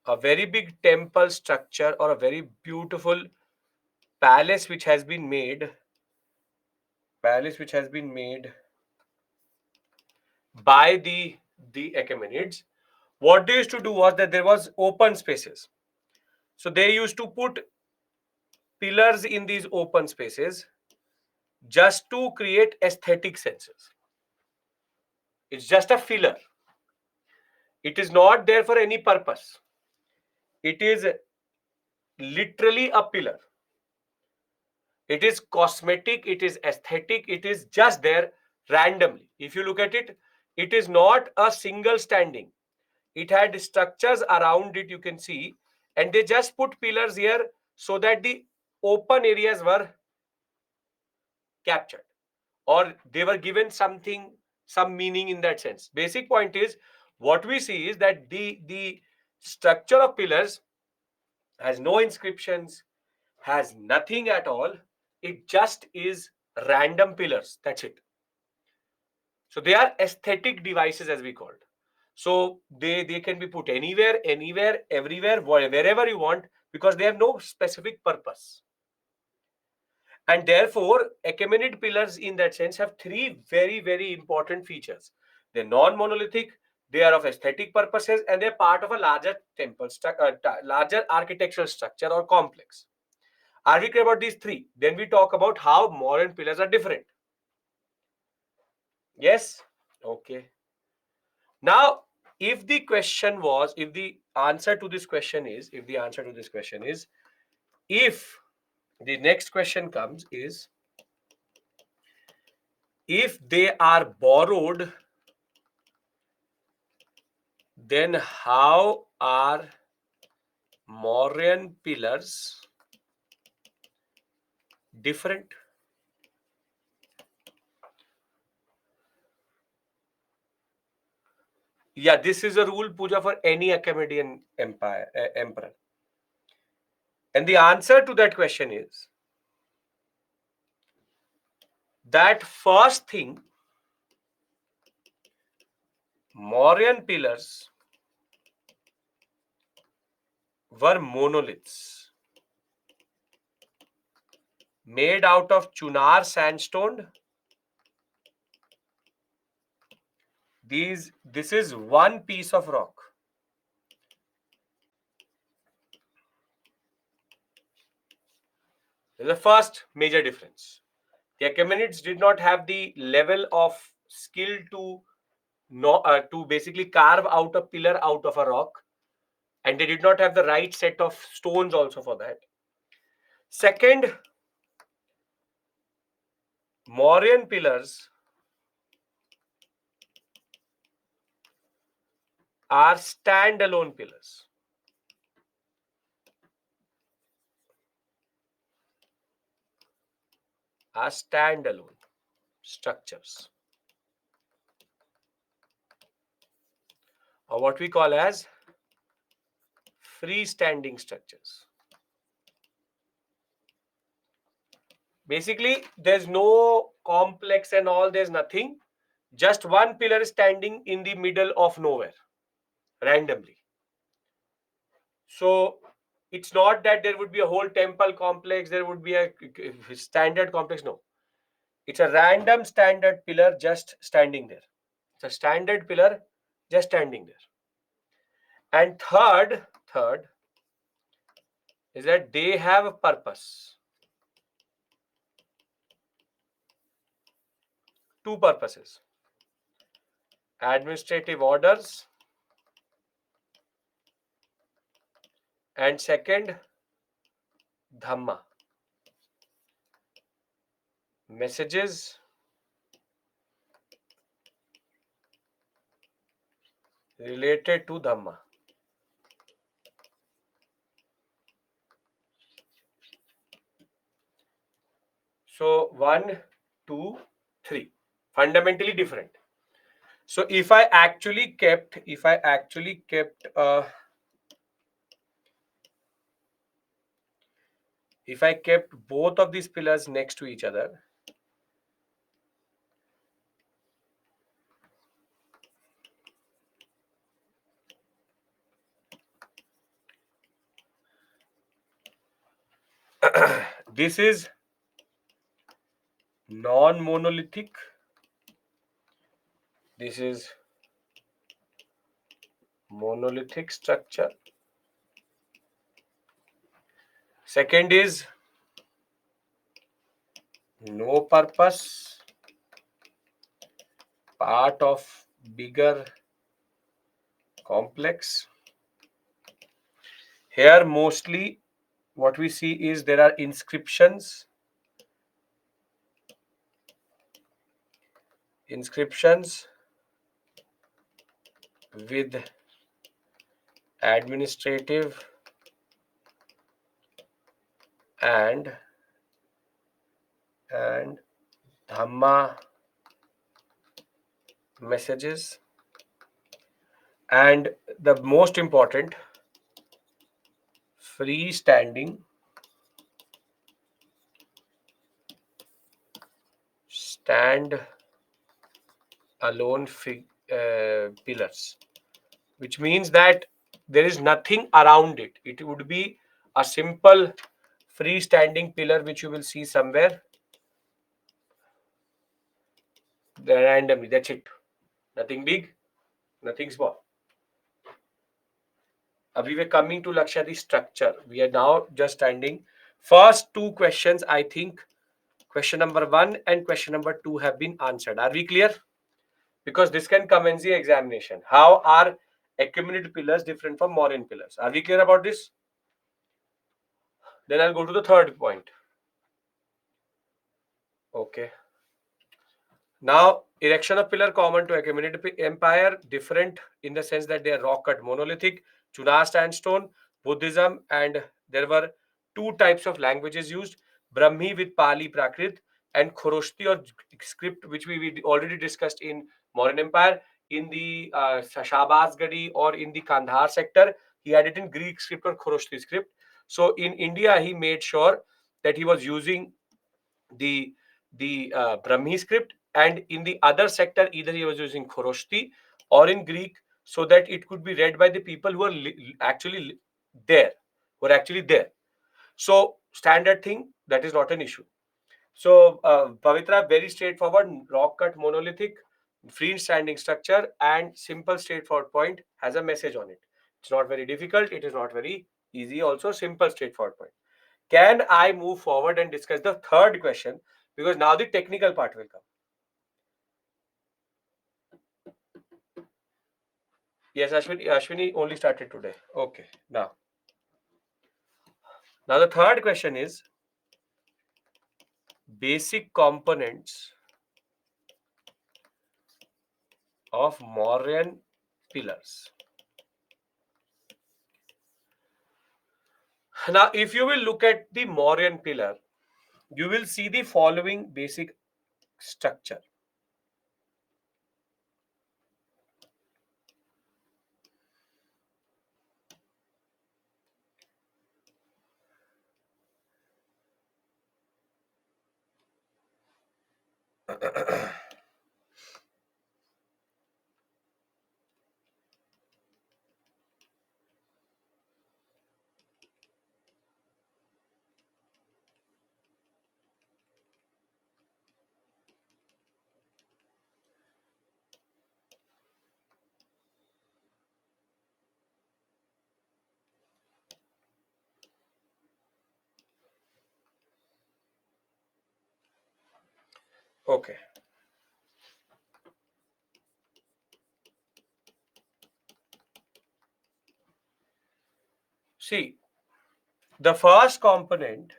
a very big temple structure or a very beautiful palace which has been made, by the Achaemenids, what they used to do was that there was open spaces. So they used to put pillars in these open spaces just to create aesthetic senses. It's just a filler. It is not there for any purpose. It is literally a pillar. It is cosmetic, it is aesthetic, it is just there randomly. If you look at it, it is not a single standing. It had structures around it, you can see, and they just put pillars here so that the open areas were captured, or they were given something, some meaning in that sense. Basic point is, what we see is that the structure of pillars has no inscriptions, has nothing at all. It just is random pillars. That's it. So they are aesthetic devices, as we called. So they can be put anywhere, everywhere, wherever you want, because they have no specific purpose. And therefore, Achaemenid pillars in that sense have three very important features. They're non-monolithic, they are of aesthetic purposes, and they're part of a larger temple larger architectural structure or complex. Are we clear about these three? Then we talk about how modern pillars are different. Yes? Okay. Now, if the question was, if the answer to this question is, if the next question comes is, if they are borrowed, then how are Mauryan pillars different? Yeah, this is a rule, Puja, for any Achaemenian emperor. And the answer to that question is that first thing, Mauryan pillars were monoliths made out of Chunar sandstone. This is one piece of rock. This is the first major difference. The Achaemenids did not have the level of skill to to basically carve out a pillar out of a rock, and they did not have the right set of stones also for that. Second, Mauryan pillars are standalone pillars. Are standalone structures, or what we call as freestanding structures. Basically, there's no complex and all, there's nothing. Just one pillar standing in the middle of nowhere, randomly. So it's not that there would be a whole temple complex, there would be a standard complex. No, it's a random standard pillar just standing there. It's a standard pillar just standing there. And third is that they have a purpose. Two purposes: administrative orders, and second, dhamma. messages related to Dhamma. So 1, 2, 3, fundamentally different. So if I actually kept if I kept both of these pillars next to each other, this is non-monolithic. This is monolithic structure. Second is no purpose, part of bigger complex. Here mostly what we see is there are inscriptions with administrative and Dhamma messages, and the most important, freestanding stand alone pillars, which means that there is nothing around it. It would be a simple freestanding pillar which you will see somewhere randomly. That's it. Nothing big, nothing small. We were coming to Lakshadweep structure. We are now just standing. First two questions, I think question number 1 and question number 2 have been answered. Are we clear? Because this can come in the examination. How are Achaemenid pillars different from Mauryan pillars? Are we clear about this? Then I'll go to the third point. Okay. Now, erection of pillar common to Achaemenid Empire, different in the sense that they are rock cut monolithic, Chunar sandstone, Buddhism, and there were two types of languages used: Brahmi with Pali Prakrit, and Khoroshti or script, which we already discussed in Mauryan Empire. In the Shahbaz or in the Kandahar sector, he had it in Greek script or Khoroshti script. So in India, he made sure that he was using the Brahmi script, and in the other sector either he was using Khoroshti or in Greek, so that it could be read by the people who are actually there, So standard thing, that is not an issue. So Pavitra, very straightforward, rock cut monolithic, freestanding structure, and simple straightforward point has a message on it. It's not very difficult, it is not very easy, also simple straightforward point. Can I move forward and discuss the third question? Because now the technical part will come. Yes, Ashwini only started today. Okay, now the third question is basic components of Mauryan pillars. Now, if you will look at the Mauryan pillar, you will see the following basic structure. Okay. See, the first component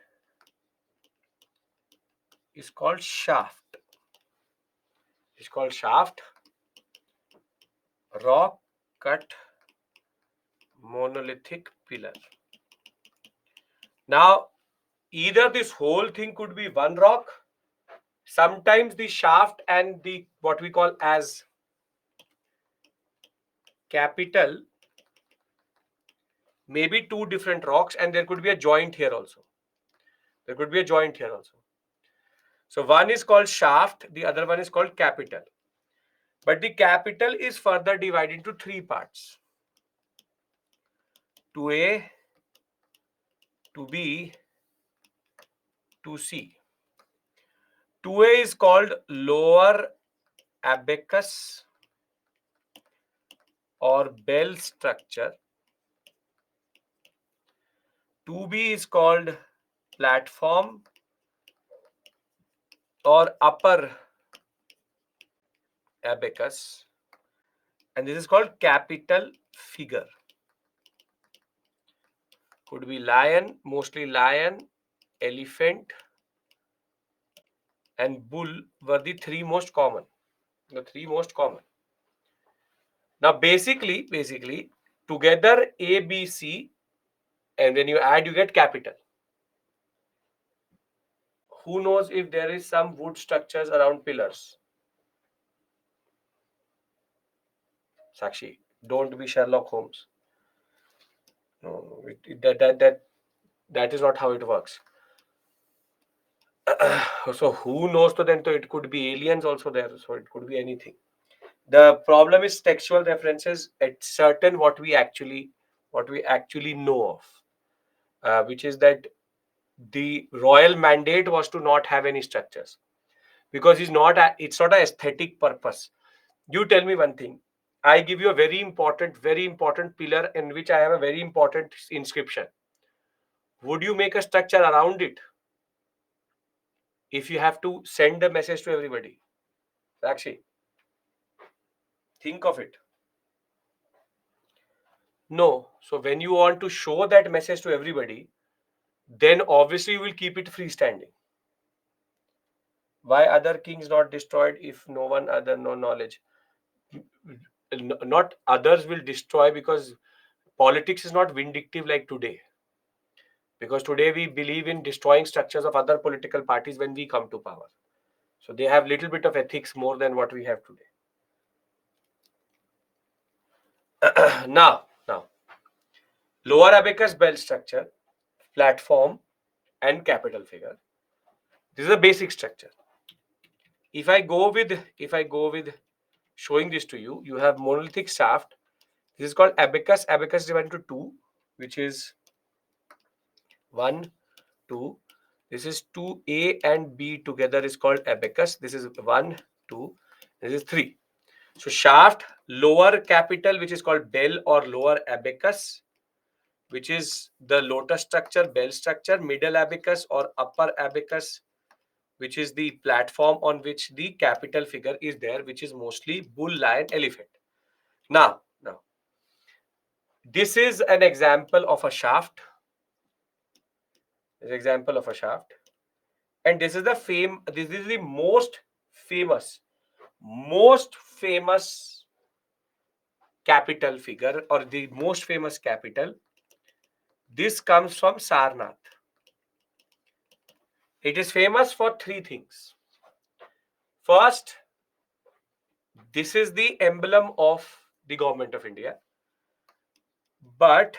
is called shaft. It's called shaft. Rock cut monolithic pillar. Now, either this whole thing could be one rock. Sometimes the shaft and the what we call as capital may be two different rocks, and there could be a joint here also. There could be a joint here also. So one is called shaft, the other one is called capital. But the capital is further divided into three parts: 2A, 2B, 2C. 2A is called lower abacus or bell structure. 2B is called platform or upper abacus, and this is called capital figure. Could be lion, mostly lion, elephant, and bull were the three most common. The three most common. Now, basically, together A, B, C, and when you add, you get capital. Who knows if there is some wood structures around pillars? Sakshi, don't be Sherlock Holmes. No, that is not how it works. So who knows? So then, it could be aliens also there. So it could be anything. The problem is textual references at certain what we actually know of, which is that the royal mandate was to not have any structures because it's not an aesthetic purpose. You tell me one thing. I give you a very important pillar in which I have a very important inscription. Would you make a structure around it if you have to send a message to everybody? Actually, think of it. No. So when you want to show that message to everybody, then obviously you will keep it freestanding. Why other kings not destroyed if no one other no knowledge? Not others will destroy because politics is not vindictive like today. Because today we believe in destroying structures of other political parties when we come to power. So they have little bit of ethics more than what we have today. Now, lower abacus bell structure, platform, and capital figure. This is a basic structure. If I go with showing this to you, you have monolithic shaft. This is called abacus. Abacus divided into two, which is 1, 2. This is 2A and B together is called abacus. This is 1, 2. This is 3. So shaft, lower capital, which is called bell or lower abacus, which is the lotus structure, bell structure, middle abacus or upper abacus, which is the platform on which the capital figure is there, which is mostly bull, lion, elephant. Now, this is an example of a shaft. This is example of a shaft, and this is the most famous capital figure or the most famous capital. This comes from Sarnath. It is famous for three things. First, this is the emblem of the government of India. But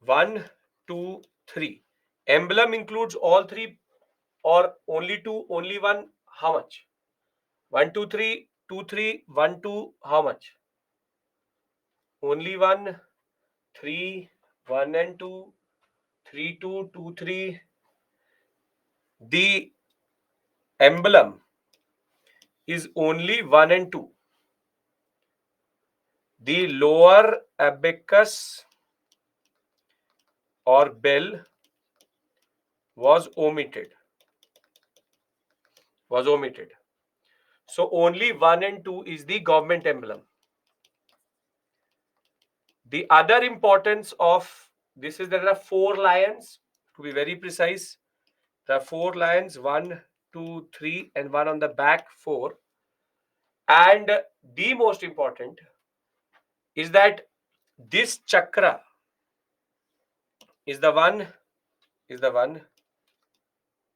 one, two, three. Emblem includes all three or only two, only one. How much? 1, 2, 3, 2, 3, 1, 2. How much? Only 1, 3, 1 and 2, 3, 2, 2, 3. The emblem is only 1 and 2. The lower abacus or bell was omitted. So only 1 and 2 is the government emblem. The other importance of this is there are 4 lions, to be very precise. There are 4 lions, 1, 2, 3, and one on the back, 4. And the most important is that this chakra is the one, is the one,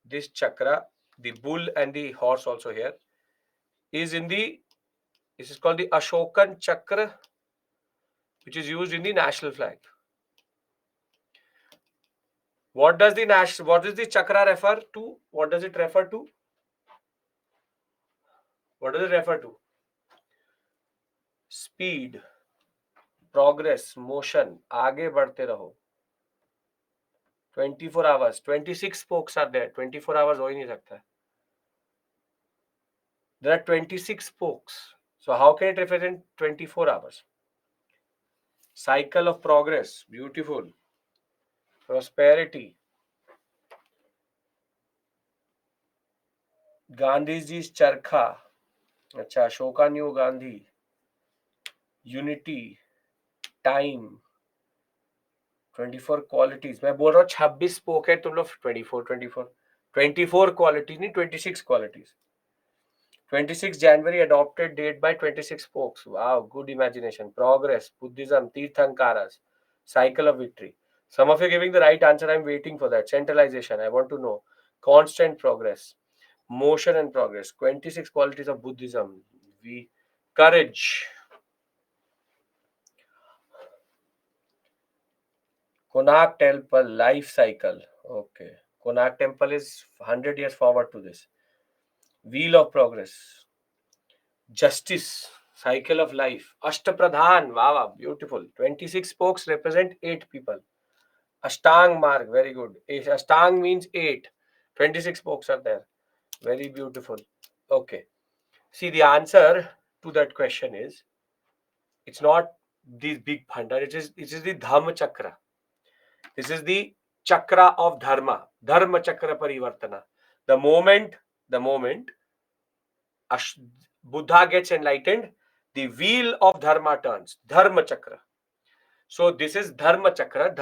this chakra, the bull and the horse also here, is in the, this is called the Ashokan chakra, which is used in the national flag. What does the chakra refer to? What does it refer to? What does it refer to? Speed, progress, motion, आगे बढ़ते रहो. 24 hours, 26 spokes are there. 24 hours हो ही नहीं सकता. There are 26 spokes. So how can it represent 24 hours? Cycle of progress, beautiful. Prosperity. Gandhiji's charkha. अच्छा, Ashoka knew Gandhi. Unity, time, 24 qualities. मैं बोल रहा हूँ 26 स्पोक है, तुम लोग 24 qualities नहीं, 26 qualities. 26 January adopted date by 26 spokes. Wow, good imagination. Progress, Buddhism, Tirthankaras, cycle of victory. Some of you are giving the right answer. I'm waiting for that. Centralization, I want to know. Constant progress, motion and progress. 26 qualities of Buddhism. Courage. Konark Temple life cycle. Okay. Konark Temple is 100 years forward to this. Wheel of progress. Justice. Cycle of life. Ashtapradhan. Wow, wow, beautiful. 26 spokes represent 8 people. Ashtang mark. Very good. Ashtang means 8. 26 spokes are there. Very beautiful. Okay. See, the answer to that question is, it's not these big bhandar. It is the Dhamma Chakra. This is the chakra of dharma, dharma chakra parivartana. The moment, the moment Buddha gets enlightened, the wheel of dharma turns, dharma chakra. So this is dharma chakra,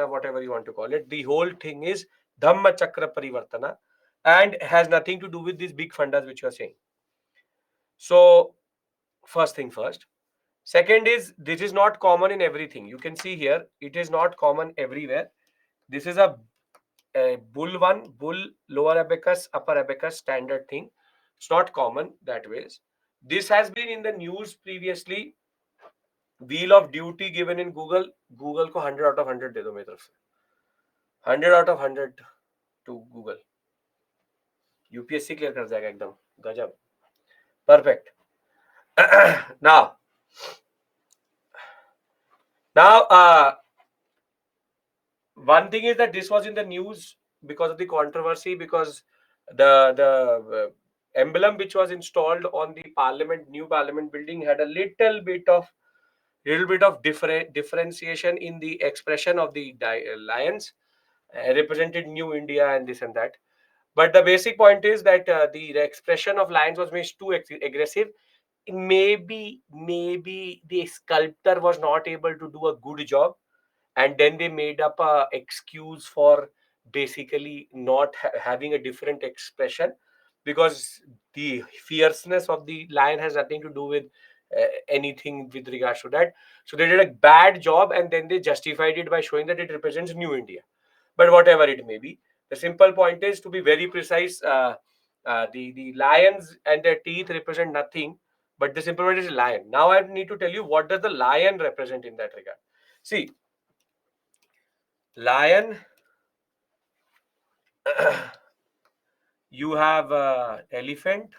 whatever you want to call it. The whole thing is dhamma chakra parivartana and has nothing to do with these big fundas which you are saying. So first thing first. Second is, this is not common in everything. You can see here, it is not common everywhere. This is a bull one, bull, lower abacus, upper abacus, standard thing. It's not common that ways. This has been in the news previously. Wheel of duty given in Google. Google को 100 out of 100 दे दो मेरी तरफ से. 100 out of 100 to Google. UPSC clear कर जाएगा एकदम. गजब. Perfect. Now, one thing is that this was in the news because of the controversy, because the emblem which was installed on the new parliament building had a little bit of differentiation in the expression of the lions, represented New India and this and that. But the basic point is that the expression of lions was made too aggressive. Maybe the sculptor was not able to do a good job, and then they made up a excuse for basically not having a different expression, because the fierceness of the lion has nothing to do with anything with regards to that. So they did a bad job, and then they justified it by showing that it represents New India. But whatever it may be, the simple point is, to be very precise, the lions and their teeth represent nothing, but the simple point is lion. Now I need to tell you, what does the lion represent in that regard. See, lion, you have elephant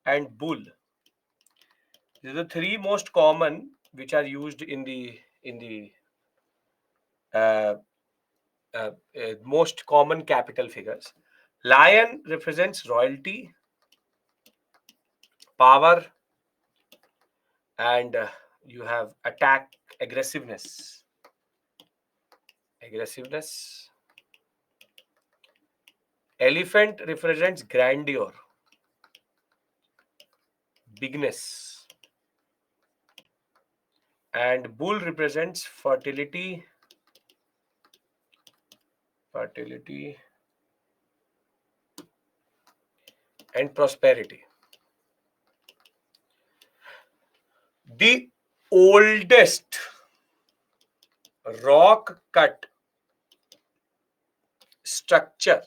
and bull. These are the 3 most common which are used in the uh, most common capital figures. Lion represents royalty, power, and you have attack, aggressiveness. Elephant represents grandeur, bigness, and bull represents fertility, and prosperity. The oldest rock cut structure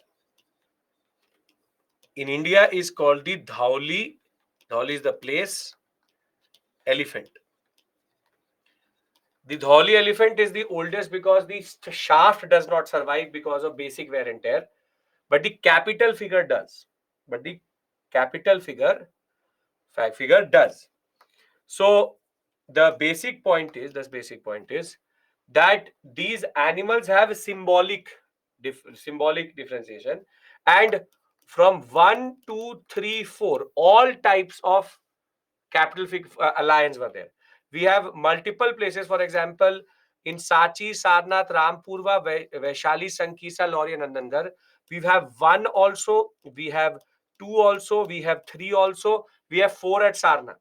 in India is called the Dhauli. Dhauli is the place elephant. The Dhauli elephant is the oldest because the shaft does not survive because of basic wear and tear, but the capital figure does. But the capital figure does. So the basic point is that these animals have symbolic differentiation, and from 1, 2, 3, 4, all types of capital alliance were there. We have multiple places, for example, in Sachi, Sarnath, Rampurva, Vaishali, Sankisa, Lauri, and Nandangarh. We have one also, we have two also, we have three also, we have four at Sarnath.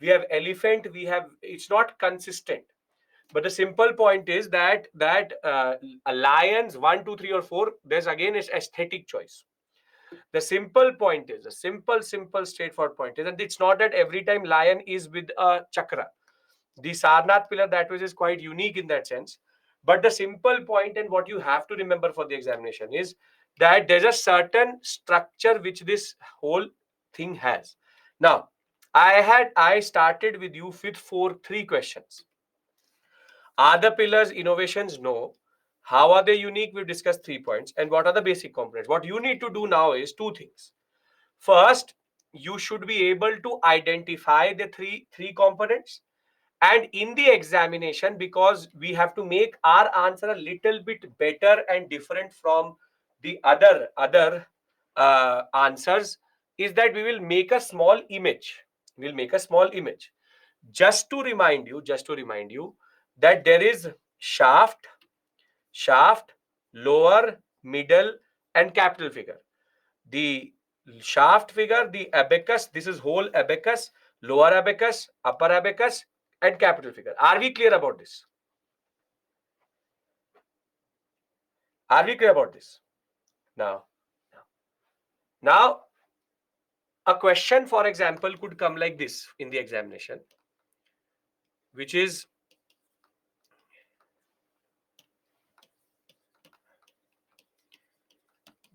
We have elephant, we have, it's not consistent. But the simple point is that a lions 1, 2, 3, or 4, there's again is aesthetic choice. The simple point is, a simple, straightforward point is, and it's not that every time lion is with a chakra. The Sarnath pillar that was is quite unique in that sense. But the simple point and what you have to remember for the examination is that there's a certain structure which this whole thing has. Now, I started with you with three questions. Are the pillars innovations? No. How are they unique? We've discussed 3 points. And what are the basic components? What you need to do now is two things. First, you should be able to identify the three components. And in the examination, because we have to make our answer a little bit better and different from the other answers, is that we will make a small image. We'll make a small image. Just to remind you that there is shaft, lower, middle, and capital figure. The shaft figure, the abacus, this is whole abacus, lower abacus, upper abacus, and capital figure. Are we clear about this? Are we clear about this? Now, a question, for example, could come like this in the examination, which is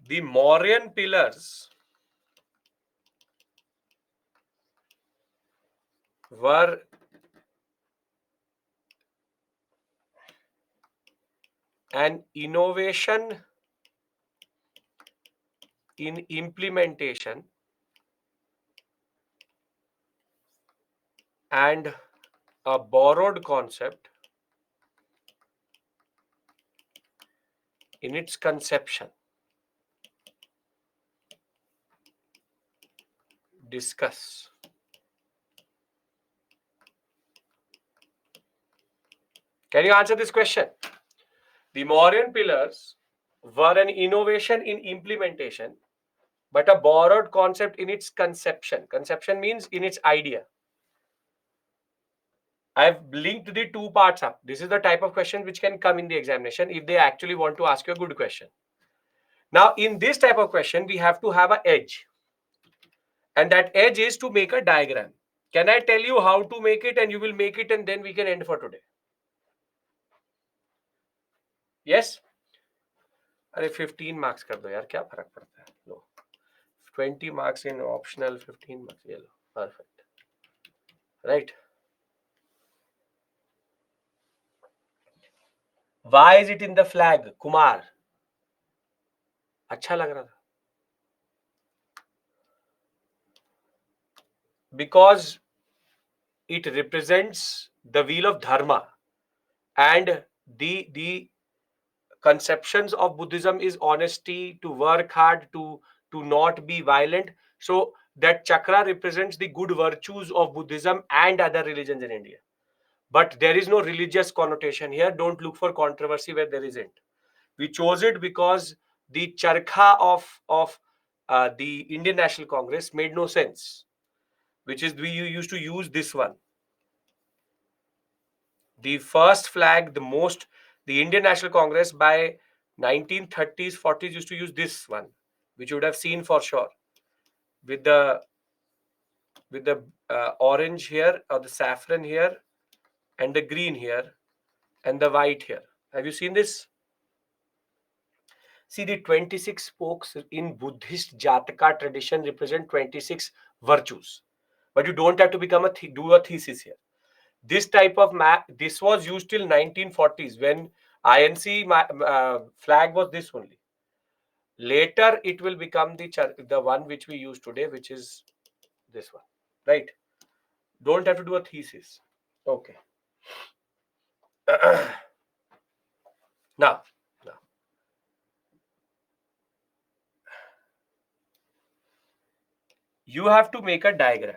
the Mauryan pillars were an innovation in implementation and a borrowed concept in its conception. Discuss. Can you answer this question? The Mauryan pillars were an innovation in implementation, but a borrowed concept in its conception. Conception means in its idea. I've linked the two parts up. This is the type of question which can come in the examination if they actually want to ask you a good question. Now, in this type of question, we have to have an edge. And that edge is to make a diagram. Can I tell you how to make it and you will make it and then we can end for today? Yes? अरे 15 marks कर दो यार, क्या फर्क पड़ता है? लो 20 marks in optional, 15 marks, ये लो, perfect. Right? Why is it in the flag? Kumar. अच्छा लग रहा था. Because it represents the wheel of dharma, and the conceptions of Buddhism is honesty, to work hard, to not be violent. So that chakra represents the good virtues of Buddhism and other religions in India. But there is no religious connotation here. Don't look for controversy where there isn't. We chose it because the charkha of the Indian National Congress made no sense, which is we used to use this one. The first flag, the Indian National Congress by 1930s, 40s used to use this one, which you would have seen for sure, with the orange here, or the saffron here, and the green here, and the white here. Have you seen this? See, the 26 spokes in Buddhist Jataka tradition represent 26 virtues. But you don't have to become do a thesis here. This type of map, this was used till 1940s when INC flag was this only. Later, it will become the one which we use today, which is this one, right? Don't have to do a thesis. Okay. now, now, you have to make a diagram.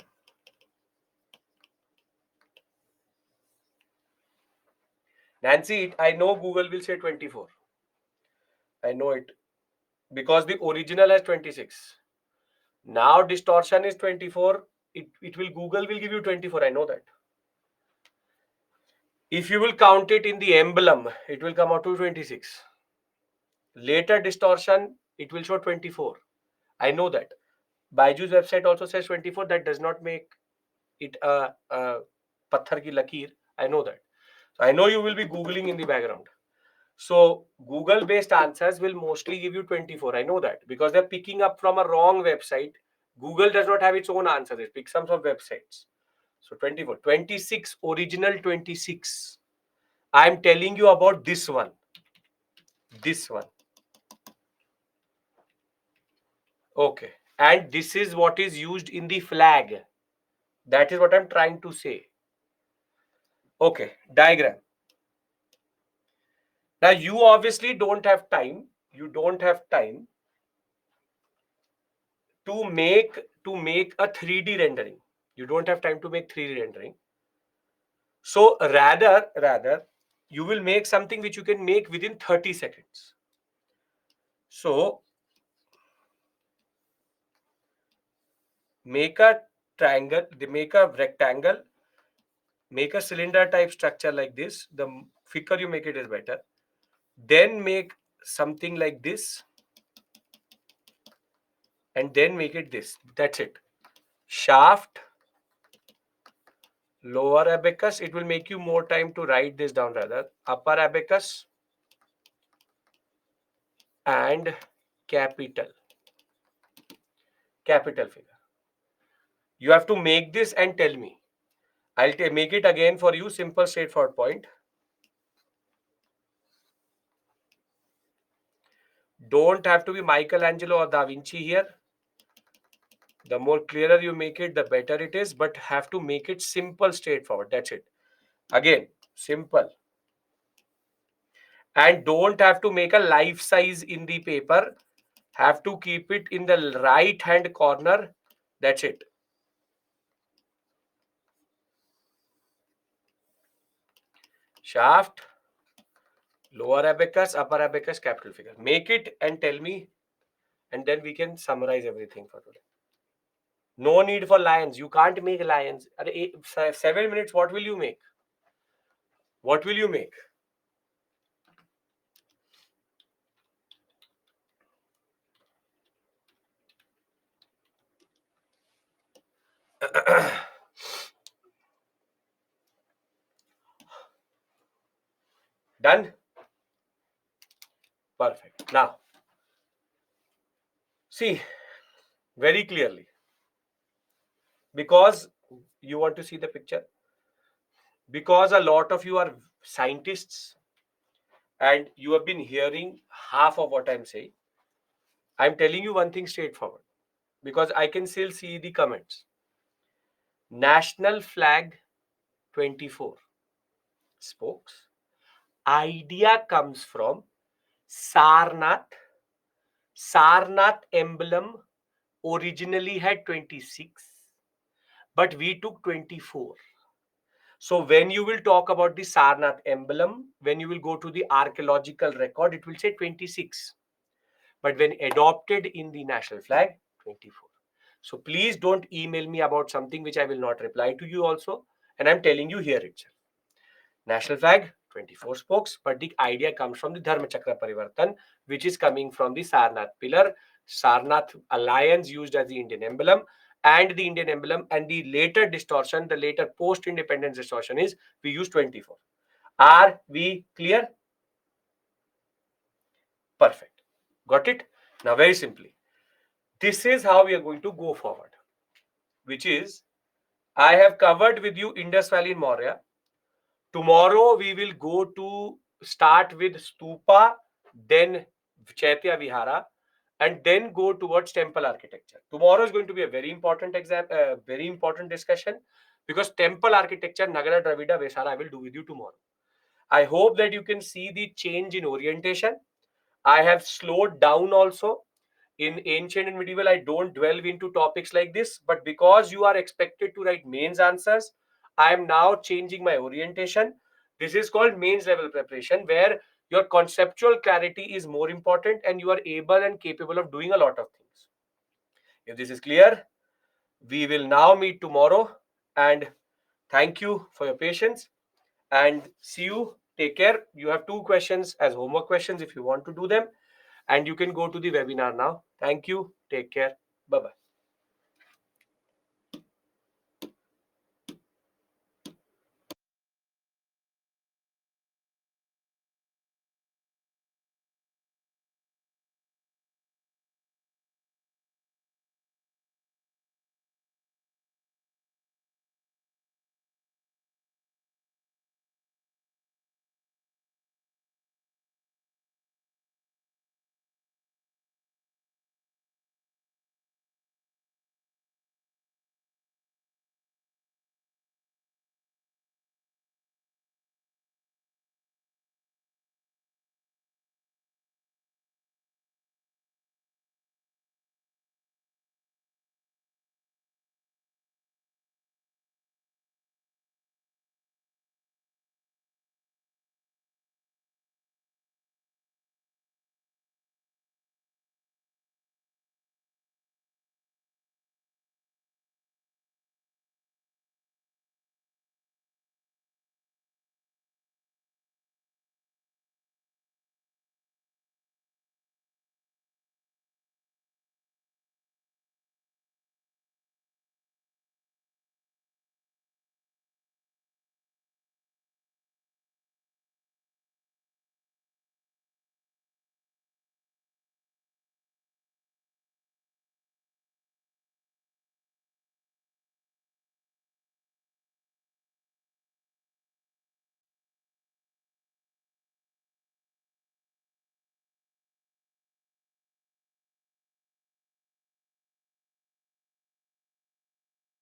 Nancy, I know Google will say 24. I know it because the original has 26. Now distortion is 24. It will Google will give you 24. I know that. If you will count it in the emblem, it will come out to 26. Later distortion, it will show 24. I know that. Baiju's website also says 24. That does not make it a patthar ki lakir. I know that. So I know you will be Googling in the background. So Google based answers will mostly give you 24. I know that because they're picking up from a wrong website. Google does not have its own answers. It picks up from websites. So 24. 26, original 26. I'm telling you about this one. This one. Okay. And this is what is used in the flag. That is what I'm trying to say. Okay. Diagram. Now you obviously don't have time. You don't have time to make a 3D rendering. You don't have time to make 3D rendering. So rather, you will make something which you can make within 30 seconds. So make a triangle, make a rectangle, make a cylinder type structure like this. The thicker you make it is better. Then make something like this, and then make it this. That's it. Shaft, lower abacus. It will make you more time to write this down rather. Upper abacus and capital figure. You have to make this and tell me. I'll make it again for you. Simple, straightforward point. Don't have to be Michelangelo or Da Vinci here. The more clearer you make it, the better it is. But have to make it simple, straightforward. That's it. Again, simple. And don't have to make a life size in the paper. Have to keep it in the right hand corner. That's it. Shaft, lower abacus, upper abacus, capital figure. Make it and tell me, and then we can summarize everything for today. No need for lions. You can't make lions. 7 minutes, what will you make? What will you make? Done? Perfect. Now, see very clearly, because you want to see the picture, because a lot of you are scientists and you have been hearing half of what I'm saying. I'm telling you one thing straightforward because I can still see the comments. National flag 24 spokes. Idea comes from Sarnath. Sarnath emblem originally had 26, but we took 24. So when you will talk about the Sarnath emblem, when you will go to the archaeological record, it will say 26. But when adopted in the national flag, 24. So please don't email me about something which I will not reply to you also. And I'm telling you here itself. National flag, 24 spokes, but the idea comes from the Dharma Chakra Parivartan, which is coming from the Sarnath pillar. Sarnath alliance used as the Indian emblem, and the Indian emblem, and the later distortion, the later post-independence distortion is we use 24. Are we clear? Perfect. Got it? Now, very simply, this is how we are going to go forward, which is I have covered with you Indus Valley in Maurya. Tomorrow we will go to start with Stupa, then Chaitya Vihara, and then go towards temple architecture. Tomorrow is going to be a very important exam, very important discussion, because temple architecture, Nagara Dravida Vesara, I will do with you tomorrow. I hope that you can see the change in orientation. I have slowed down also. In ancient and medieval, I don't delve into topics like this, but because you are expected to write mains answers, I am now changing my orientation. This is called mains level preparation, where your conceptual clarity is more important and you are able and capable of doing a lot of things. If this is clear, we will now meet tomorrow, and thank you for your patience and see you. Take care. You have 2 questions as homework questions if you want to do them, and you can go to the webinar now. Thank you. Take care. Bye bye.